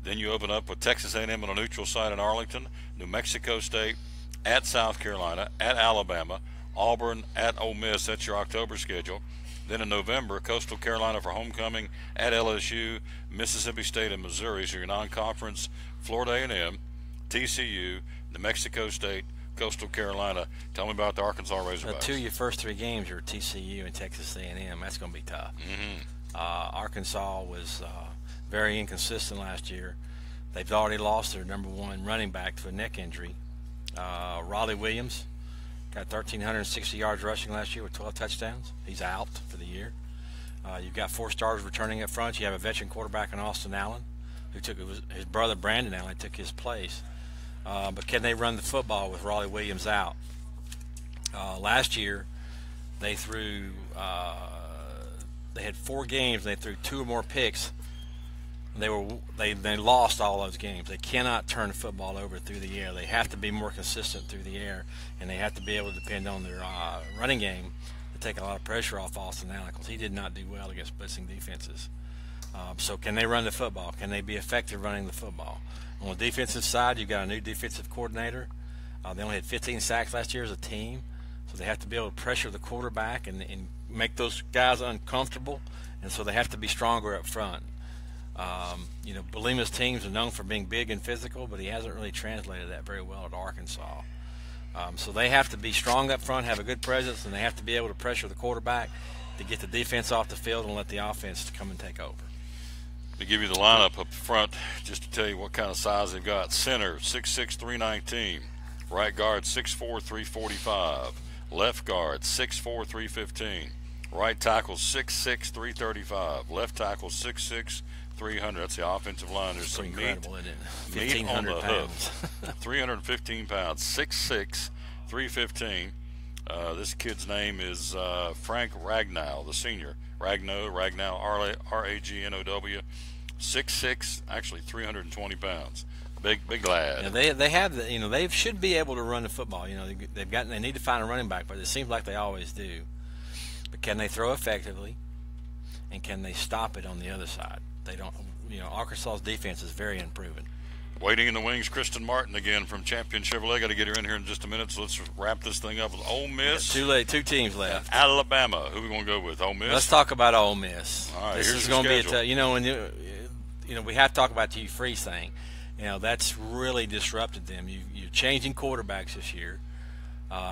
Then you open up with Texas A&M on a neutral site in Arlington, New Mexico State, at South Carolina, at Alabama, Auburn, at Ole Miss. That's your October schedule. Then in November, Coastal Carolina for homecoming, at LSU, Mississippi State, and Missouri. So your non-conference, Florida A&M, TCU, New Mexico State, Coastal Carolina. Tell me about the Arkansas Razorbacks. 2 of your first 3 games are TCU and Texas A&M. That's going to be tough. Arkansas was very inconsistent last year. They've already lost their number 1 running back to a neck injury. Raleigh Williams got 1,360 yards rushing last year with 12 touchdowns. He's out for the year. You've got 4 starters returning up front. You have a veteran quarterback in Austin Allen, who took his brother Brandon Allen took his place. But can they run the football with Raleigh Williams out? Last year, they threw. They had 4 games. And they threw 2 or more picks. They lost all those games. They cannot turn the football over through the air. They have to be more consistent through the air, and they have to be able to depend on their running game to take a lot of pressure off Austin Allen, because he did not do well against blitzing defenses. So can they run the football? Can they be effective running the football? On the defensive side, you've got a new defensive coordinator. They only had 15 sacks last year as a team, so they have to be able to pressure the quarterback and make those guys uncomfortable, and so they have to be stronger up front. You know, Balima's teams are known for being big and physical, but he hasn't really translated that very well at Arkansas. So they have to be strong up front, have a good presence, and they have to be able to pressure the quarterback to get the defense off the field and let the offense come and take over. Let me give you the lineup up front just to tell you what kind of size they've got. Center, 6'6", 319. Right guard, 6'4", 345. Left guard, 6'4", 315. Right tackle, 6'6", 335. Left tackle, 6'6", 300. That's the offensive line. There's some meat on the hoof. 315 pounds, 6'6", 315. This kid's name is Frank Ragnow, the senior. Ragnow, R-A-G-N-O-W, 6'6", actually 320 pounds. Big lad. Yeah, they have the, you know, they should be able to run the football. You know, they need to find a running back, but it seems like they always do. But can they throw effectively, and can they stop it on the other side? They don't. You know, Arkansas's defense is very unproven. Waiting in the wings, Kristen Martin again from Champion Chevrolet. Got to get her in here in just a minute, so let's wrap this thing up with Ole Miss. Two teams left. Alabama. Who are we going to go with? Ole Miss? Let's talk about Ole Miss. All right, this is going to be a tough. You know, when you know, we have to talk about the Hugh Freeze thing. You know, that's really disrupted them. You're changing quarterbacks this year,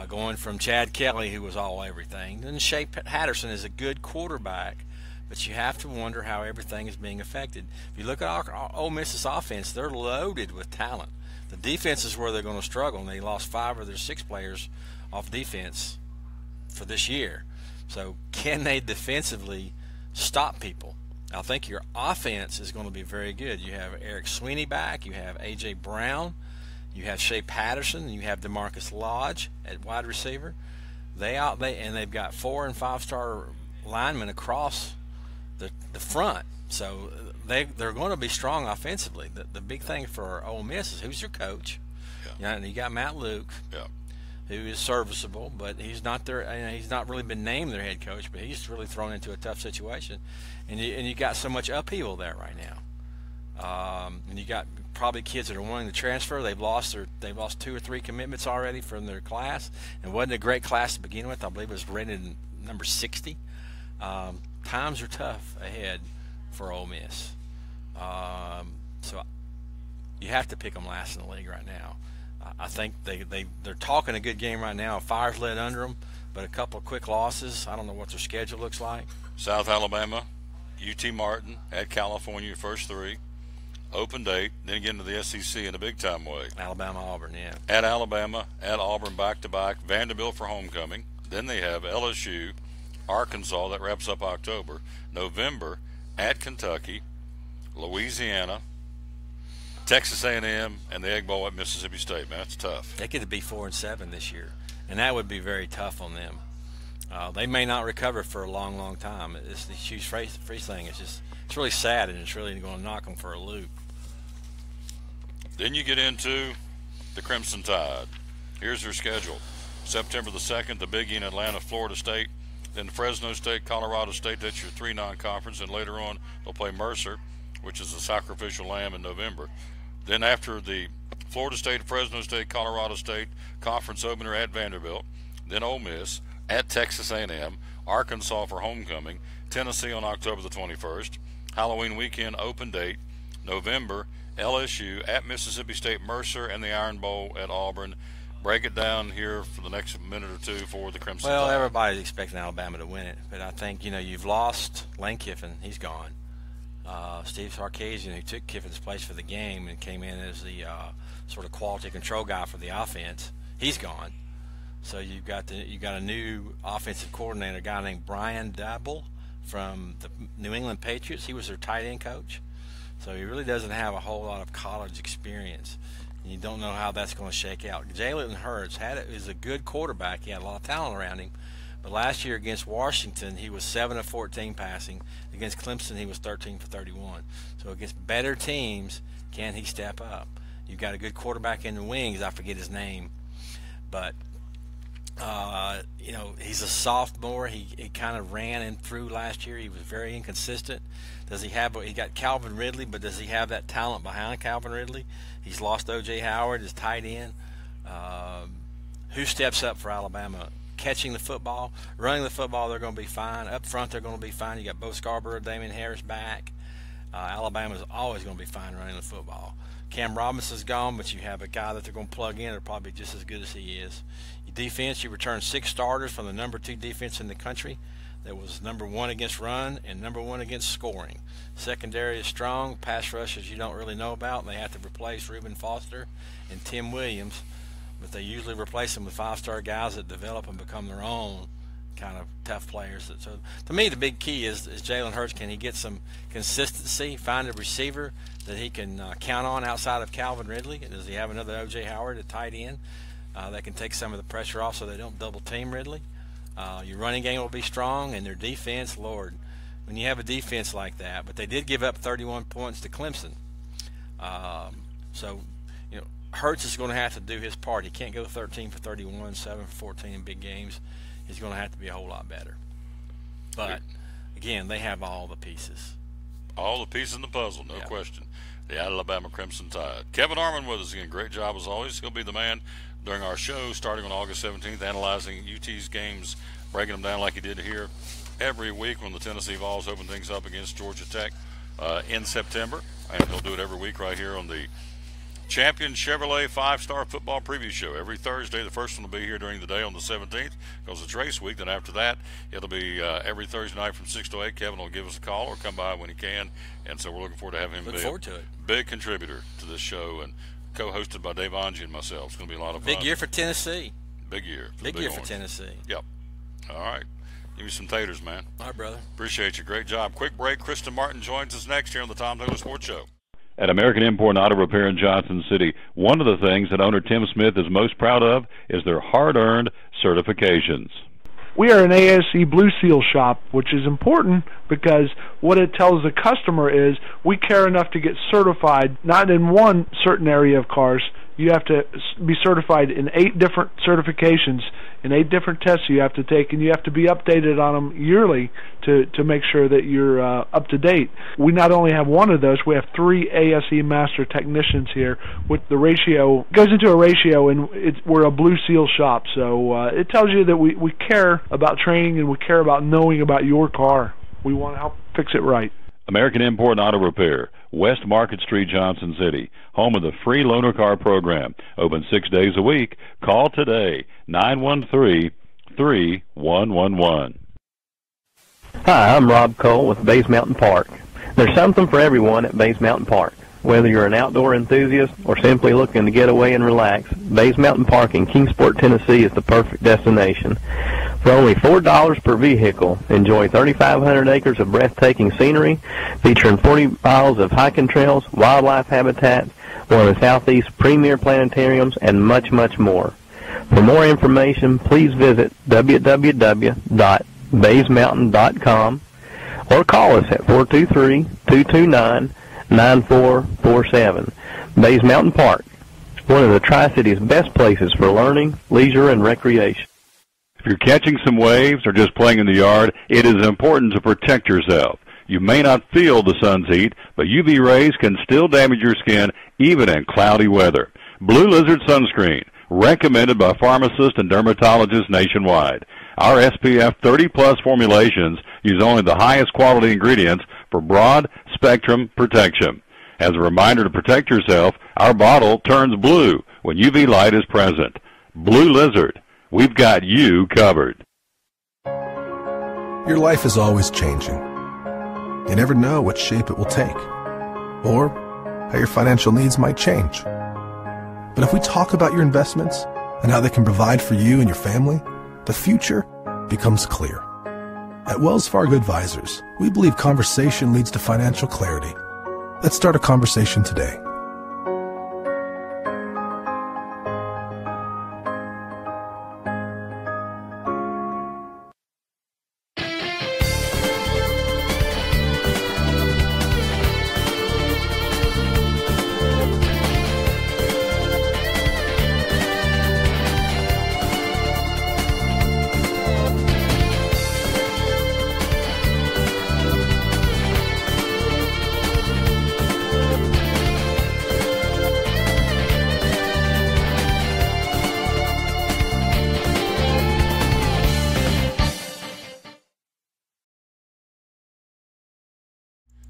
going from Chad Kelly, who was all everything, and Shea Patterson is a good quarterback. But you have to wonder how everything is being affected. If you look at Ole Miss's offense, they're loaded with talent. The defense is where they're going to struggle, and they lost 5 of their 6 players off defense for this year. So can they defensively stop people? I think your offense is going to be very good. You have Eric Sweeney back. You have A.J. Brown. You have Shea Patterson. You have DeMarcus Lodge at wide receiver. They've got 4- and 5-star linemen across the front. So they're going to be strong offensively. The big thing for Ole Miss is who's your coach. Yeah. You got Matt Luke, who is serviceable, but he's not he's not really been named their head coach, but he's really thrown into a tough situation. And you got so much upheaval there right now. And you got probably kids that are wanting to transfer. They've lost 2 or 3 commitments already from their class, and it wasn't a great class to begin with. I believe it was rated number 60. Times are tough ahead for Ole Miss. So you have to pick them last in the league right now. I think they're talking a good game right now. Fire's lit under them, but a couple of quick losses. I don't know what their schedule looks like. South Alabama, UT Martin, at California, first 3. Open date, then get into the SEC in a big-time way. Alabama, Auburn, yeah. At Alabama, at Auburn, back-to-back. Vanderbilt for homecoming. Then they have LSU, Arkansas, that wraps up October. November, at Kentucky, Louisiana, Texas A&M, and the Egg Bowl at Mississippi State. Man, that's tough. They get to be 4-7 this year, and that would be very tough on them. They may not recover for a long, long time. This huge freeze thing is it's really sad, and it's really going to knock them for a loop. Then you get into the Crimson Tide. Here's their schedule. September the 2nd, the Big E in Atlanta, Florida State. Then Fresno State, Colorado State. That's your 3 non-conference. And later on, they'll play Mercer, which is the sacrificial lamb in November. Then after the Florida State, Fresno State, Colorado State conference opener at Vanderbilt. Then Ole Miss at Texas A&M, Arkansas for homecoming, Tennessee on October the 21st. Halloween weekend open date, November, LSU at Mississippi State, Mercer, and the Iron Bowl at Auburn. Break it down here for the next minute or two for the Crimson Tide. Well, everybody's expecting Alabama to win it, but I think, you've lost Lane Kiffin. He's gone. Steve Sarkisian, who took Kiffin's place for the game and came in as the sort of quality control guy for the offense, he's gone. So you got a new offensive coordinator, a guy named Brian Daboll from the New England Patriots. He was their tight end coach. So he really doesn't have a whole lot of college experience. And you don't know how that's going to shake out. Jalen Hurts is a good quarterback. He had a lot of talent around him. But last year against Washington, he was 7 of 14 passing. Against Clemson, he was 13 for 31. So against better teams, can he step up? You've got a good quarterback in the wings. I forget his name. But he's a sophomore. He kind of ran in through last year. He was very inconsistent. He got Calvin Ridley, but does he have that talent behind Calvin Ridley? He's lost O.J. Howard, his tight end. Who steps up for Alabama? Catching the football, running the football, they're going to be fine. Up front, they're going to be fine. You got Bo Scarborough, Damian Harris back. Alabama's always going to be fine running the football. Cam Robinson's gone, but you have a guy that they're going to plug in, or probably just as good as he is. Your defense, you return 6 starters from the number 2 defense in the country. That was number 1 against run and number 1 against scoring. Secondary is strong. Pass rushes you don't really know about. And they have to replace Reuben Foster and Tim Williams, but they usually replace them with 5-star guys that develop and become their own kind of tough players. So to me, the big key is Jalen Hurts. Can he get some consistency, find a receiver that he can count on outside of Calvin Ridley? Does he have another O.J. Howard at tight end that can take some of the pressure off so they don't double team Ridley? Your running game will be strong, and their defense, Lord, when you have a defense like that, but they did give up 31 points to Clemson. Hurts is going to have to do his part. He can't go 13 for 31, 7 for 14 in big games. He's going to have to be a whole lot better. But, again, they have all the pieces. All the pieces in the puzzle, no question. The Alabama Crimson Tide. Kevin Harmon with us again. Great job as always. He'll be the man during our show starting on August 17th, analyzing UT's games, breaking them down like he did here every week when the Tennessee Vols open things up against Georgia Tech in September. And he'll do it every week right here on the Champion Chevrolet 5-Star Football Preview Show. Every Thursday, the first one will be here during the day on the 17th because it's race week. Then after that, it'll be every Thursday night from 6 to 8. Kevin will give us a call or come by when he can. And so we're looking forward to having him. Look forward to it. Big contributor to this show and co-hosted by Dave Angie and myself. It's going to be a lot of fun. Big year for Tennessee. Big year. Big year for Tennessee. Yep. All right. Give me some taters, man. All right, brother. Appreciate you. Great job. Quick break. Kristen Martin joins us next here on the Tom Taylor Sports Show. At American Import Auto Repair in Johnson City, one of the things that owner Tim Smith is most proud of is their hard-earned certifications. We are an ASE Blue Seal shop, which is important because what it tells the customer is we care enough to get certified, not in one certain area of cars. You have to be certified in 8 different certifications, in 8 different tests you have to take, and you have to be updated on them yearly to make sure that you're up to date. We not only have one of those, we have 3 ASE Master Technicians here. With the ratio, goes into a ratio, and we're a Blue Seal shop, so it tells you that we care about training and we care about knowing about your car. We want to help fix it right. American Import and Auto Repair, West Market Street, Johnson City, home of the free loaner car program. Open 6 days a week. Call today, 913-3111. Hi, I'm Rob Cole with Bays Mountain Park. There's something for everyone at Bays Mountain Park. Whether you're an outdoor enthusiast or simply looking to get away and relax, Bays Mountain Park in Kingsport, Tennessee is the perfect destination. For only $4 per vehicle, enjoy 3,500 acres of breathtaking scenery, featuring 40 miles of hiking trails, wildlife habitat, one of the Southeast's premier planetariums, and much, much more. For more information, please visit www.baysmountain.com or call us at 423-229-9447. Bays Mountain Park, one of the Tri-City's best places for learning, leisure, and recreation. If you're catching some waves or just playing in the yard, it is important to protect yourself. You may not feel the sun's heat, but UV rays can still damage your skin even in cloudy weather. Blue Lizard Sunscreen, recommended by pharmacists and dermatologists nationwide. Our SPF 30-plus formulations use only the highest quality ingredients for broad spectrum protection. As a reminder to protect yourself, our bottle turns blue when UV light is present. Blue Lizard, we've got you covered. Your life is always changing. You never know what shape it will take, or how your financial needs might change. But if we talk about your investments and how they can provide for you and your family, the future becomes clear. At Wells Fargo Advisors, we believe conversation leads to financial clarity. Let's start a conversation today.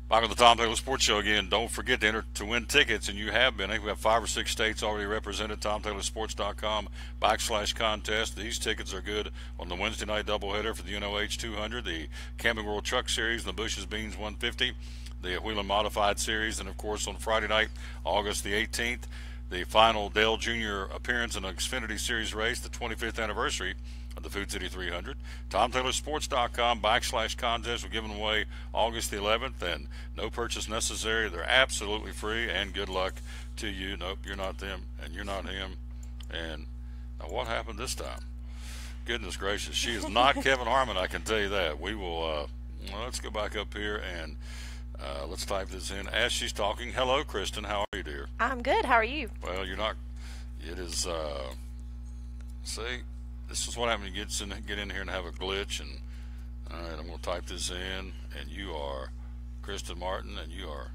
Back on the Tom Taylor Sports Show again. Don't forget to enter to win tickets, and you have been. I think we have 5 or 6 states already represented. TomTaylorSports.com/contest. These tickets are good on the Wednesday night doubleheader for the UNOH 200, the Camping World Truck Series, and the Bush's Beans 150, the Wheeling Modified Series, and of course on Friday night, August the 18th, the final Dale Jr. appearance in the Xfinity Series race, the 25th anniversary of the Food City 300. TomTaylorSports.com/contest. We're giving away August the 11th, and no purchase necessary. They're absolutely free, and good luck to you. Nope, you're not them, and you're not him. And now what happened this time? Goodness gracious, she is not Kevin Harmon, I can tell you that. We will, well, let's go back up here and let's type this in as she's talking. Hello, Kristen. How are you, dear? I'm good. How are you? Well, you're not. It is, see, this is what happens when you get in here and have a glitch. And all right, I'm going to type this in, and you are Kristen Martin, and you are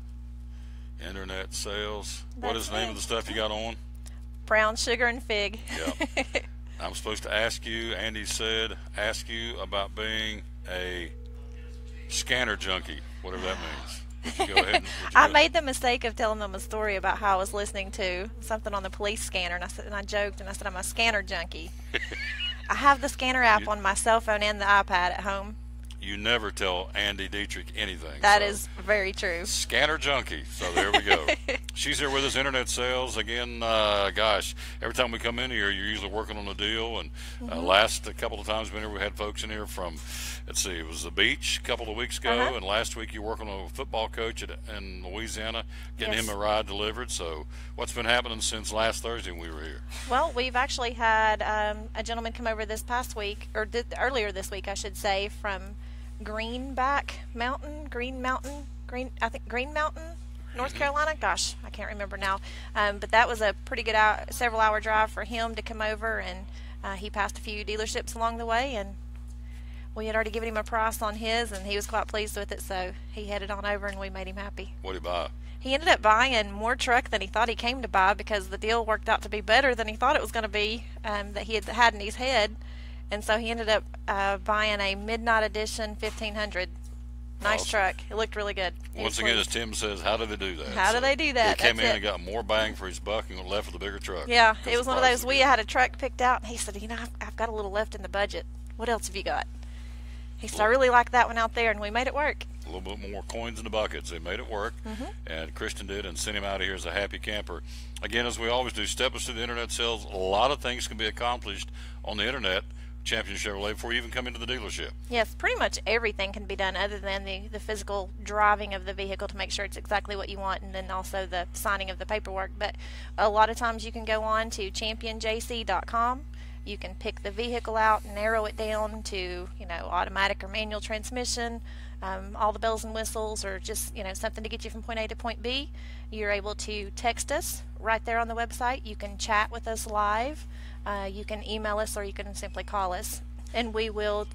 Internet Sales. What is the name of the stuff you got on? Brown sugar and fig. Yeah. I'm supposed to ask you, Andy said, ask you about being a scanner junkie, whatever that means. Would you go ahead I made the mistake of telling them a story about how I was listening to something on the police scanner, and I joked and I said I'm a scanner junkie. I have the scanner app on my cell phone and the iPad at home. You never tell Andy Dietrich anything. That is very true. Scanner junkie. So there we go. She's here with us, Internet Sales. Again, gosh, every time we come in here, you're usually working on a deal. And last a couple of times we had folks in here from, let's see, it was the beach a couple of weeks ago. And last week you were working on a football coach in Louisiana, getting him a ride delivered. So what's been happening since last Thursday when we were here? Well, we've actually had a gentleman come over this past week, or earlier this week, I should say, from Green Mountain, North Carolina. Gosh, I can't remember now. But that was a pretty good several-hour drive for him to come over, and he passed a few dealerships along the way, and we had already given him a price on his, and he was quite pleased with it, so he headed on over, and we made him happy. What did he buy? He ended up buying more truck than he thought he came to buy, because the deal worked out to be better than he thought it was going to be, that he had in his head. And so he ended up buying a Midnight Edition 1500. Nice truck. It looked really good. Once again, as Tim says, how do they do that? How do they do that? He came in and got more bang for his buck and left with a bigger truck. Yeah, it was one of those. We had a truck picked out, and he said, I've got a little left in the budget. What else have you got? He said, I really like that one out there, and we made it work. A little bit more coins in the buckets. They made it work, and Kristen did, and sent him out of here as a happy camper. Again, as we always do, step us through the Internet Sales. A lot of things can be accomplished on the Internet, Champion Chevrolet, before you even come into the dealership. Yes, pretty much everything can be done other than the physical driving of the vehicle to make sure it's exactly what you want, and then also the signing of the paperwork. But a lot of times you can go on to championjc.com. You can pick the vehicle out and narrow it down to, automatic or manual transmission, all the bells and whistles, or just, something to get you from point A to point B. You're able to text us right there on the website. You can chat with us live. You can email us, or you can simply call us, and we will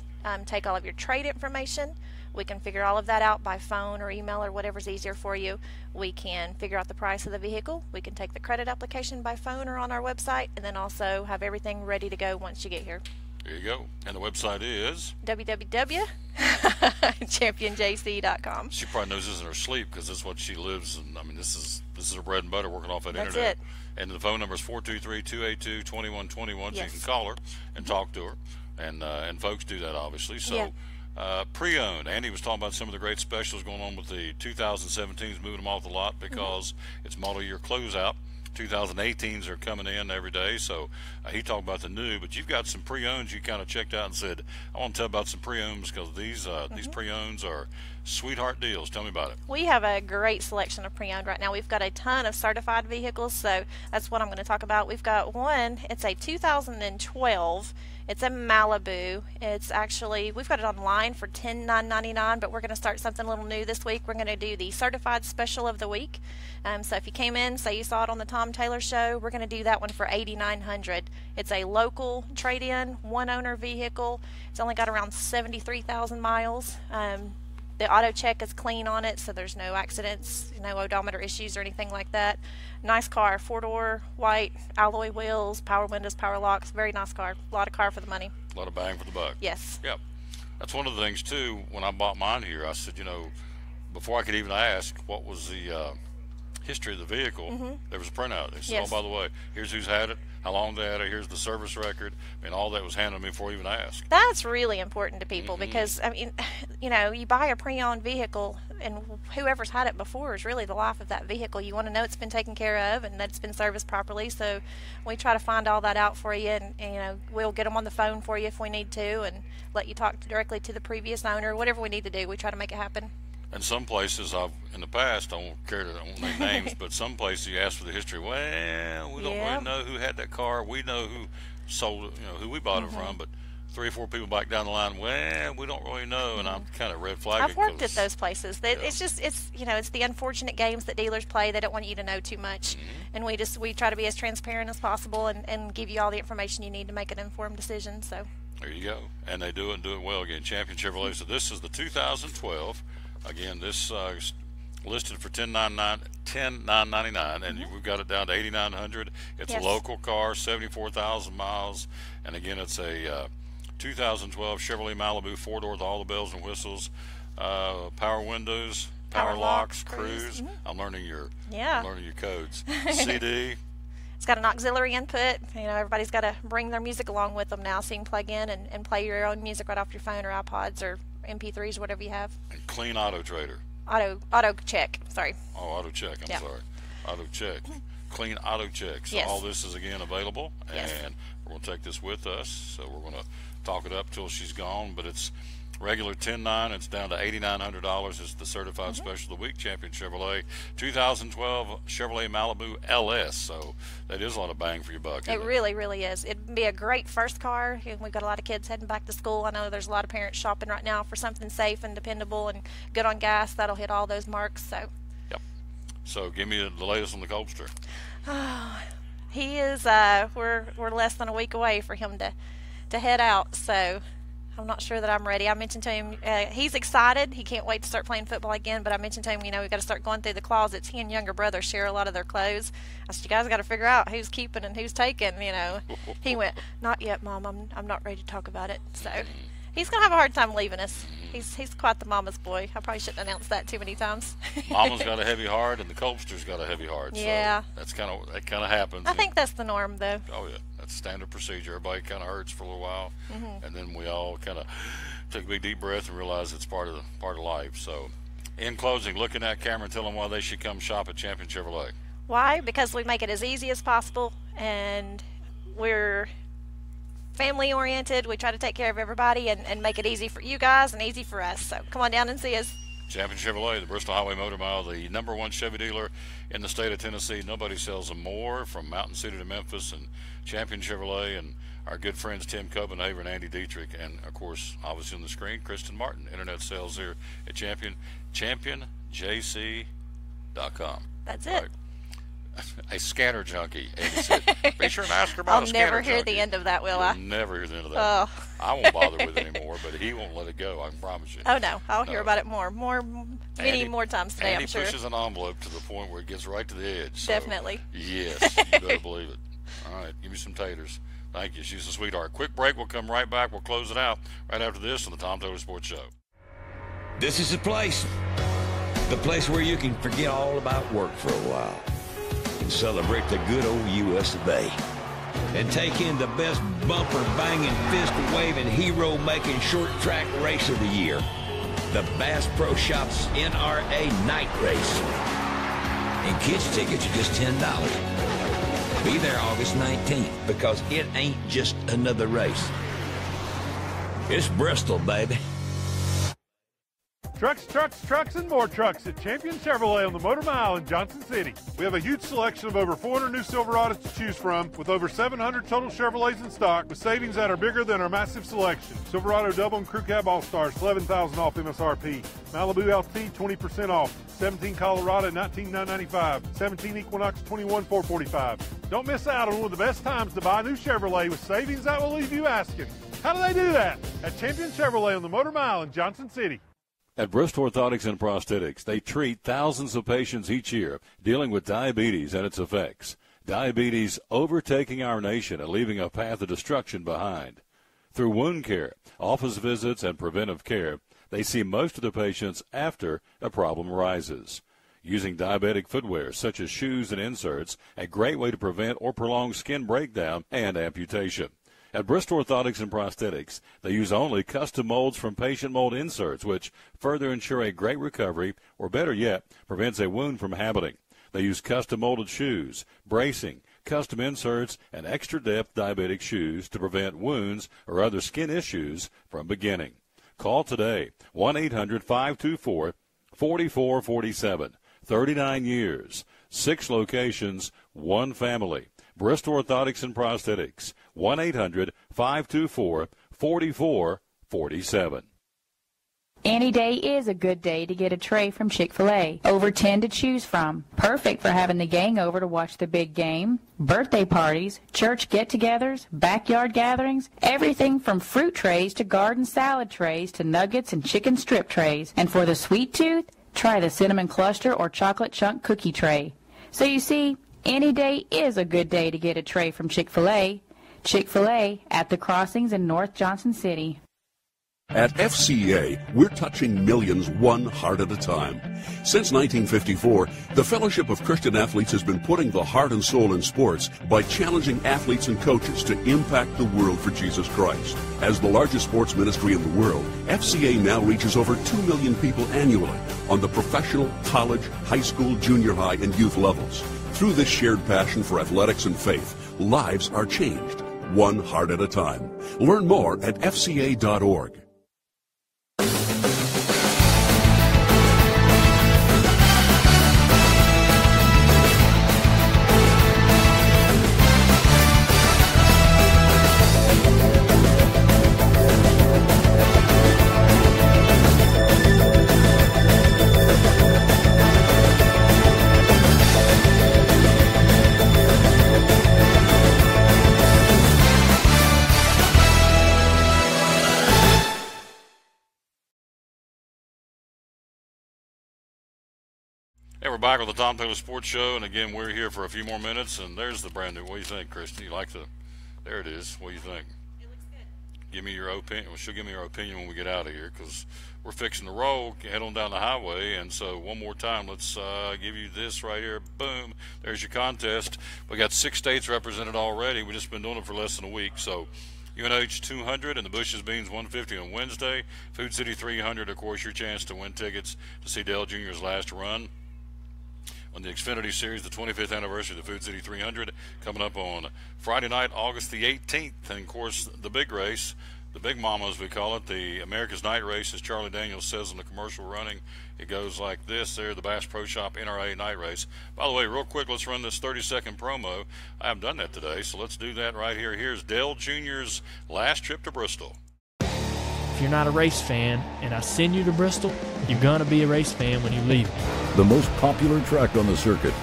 take all of your trade information. We can figure all of that out by phone or email or whatever's easier for you. We can figure out the price of the vehicle. We can take the credit application by phone or on our website, and then also have everything ready to go once you get here. There you go. And the website is? www.championjc.com. She probably knows this in her sleep, because that's what she lives in. I mean, this is her bread and butter, working off that That's internet. it. And the phone number is 423-282-2121, so you Yes. can call her and talk to her. And folks do that, obviously. So pre-owned. Andy was talking about some of the great specials going on with the 2017s, moving them off the lot because it's model year closeout. 2018s are coming in every day, so he talked about the new, but you've got some pre-owns you kind of checked out and said, I want to tell about some pre-owns, because these pre-owns are sweetheart deals. Tell me about it. We have a great selection of pre-owned right now. We've got a ton of certified vehicles, so that's what I'm going to talk about. We've got one. It's a 2012. It's a Malibu. It's actually, we've got it online for $10,999, but we're going to start something a little new this week. We're going to do the certified special of the week. So if you came in, say you saw it on the Tom Taylor show, we're going to do that one for $8,900. It's a local trade-in, one-owner vehicle. It's only got around 73,000 miles. The auto check is clean on it, so there's no accidents, no odometer issues or anything like that. Nice car, 4-door, white, alloy wheels, power windows, power locks. Very nice car. A lot of car for the money. A lot of bang for the buck. Yes. Yep. That's one of the things, too, when I bought mine here. I said, before I could even ask what was the history of the vehicle, there was a printout. They said, oh, by the way, here's who's had it, how long they had it, here's the service record. I mean, all that was handed to me before I even asked. That's really important to people because, I mean, you buy a pre-owned vehicle, and whoever's had it before is really the life of that vehicle. You want to know it's been taken care of and that it's been serviced properly. So we try to find all that out for you, and we'll get them on the phone for you if we need to, and let you talk directly to the previous owner. Whatever we need to do, we try to make it happen. And some places, in the past, I won't name names, but some places you ask for the history. Well, we don't really know who had that car. We know who sold it, who we bought it from, but 3 or 4 people back down the line, well, we don't really know, and I'm kind of red flagging. I've worked at those places. It's just, it's the unfortunate games that dealers play. They don't want you to know too much, and we try to be as transparent as possible and give you all the information you need to make an informed decision. So there you go, and they do it and do it well. Again, Champion Chevrolet. So this is the 2012. Again, this listed for $10,999, and we've got it down to $8,900. It's a local car, 74,000 miles, and again, it's a 2012 Chevrolet Malibu 4-door with all the bells and whistles, power windows, power locks, cruise. I'm learning your codes. CD. It's got an auxiliary input. Everybody's got to bring their music along with them now, so you can plug in and play your own music right off your phone or iPods or MP3s, whatever you have. And clean auto trader. Auto check. Sorry. Oh, auto check. I'm sorry. Auto check. Clean auto check. So Yes. all this is again available, Yes. and we're going to take this with us. So we're going to talk it up till she's gone, but it's regular $10,900. It's down to $8,900. It's the certified special of the week, Champion Chevrolet 2012 Chevrolet Malibu LS. So that is a lot of bang for your buck. It really, really is. It'd be a great first car. We've got a lot of kids heading back to school. I know there's a lot of parents shopping right now for something safe and dependable and good on gas. That'll hit all those marks. So. Yep. So give me the latest on the Colbster. He is. We're less than a week away for him to head out. So. I'm not sure that I'm ready. I mentioned to him, he's excited. He can't wait to start playing football again, but I mentioned to him, we've got to start going through the closets. He and younger brother share a lot of their clothes. I said, you guys got to figure out who's keeping and who's taking, He went, not yet, Mom. I'm not ready to talk about it. So he's going to have a hard time leaving us. He's quite the mama's boy. I probably shouldn't announce that too many times. Mama's got a heavy heart, and the Colbster's got a heavy heart. Yeah. So that kind of happens. I think that's the norm, though. Oh, yeah. That's standard procedure. Everybody kind of hurts for a little while, and then we all kind of take a big deep breath and realize it's part of life. So, in closing, looking at Cameron, tell them why they should come shop at Champion Chevrolet. Why? Because we make it as easy as possible, and we're family oriented. We try to take care of everybody and make it easy for you guys and easy for us. So come on down and see us. Champion Chevrolet, the Bristol Highway Motor Mile, the #1 Chevy dealer in the state of Tennessee. Nobody sells them more, from Mountain City to Memphis, and Champion Chevrolet, and our good friends Tim Copenhaver and Andy Dietrich, and of course, obviously on the screen, Kristen Martin. Internet sales here at championjc.com. That's it. A scanner junkie, Andy said. Be sure and ask her about I'll a scanner never hear junkie. the end of that, will I? You'll never hear the end of that. Oh. I won't bother with it anymore, but he won't let it go, I can promise you. Oh, no. I'll hear about it many more times today, Andy I'm sure. pushes an envelope to the point where it gets right to the edge. So Definitely. Yes, you better believe it. All right, give me some taters. Thank you. She's a sweetheart. Quick break. We'll come right back. We'll close it out right after this on the Tom Taylor Sports Show. This is the place where you can forget all about work for a while and celebrate the good old U.S. of A. And take in the best bumper-banging, fist-waving, hero-making short track race of the year, the Bass Pro Shops NRA Night Race. And kids' tickets are just $10. Be there August 19th, because it ain't just another race. It's Bristol, baby. Trucks, and more trucks at Champion Chevrolet on the Motor Mile in Johnson City. We have a huge selection of over 400 new Silverados to choose from, with over 700 total Chevrolets in stock, with savings that are bigger than our massive selection. Silverado Double and Crew Cab All-Stars, $11,000 off MSRP. Malibu LT, 20% off. 17 Colorado, $19,995. 17 Equinox, $21,445. Don't miss out on one of the best times to buy a new Chevrolet with savings that will leave you asking, how do they do that? At Champion Chevrolet on the Motor Mile in Johnson City. At Bristol Orthotics and Prosthetics, they treat thousands of patients each year dealing with diabetes and its effects. Diabetes overtaking our nation and leaving a path of destruction behind. Through wound care, office visits, and preventive care, they see most of the patients after a problem arises. Using diabetic footwear such as shoes and inserts, a great way to prevent or prolong skin breakdown and amputation. At Bristol Orthotics and Prosthetics, they use only custom molds from patient mold inserts, which further ensure a great recovery, or better yet, prevents a wound from happening. They use custom molded shoes, bracing, custom inserts, and extra depth diabetic shoes to prevent wounds or other skin issues from beginning. Call today, 1-800-524-4447. 39 years, 6 locations, 1 family. Bristol Orthotics and Prosthetics, 1-800-524-4447. Any day is a good day to get a tray from Chick-fil-A. Over 10 to choose from. Perfect for having the gang over to watch the big game, birthday parties, church get-togethers, backyard gatherings, everything from fruit trays to garden salad trays to nuggets and chicken strip trays. And for the sweet tooth, try the cinnamon cluster or chocolate chunk cookie tray. So you see, any day is a good day to get a tray from Chick-fil-A. Chick-fil-A at the Crossings in North Johnson City. At FCA, we're touching millions one heart at a time. Since 1954, the Fellowship of Christian Athletes has been putting the heart and soul in sports by challenging athletes and coaches to impact the world for Jesus Christ. As the largest sports ministry in the world, FCA now reaches over 2 million people annually on the professional, college, high school, junior high, and youth levels. Through this shared passion for athletics and faith, lives are changed, one heart at a time. Learn more at fca.org. Hey, we're back with the Tom Taylor Sports Show, and again, we're here for a few more minutes, and there's the brand new. What do you think, Kristen? You like the? There it is. What do you think? It looks good. Give me your opinion. Well, she'll give me her opinion when we get out of here, because we're fixing to roll, head on down the highway, and so one more time, let's give you this right here. Boom. There's your contest. We got 6 states represented already. We've just been doing it for less than a week, so UNH 200 and the Bush's Beans 150 on Wednesday. Food City 300, of course, your chance to win tickets to see Dale Jr.'s last run on the Xfinity Series, the 25th anniversary of the Food City 300, coming up on Friday night, August the 18th. And, of course, the big race, the big mama as we call it, the America's Night Race, as Charlie Daniels says in the commercial running. It goes like this there, the Bass Pro Shop NRA Night Race. By the way, real quick, let's run this 30-second promo. I haven't done that today, so let's do that right here. Here's Dale Jr.'s last trip to Bristol. If you're not a race fan and I send you to Bristol, you're going to be a race fan when you leave. The most popular track on the circuit.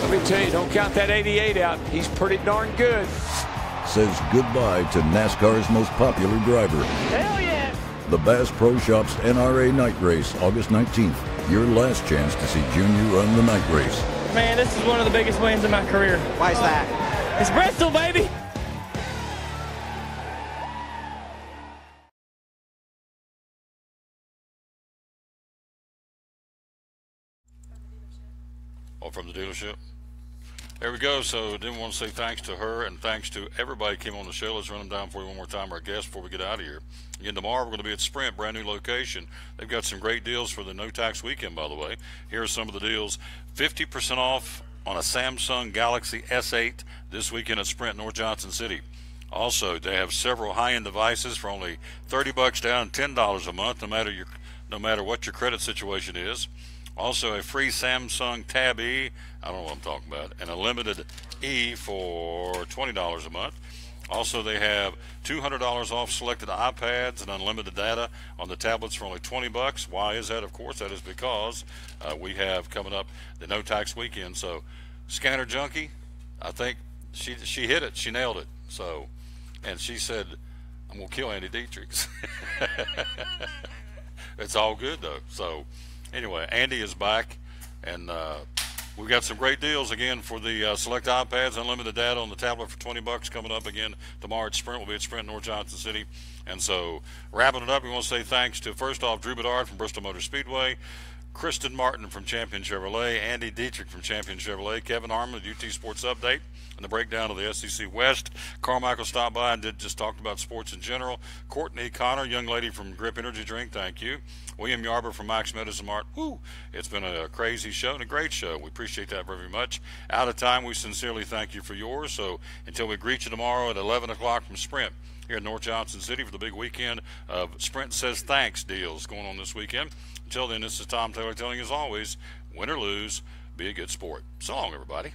Let me tell you, don't count that 88 out. He's pretty darn good. Says goodbye to NASCAR's most popular driver. Hell yeah! The Bass Pro Shops NRA Night Race, August 19th. Your last chance to see Junior run the night race. Man, this is one of the biggest wins in my career. Why is that? It's Bristol, baby! From the dealership. There we go. So didn't want to say thanks to her and thanks to everybody who came on the show. Let's run them down for you one more time, our guests, before we get out of here. Again, tomorrow we're going to be at Sprint, brand new location. They've got some great deals for the no tax weekend, by the way. Here are some of the deals. 50% off on a Samsung Galaxy S8 this weekend at Sprint, North Johnson City. Also, they have several high-end devices for only $30 down, $10 a month, no matter what your credit situation is. Also, a free Samsung Tab E, I don't know what I'm talking about, and a limited E for $20 a month. Also, they have $200 off selected iPads and unlimited data on the tablets for only $20. Why is that? Of course, that is because we have coming up the no tax weekend. So, Scanner Junkie, I think she hit it. She nailed it. So, and she said, I'm going to kill Andy Dietrich. It's all good, though. So, anyway, Andy is back, and we've got some great deals again for the select iPads, unlimited data on the tablet for $20 coming up again tomorrow at Sprint. We'll be at Sprint, North Johnson City. And so, wrapping it up, we want to say thanks to, first off, Drew Bedard from Bristol Motor Speedway, Kristen Martin from Champion Chevrolet, Andy Dietrich from Champion Chevrolet, Kevin Harmon with UT Sports Update, and the breakdown of the SEC West. Carmichael stopped by and just talked about sports in general. Courtney Connor, young lady from Grip Energy Drink, thank you. William Yarber from Max Medicine Mart. Woo! It's been a crazy show and a great show. We appreciate that very much. Out of time, we sincerely thank you for yours. So until we greet you tomorrow at 11 o'clock from Sprint here in North Johnson City for the big weekend of Sprint Says Thanks deals going on this weekend. Until then, this is Tom Taylor telling you, as always, win or lose, be a good sport. So long, everybody.